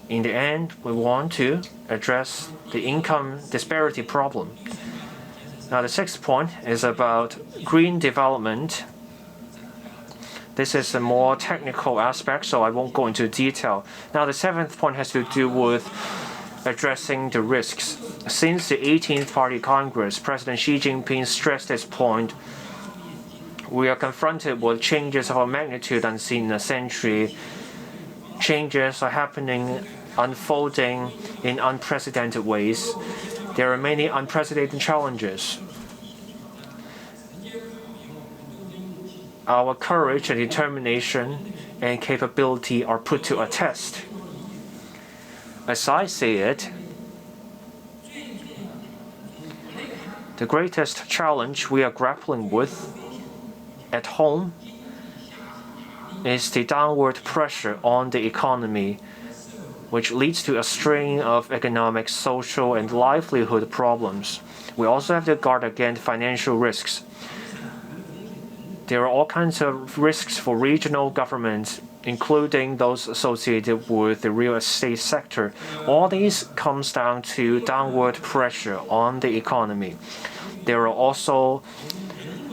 In the end, we want to address the income disparity problem. Now, the sixth point is about green development. This is a more technical aspect, so I won't go into detail. Now, the seventh point has to do with addressing the risks. Since the 18th Party Congress, President Xi Jinping stressed this point. We are confronted with changes of a magnitude unseen in a century. Changes are happening, unfolding in unprecedented ways. There are many unprecedented challenges. Our courage and determination and capability are put to a test. As I see it, the greatest challenge we are grappling with at home is the downward pressure on the economy, which leads to a string of economic, social, and livelihood problems. We also have to guard against financial risks. There are all kinds of risks for regional governments, including those associated with the real estate sector. All these comes down to downward pressure on the economy. There are also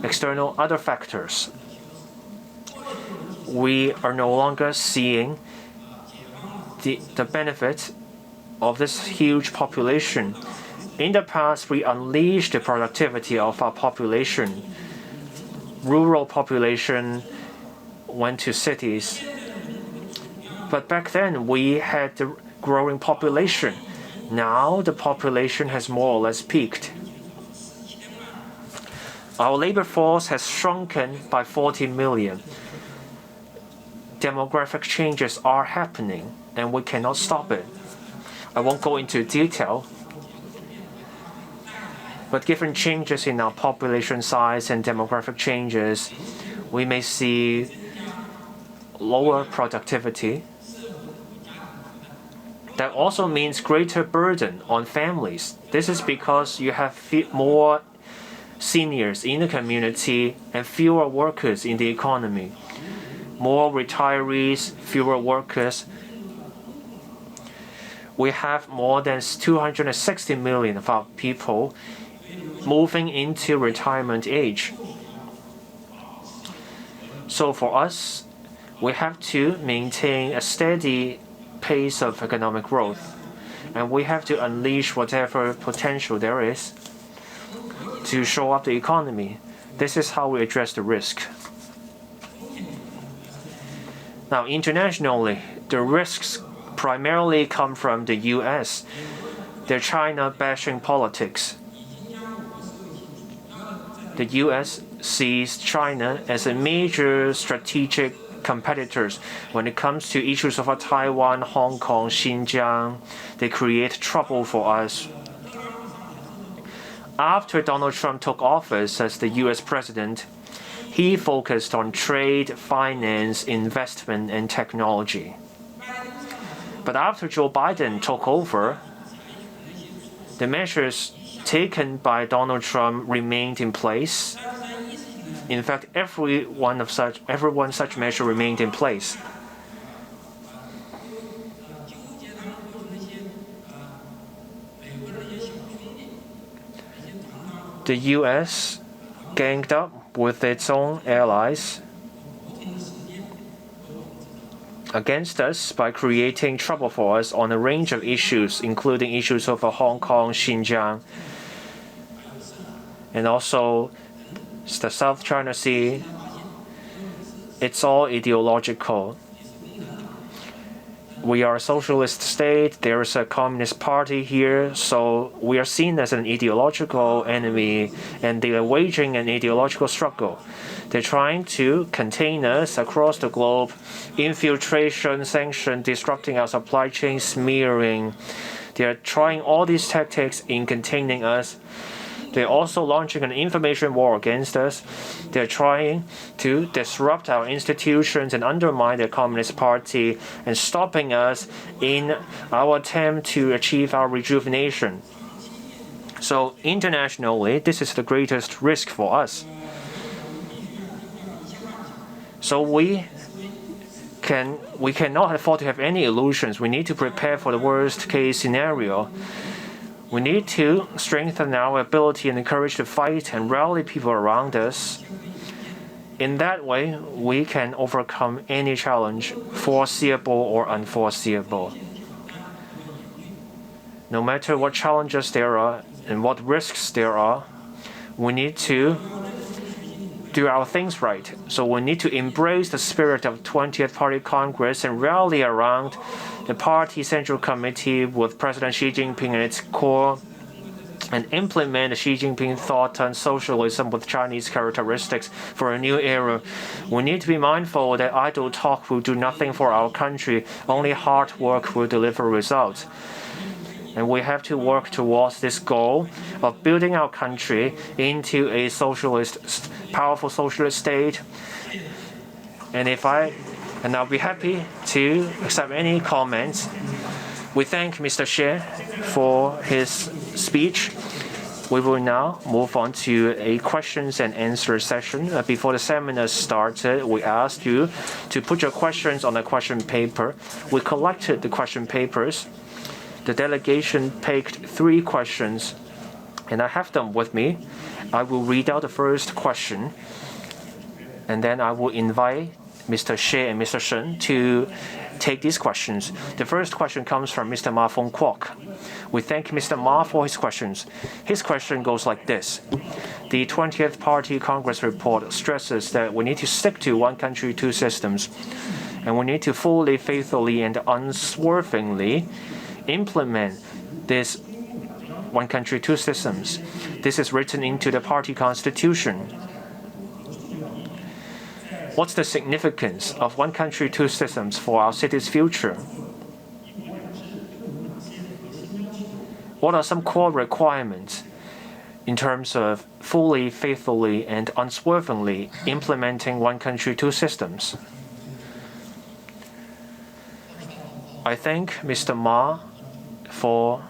external other factors. We are no longer seeing the benefit of this huge population. In the past, we unleashed the productivity of our population. Rural population went to cities. But back then, we had the growing population. Now, the population has more or less peaked. Our labor force has shrunken by 40 million. Demographic changes are happening, and we cannot stop it. I won't go into detail, but given changes in our population size and demographic changes, we may see lower productivity. That also means greater burden on families. This is because you have more seniors in the community and fewer workers in the economy. More retirees, fewer workers. We have more than 260 million of our people moving into retirement age. So for us, we have to maintain a steady pace of economic growth, and we have to unleash whatever potential there is to show up the economy. This is how we address the risk. Now, internationally, the risks primarily come from the US, their China-bashing politics. The US sees China as a major strategic competitor when it comes to issues of Taiwan, Hong Kong, Xinjiang. They create trouble for us. After Donald Trump took office as the US president, he focused on trade, finance, investment, and technology. But after Joe Biden took over, the measures taken by Donald Trump remained in place. In fact, every one such measure remained in place. The US ganged up with its own allies against us by creating trouble for us on a range of issues, including issues over Hong Kong, Xinjiang, and also the South China Sea. It's all ideological. We are a socialist state, there is a communist party here, so we are seen as an ideological enemy, and they are waging an ideological struggle. They're trying to contain us across the globe, infiltration, sanction, disrupting our supply chain, smearing. They are trying all these tactics in containing us. They're also launching an information war against us. They're trying to disrupt our institutions and undermine the Communist Party and stopping us in our attempt to achieve our rejuvenation. So internationally, this is the greatest risk for us. So we cannot afford to have any illusions. We need to prepare for the worst case scenario. We need to strengthen our ability and courage to fight and rally people around us. In that way, we can overcome any challenge, foreseeable or unforeseeable. No matter what challenges there are and what risks there are, we need to do our things right. So we need to embrace the spirit of 20th Party Congress and rally around the Party Central Committee with President Xi Jinping at its core and implement Xi Jinping thought on socialism with Chinese characteristics for a new era. We need to be mindful that idle talk will do nothing for our country. Only hard work will deliver results. And we have to work towards this goal of building our country into a socialist, powerful socialist state. And I'll be happy to accept any comments. We thank Mr. Xie for his speech. We will now move on to a questions and answer session. Before the seminar started, we asked you to put your questions on a question paper. We collected the question papers. The delegation picked 3 questions, and I have them with me. I will read out the first question, and then I will invite Mr. Xie and Mr. Shen to take these questions. The first question comes from Mr. Ma Fengkuok. We thank Mr. Ma for his questions. His question goes like this. The 20th Party Congress report stresses that we need to stick to one country, two systems, and we need to fully, faithfully, and unswervingly implement this one country, two systems. This is written into the party constitution. What's the significance of one country, two systems for our city's future? What are some core requirements in terms of fully, faithfully, and unswervingly implementing one country, two systems? I thank Mr. Ma for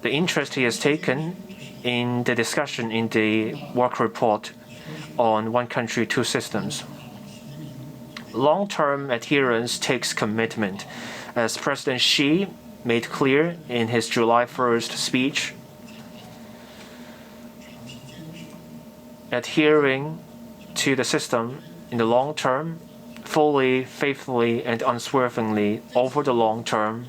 the interest he has taken in the discussion in the work report on one country, two systems. Long-term adherence takes commitment. As President Xi made clear in his July 1st speech, adhering to the system in the long term, fully, faithfully, and unswervingly over the long term.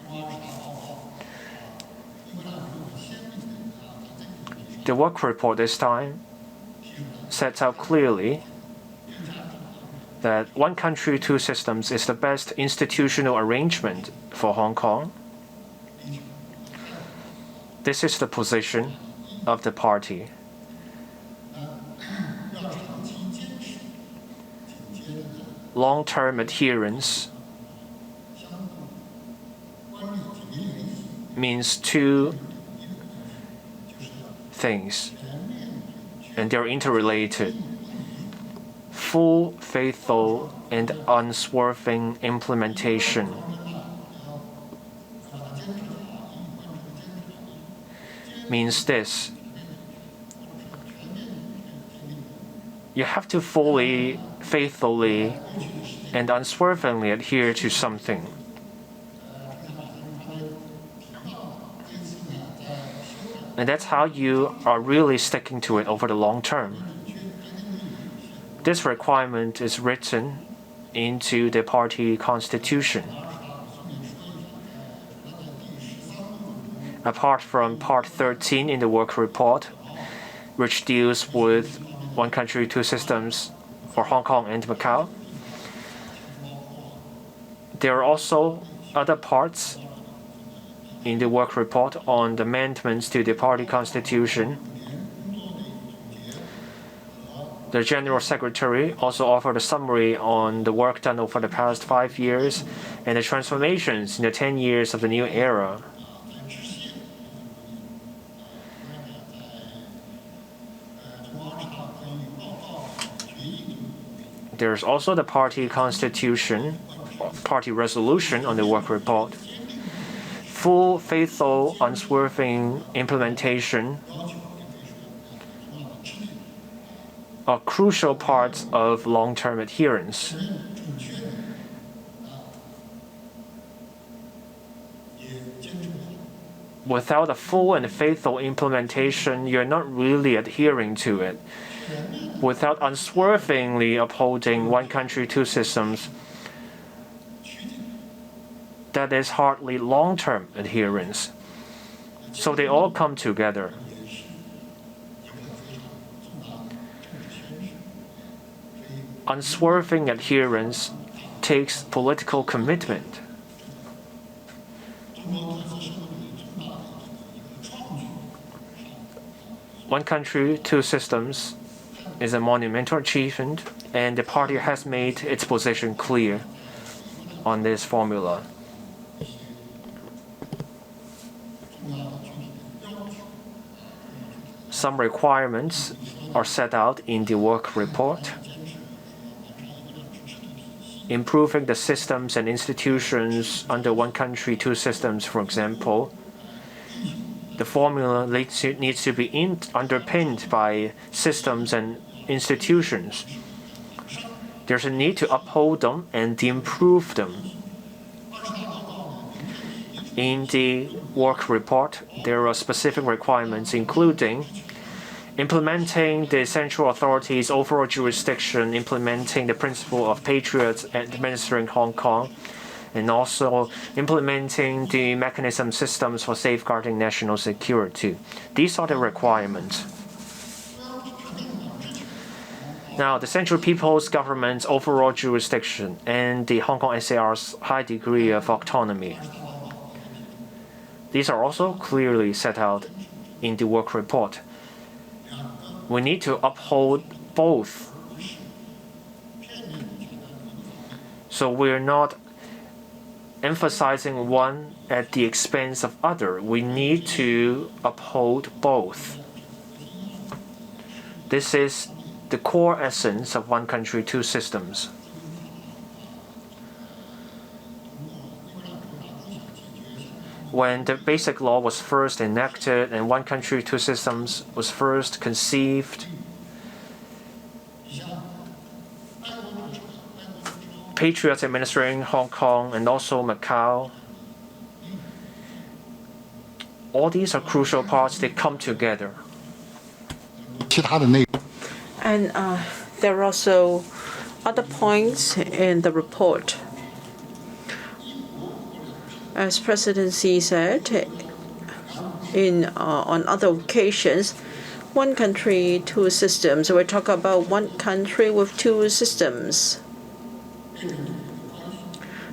The work report this time sets out clearly that one country, two systems is the best institutional arrangement for Hong Kong. This is the position of the party. Long-term adherence means two things, and they're interrelated. Full, faithful, and unswerving implementation. Means this. You have to fully, faithfully, and unswervingly adhere to something. And that's how you are really sticking to it over the long term. This requirement is written into the party constitution. Apart from Part 13 in the work report, which deals with one country, two systems for Hong Kong and Macau, there are also other parts in the work report on the amendments to the party constitution. The General Secretary also offered a summary on the work done over the past 5 years and the transformations in the 10 years of the new era. There's also the party constitution, party resolution on the work report. Full, faithful, unswerving implementation are crucial parts of long-term adherence. Without a full and faithful implementation, you're not really adhering to it. Without unswervingly upholding one country, two systems, that is hardly long-term adherence. So they all come together. Unswerving adherence takes political commitment. one country, two systems is a monumental achievement, and the party has made its position clear on this formula. Some requirements are set out in the work report. Improving the systems and institutions under one country, two systems, for example. The formula needs to be underpinned by systems and institutions. There's a need to uphold them and improve them. In the work report, there are specific requirements, including implementing the central authority's overall jurisdiction, implementing the principle of patriots administering Hong Kong, and also implementing the mechanism systems for safeguarding national security. These are the requirements. Now, the Central People's Government's overall jurisdiction and the Hong Kong SAR's high degree of autonomy. These are also clearly set out in the work report. We need to uphold both. So we're not emphasizing one at the expense of other. We need to uphold both. This is the core essence of one country, two systems. When the Basic Law was first enacted and one country, two systems was first conceived, patriots administering Hong Kong and also Macau, all these are crucial parts. They come together. And there are also other points in the report. As President Xi said, on other occasions, one country, two systems. We talk about one country with two systems.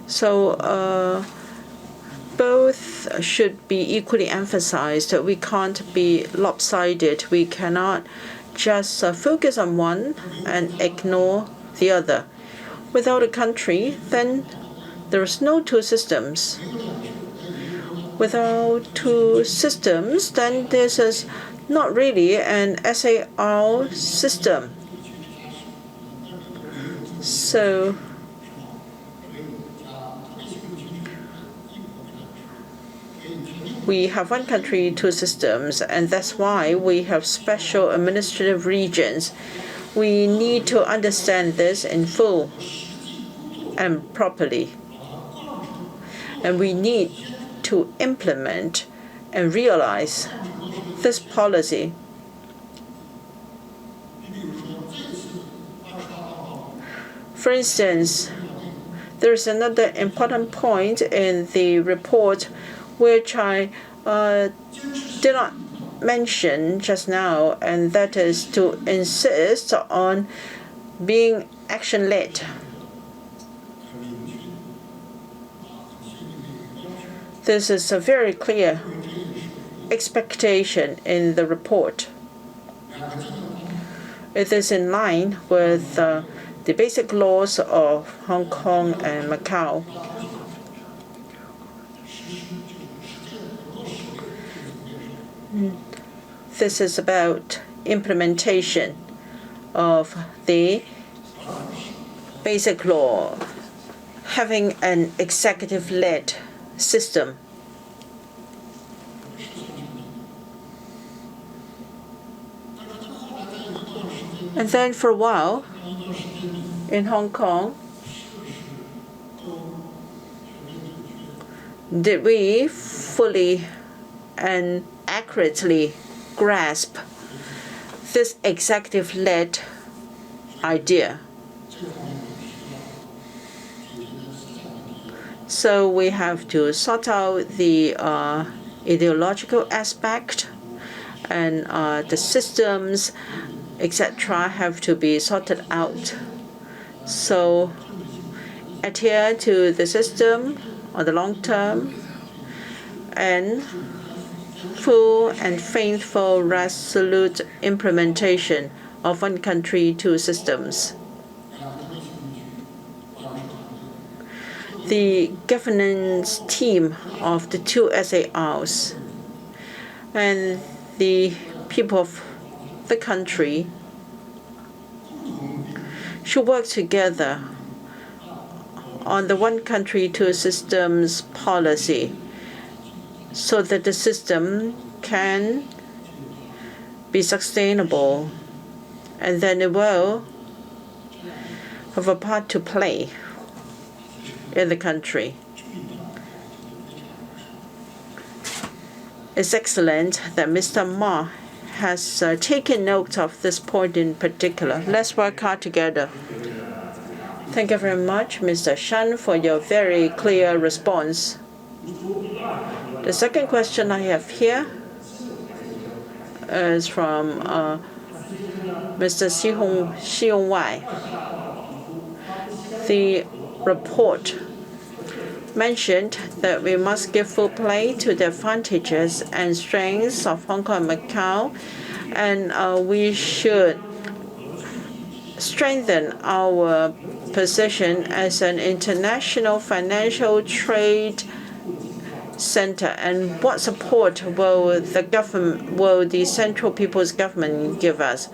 So both should be equally emphasized. We can't be lopsided. We cannot just focus on one and ignore the other. Without a country, then there is no two systems. Without two systems, then this is not really an SAR system. So we have one country, two systems, and that's why we have special administrative regions. We need to understand this in full and properly. And we need to implement and realize this policy. For instance, there is another important point in the report which I did not mention just now, and that is to insist on being action-led. This is a very clear expectation in the report. It is in line with the basic laws of Hong Kong and Macau. This is about implementation of the basic law, having an executive-led system. And then for a while, in Hong Kong, did we fully and accurately grasp this executive-led idea? So we have to sort out the ideological aspect, and the systems, etc., have to be sorted out. So adhere to the system on the long term and full and faithful, resolute implementation of one country, two systems. The governance team of the two SARs and the people of the country should work together on the one country, two systems policy so that the system can be sustainable, and then it will have a part to play in the country. It's excellent that Mr. Ma has taken note of this point in particular. Let's work hard together. Thank you very much, Mr. Shan, for your very clear response. The second question I have here is from Mr. Xiong Wai. The report mentioned that we must give full play to the advantages and strengths of Hong Kong and Macau, and we should strengthen our position as an international financial trade center. And what support will the Central People's Government give us,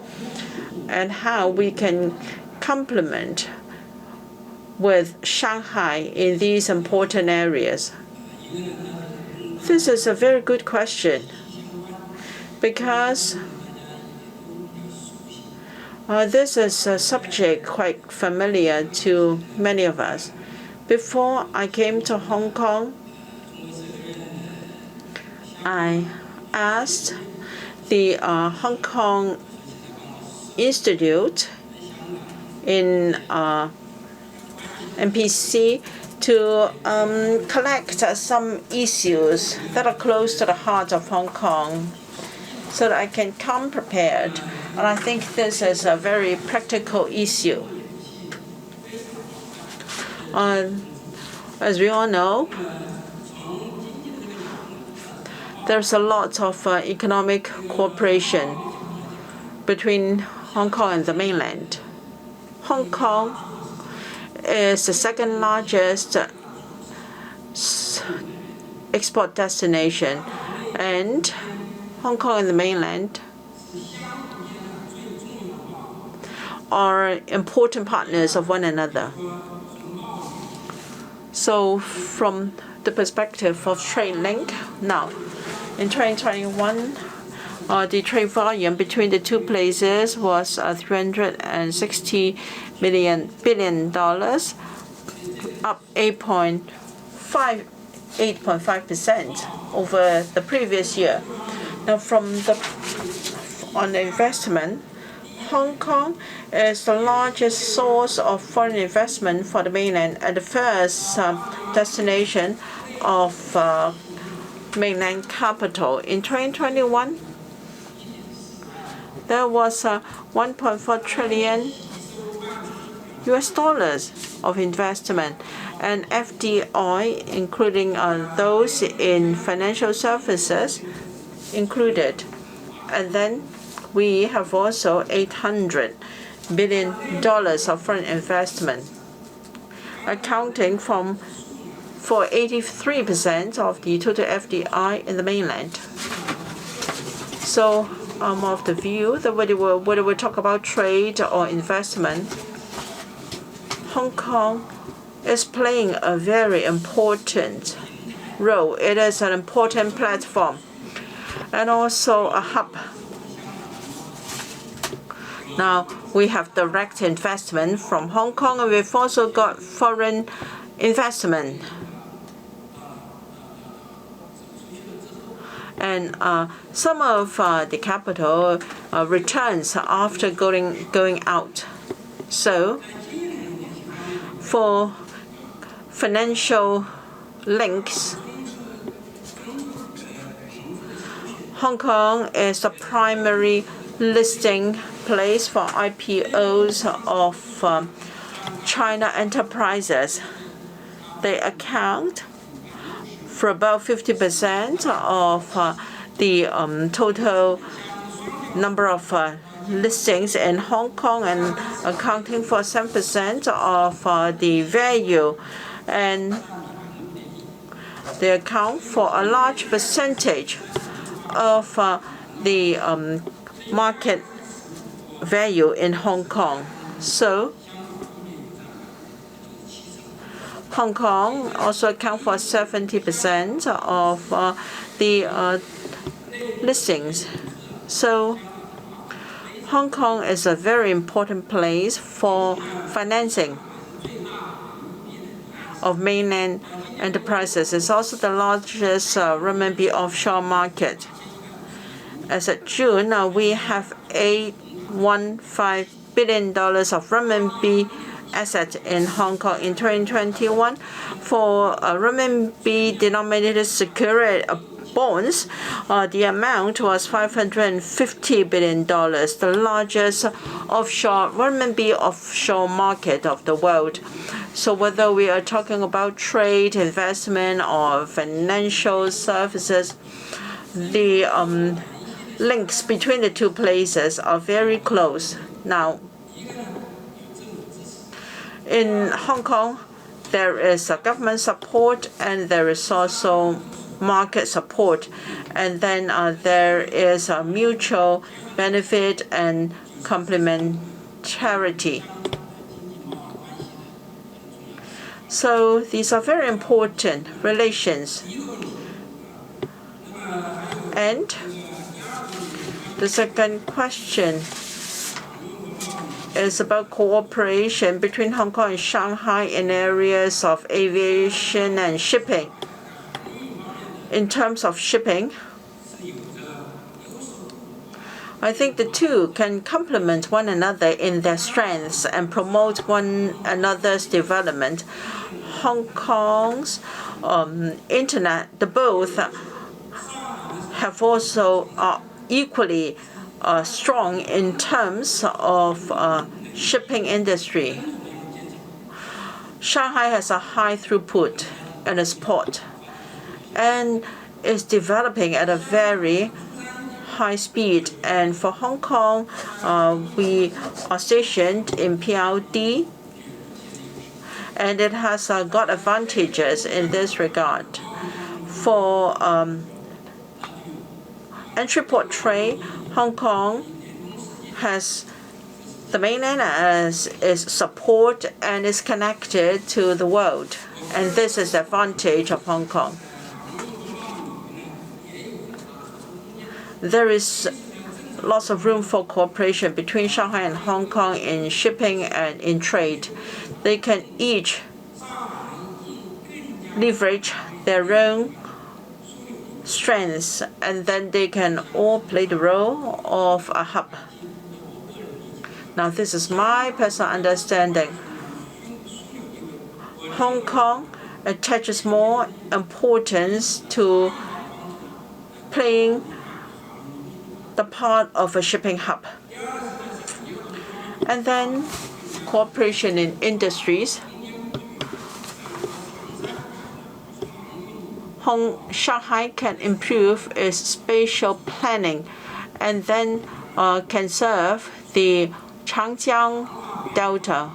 and how we can complement with Shanghai in these important areas? This is a very good question, because this is a subject quite familiar to many of us. Before I came to Hong Kong, I asked the Hong Kong Institute in MPC to collect some issues that are close to the heart of Hong Kong so that I can come prepared. And I think this is a very practical issue. As we all know, there's a lot of economic cooperation between Hong Kong and the mainland. Hong Kong is the second largest export destination, and Hong Kong and the mainland are important partners of one another. So from the perspective of trade link, now in 2021, the trade volume between the two places was $360 billion, up 8.5% over the previous year. Now, on the investment, Hong Kong is the largest source of foreign investment for the mainland and the first destination of mainland capital. In 2021, there was $1.4 trillion of investment, and FDI, including those in financial services, included. And then we have also $800 billion of foreign investment, accounting for 83% of the total FDI in the mainland. So I'm of the view that whether we talk about trade or investment, Hong Kong is playing a very important role. It is an important platform and also a hub. Now, we have direct investment from Hong Kong, and we've also got foreign investment. And some of the capital returns after going out. So for financial links, Hong Kong is the primary listing place for IPOs of China enterprises. They account for about 50% of the total number of listings in Hong Kong and accounting for 7% of the value, and they account for a large percentage of the market value in Hong Kong. So Hong Kong also accounts for 70% of the listings. So Hong Kong is a very important place for financing of mainland enterprises. It's also the largest renminbi offshore market. As of June, we have $815 billion of renminbi assets in Hong Kong. In 2021, for renminbi denominated security bonds, the amount was $550 billion, the largest renminbi offshore market of the world. So whether we are talking about trade, investment, or financial services, the links between the two places are very close. Now, in Hong Kong, there is a government support and there is also market support, and then there is a mutual benefit and complementarity. So these are very important relations. And the second question is about cooperation between Hong Kong and Shanghai in areas of aviation and shipping. In terms of shipping, I think the two can complement one another in their strengths and promote one another's development. Hong Kong's internet, the both have also equally strong in terms of shipping industry. Shanghai has a high throughput in its port and is developing at a very high speed. And for Hong Kong, we are stationed in PRD, and it has got advantages in this regard. For entry port trade, Hong Kong has the mainland as its support and is connected to the world, and this is the advantage of Hong Kong. There is lots of room for cooperation between Shanghai and Hong Kong in shipping and in trade. They can each leverage their own strengths, and then they can all play the role of a hub. Now, this is my personal understanding. Hong Kong attaches more importance to playing the part of a shipping hub. And then cooperation in industries. Shanghai can improve its spatial planning and then can serve the Changjiang Delta.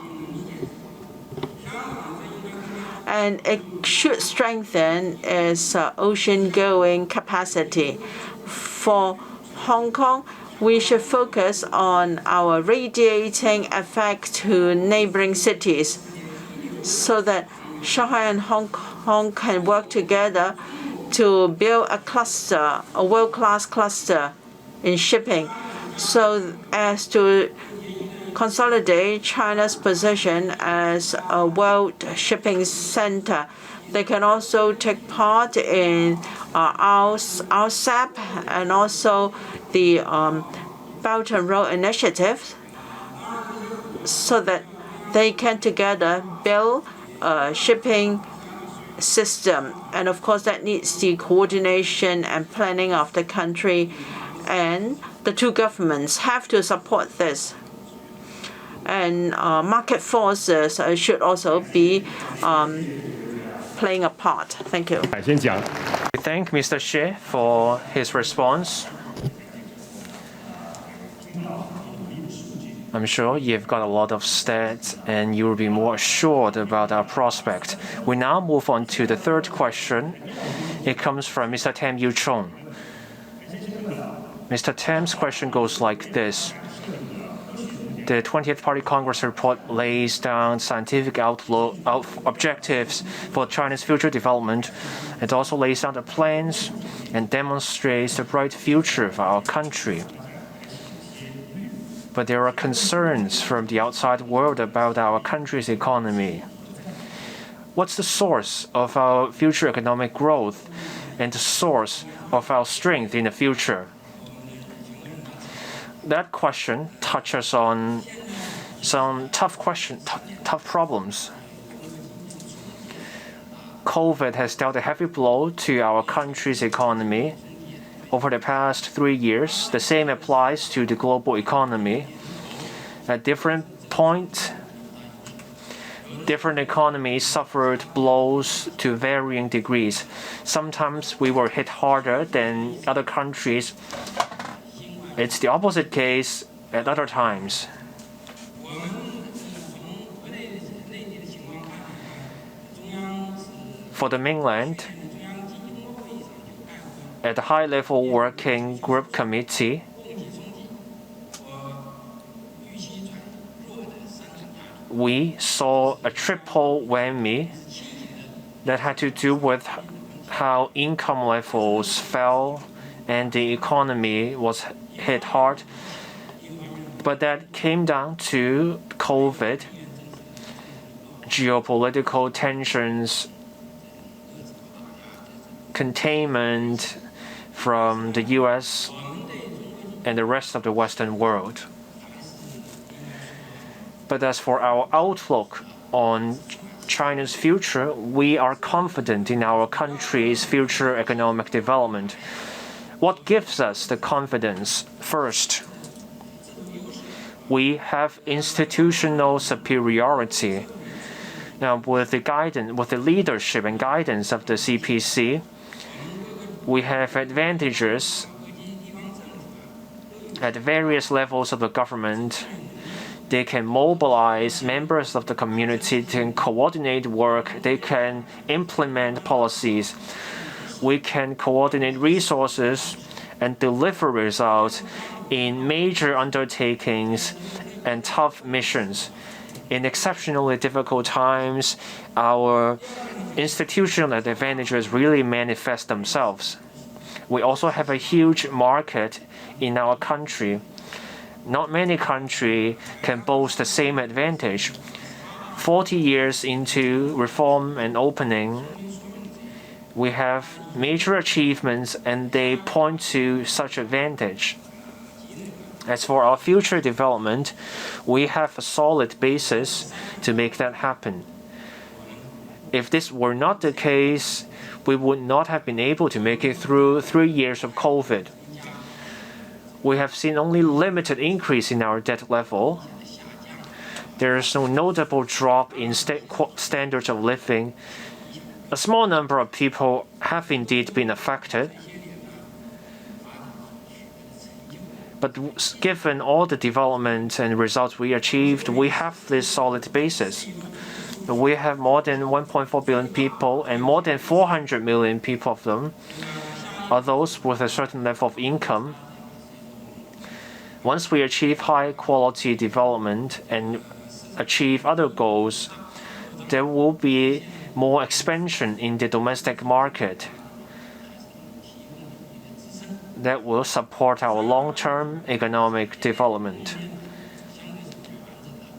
And it should strengthen its ocean-going capacity. For Hong Kong, we should focus on our radiating effect to neighboring cities so that Shanghai and Hong Kong can work together to build a cluster, a world-class cluster in shipping, so as to consolidate China's position as a world shipping center. They can also take part in RCEP and also the Belt and Road Initiative, so that they can together build a shipping system. And of course, that needs the coordination and planning of the country, and the two governments have to support this. And market forces should also be playing a part. Thank you. thank Mr. Xie for his response. I'm sure you've got a lot of stats and you will be more assured about our prospect. We now move on to the third question. It comes from Mr. Tam Yu Chong. Mr. Tam's question goes like this. The 20th Party Congress report lays down scientific objectives for China's future development. It also lays down the plans and demonstrates the bright future of our country. But there are concerns from the outside world about our country's economy. What's the source of our future economic growth and the source of our strength in the future? That question touches on some tough problems. COVID has dealt a heavy blow to our country's economy. Over the past 3 years, the same applies to the global economy. At different points, different economies suffered blows to varying degrees. Sometimes we were hit harder than other countries. It's the opposite case at other times. For the mainland, at the high-level working group committee, we saw a triple whammy that had to do with how income levels fell and the economy was hit hard. But that came down to COVID, geopolitical tensions, containment from the US and the rest of the Western world. But as for our outlook on China's future, we are confident in our country's future economic development. What gives us the confidence? First, we have institutional superiority. Now, with the leadership and guidance of the CPC, we have advantages at various levels of the government. They can mobilize members of the community to coordinate work. They can implement policies. We can coordinate resources and deliver results in major undertakings and tough missions. In exceptionally difficult times, our institutional advantages really manifest themselves. We also have a huge market in our country. Not many countries can boast the same advantage. 40 years into reform and opening, we have major achievements and they point to such advantage. As for our future development, we have a solid basis to make that happen. If this were not the case, we would not have been able to make it through 3 years of COVID. We have seen only limited increase in our debt level. There is no notable drop in standards of living. A small number of people have indeed been affected. But given all the development and results we achieved, we have this solid basis. We have more than 1.4 billion people, and more than 400 million people of them are those with a certain level of income. Once we achieve high-quality development and achieve other goals, there will be more expansion in the domestic market that will support our long-term economic development.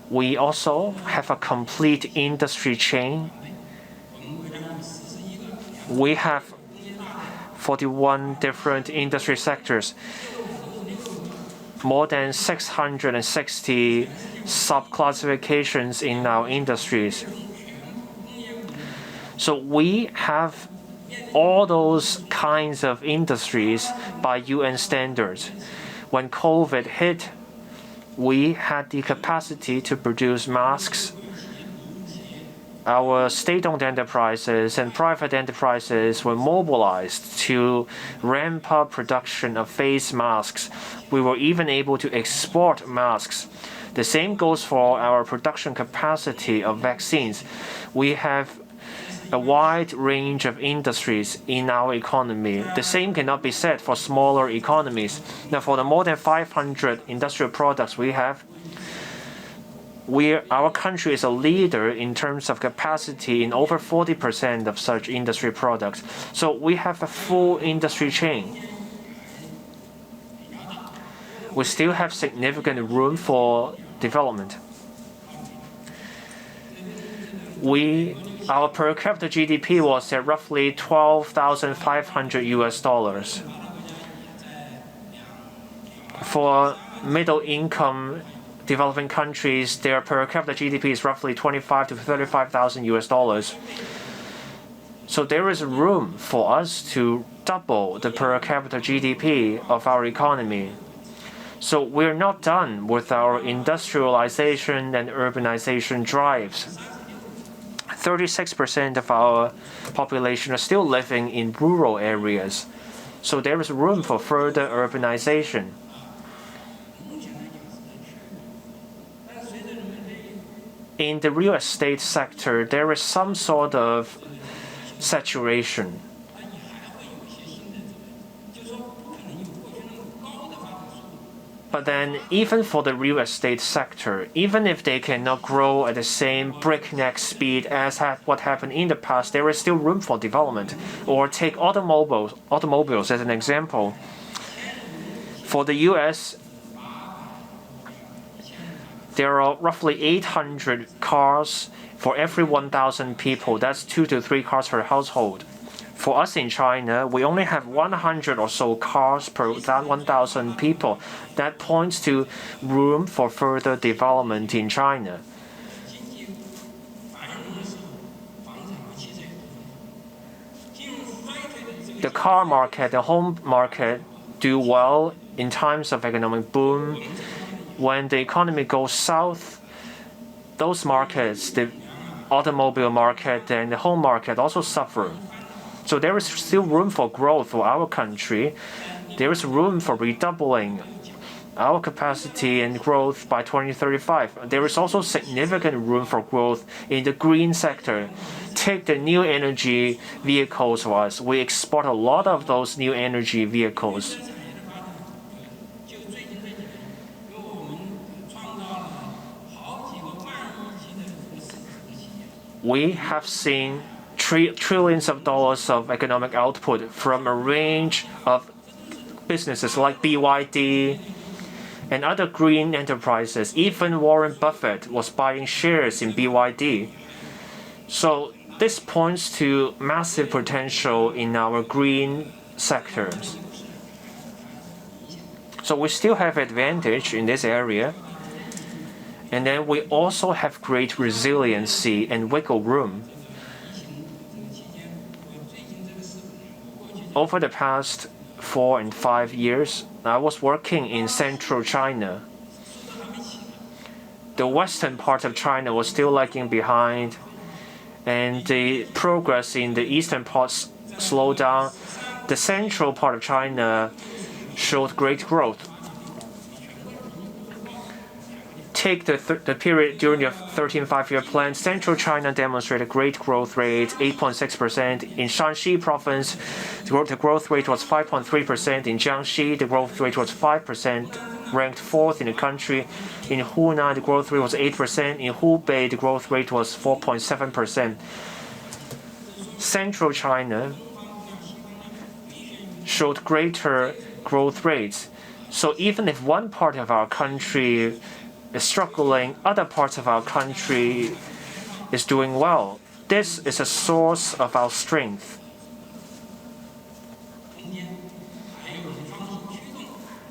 We also have a complete industry chain. We have 41 different industry sectors, more than 660 sub-classifications in our industries. So we have all those kinds of industries by UN standards. When COVID hit, we had the capacity to produce masks our state-owned enterprises and private enterprises were mobilized to ramp up production of face masks. We were even able to export masks. The same goes for our production capacity of vaccines. We have a wide range of industries in our economy. The same cannot be said for smaller economies. Now, for the more than 500 industrial products we have, our country is a leader in terms of capacity in over 40% of such industry products. So we have a full industry chain. We still have significant room for development. Our per capita GDP was at roughly $12,500. For middle-income developing countries, their per capita GDP is roughly $25,000 to $35,000. So there is room for us to double the per capita GDP of our economy. So we're not done with our industrialization and urbanization drives. 36% of our population are still living in rural areas. So there is room for further urbanization. In the real estate sector, there is some sort of saturation. But then, even for the real estate sector, even if they cannot grow at the same breakneck speed as what happened in the past, there is still room for development. Or take automobiles as an example. For the U.S., there are roughly 800 cars for every 1,000 people. That's 2 to 3 cars per household. For us in China, we only have 100 or so cars per 1,000 people. That points to room for further development in China. The car market, the home market do well in times of economic boom. When the economy goes south, those markets, the automobile market and the home market, also suffer. So there is still room for growth for our country. There is room for redoubling our capacity and growth by 2035. There is also significant room for growth in the green sector. Take the new energy vehicles for us. We export a lot of those new energy vehicles. We have seen trillions of dollars of economic output from a range of businesses like BYD and other green enterprises. Even Warren Buffett was buying shares in BYD. So this points to massive potential in our green sectors. So we still have advantage in this area. And then we also have great resiliency and wiggle room. Over the past 4 and 5 years, I was working in central China. The western part of China was still lagging behind, and the progress in the eastern parts slowed down. The central part of China showed great growth. Take the period during the 13th five-year plan, Central China demonstrated great growth rate, 8.6%. In Shanxi province, the growth rate was 5.3%. In Jiangxi, the growth rate was 5%, ranked 4th in the country. In Hunan, the growth rate was 8%. In Hubei, the growth rate was 4.7%. Central China showed greater growth rates. So even if one part of our country is struggling, other parts of our country is doing well. This is a source of our strength.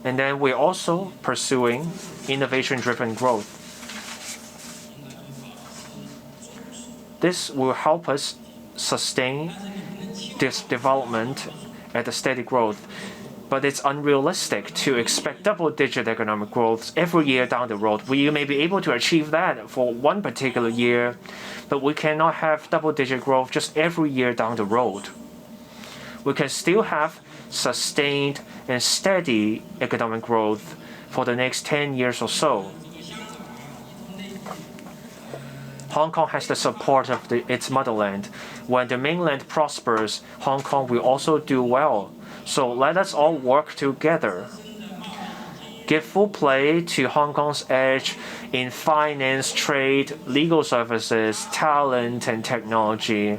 And then we're also pursuing innovation-driven growth. This will help us sustain this development at a steady growth. But it's unrealistic to expect double-digit economic growth every year down the road. We may be able to achieve that for one particular year, but we cannot have double-digit growth just every year down the road. We can still have sustained and steady economic growth for the next 10 years or so. Hong Kong has the support of its motherland. When the mainland prospers, Hong Kong will also do well. So let us all work together. Give full play to Hong Kong's edge in finance, trade, legal services, talent, and technology.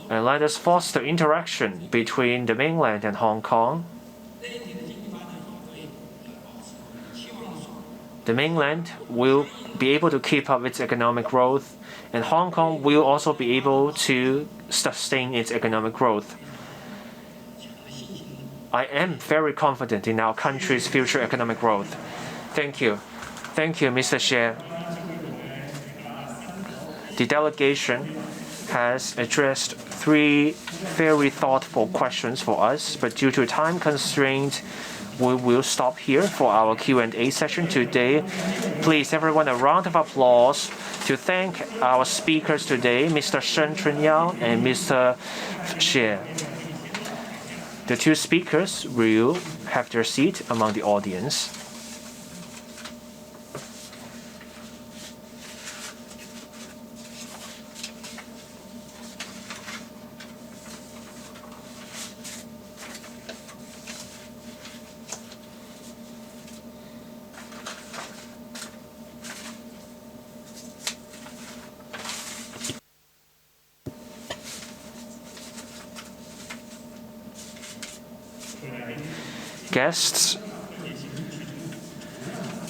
And let us foster interaction between the mainland and Hong Kong. The mainland will be able to keep up its economic growth, and Hong Kong will also be able to sustain its economic growth. I am very confident in our country's future economic growth. Thank you. Thank you, Mr. Xie. The delegation has addressed 3 very thoughtful questions for us, but due to time constraint, we will stop here for our Q&A session today. Please, everyone, a round of applause to thank our speakers today, Mr. Shen Chunyao and Mr. Xie. The 2 speakers will have their seat among the audience. Guests,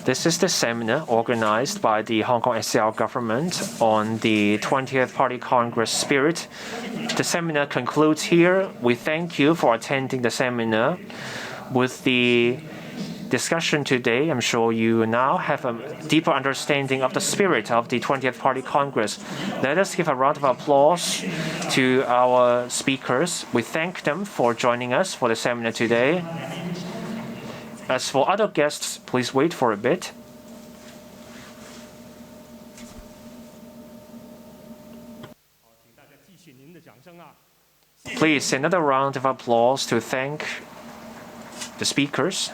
this is the seminar organized by the Hong Kong SAR government on the 20th Party Congress spirit. The seminar concludes here. We thank you for attending the seminar. With the discussion today, I'm sure you now have a deeper understanding of the spirit of the 20th Party Congress. Let us give a round of applause to our speakers. We thank them for joining us for the seminar today. As for other guests, please wait for a bit. Please, another round of applause to thank the speakers.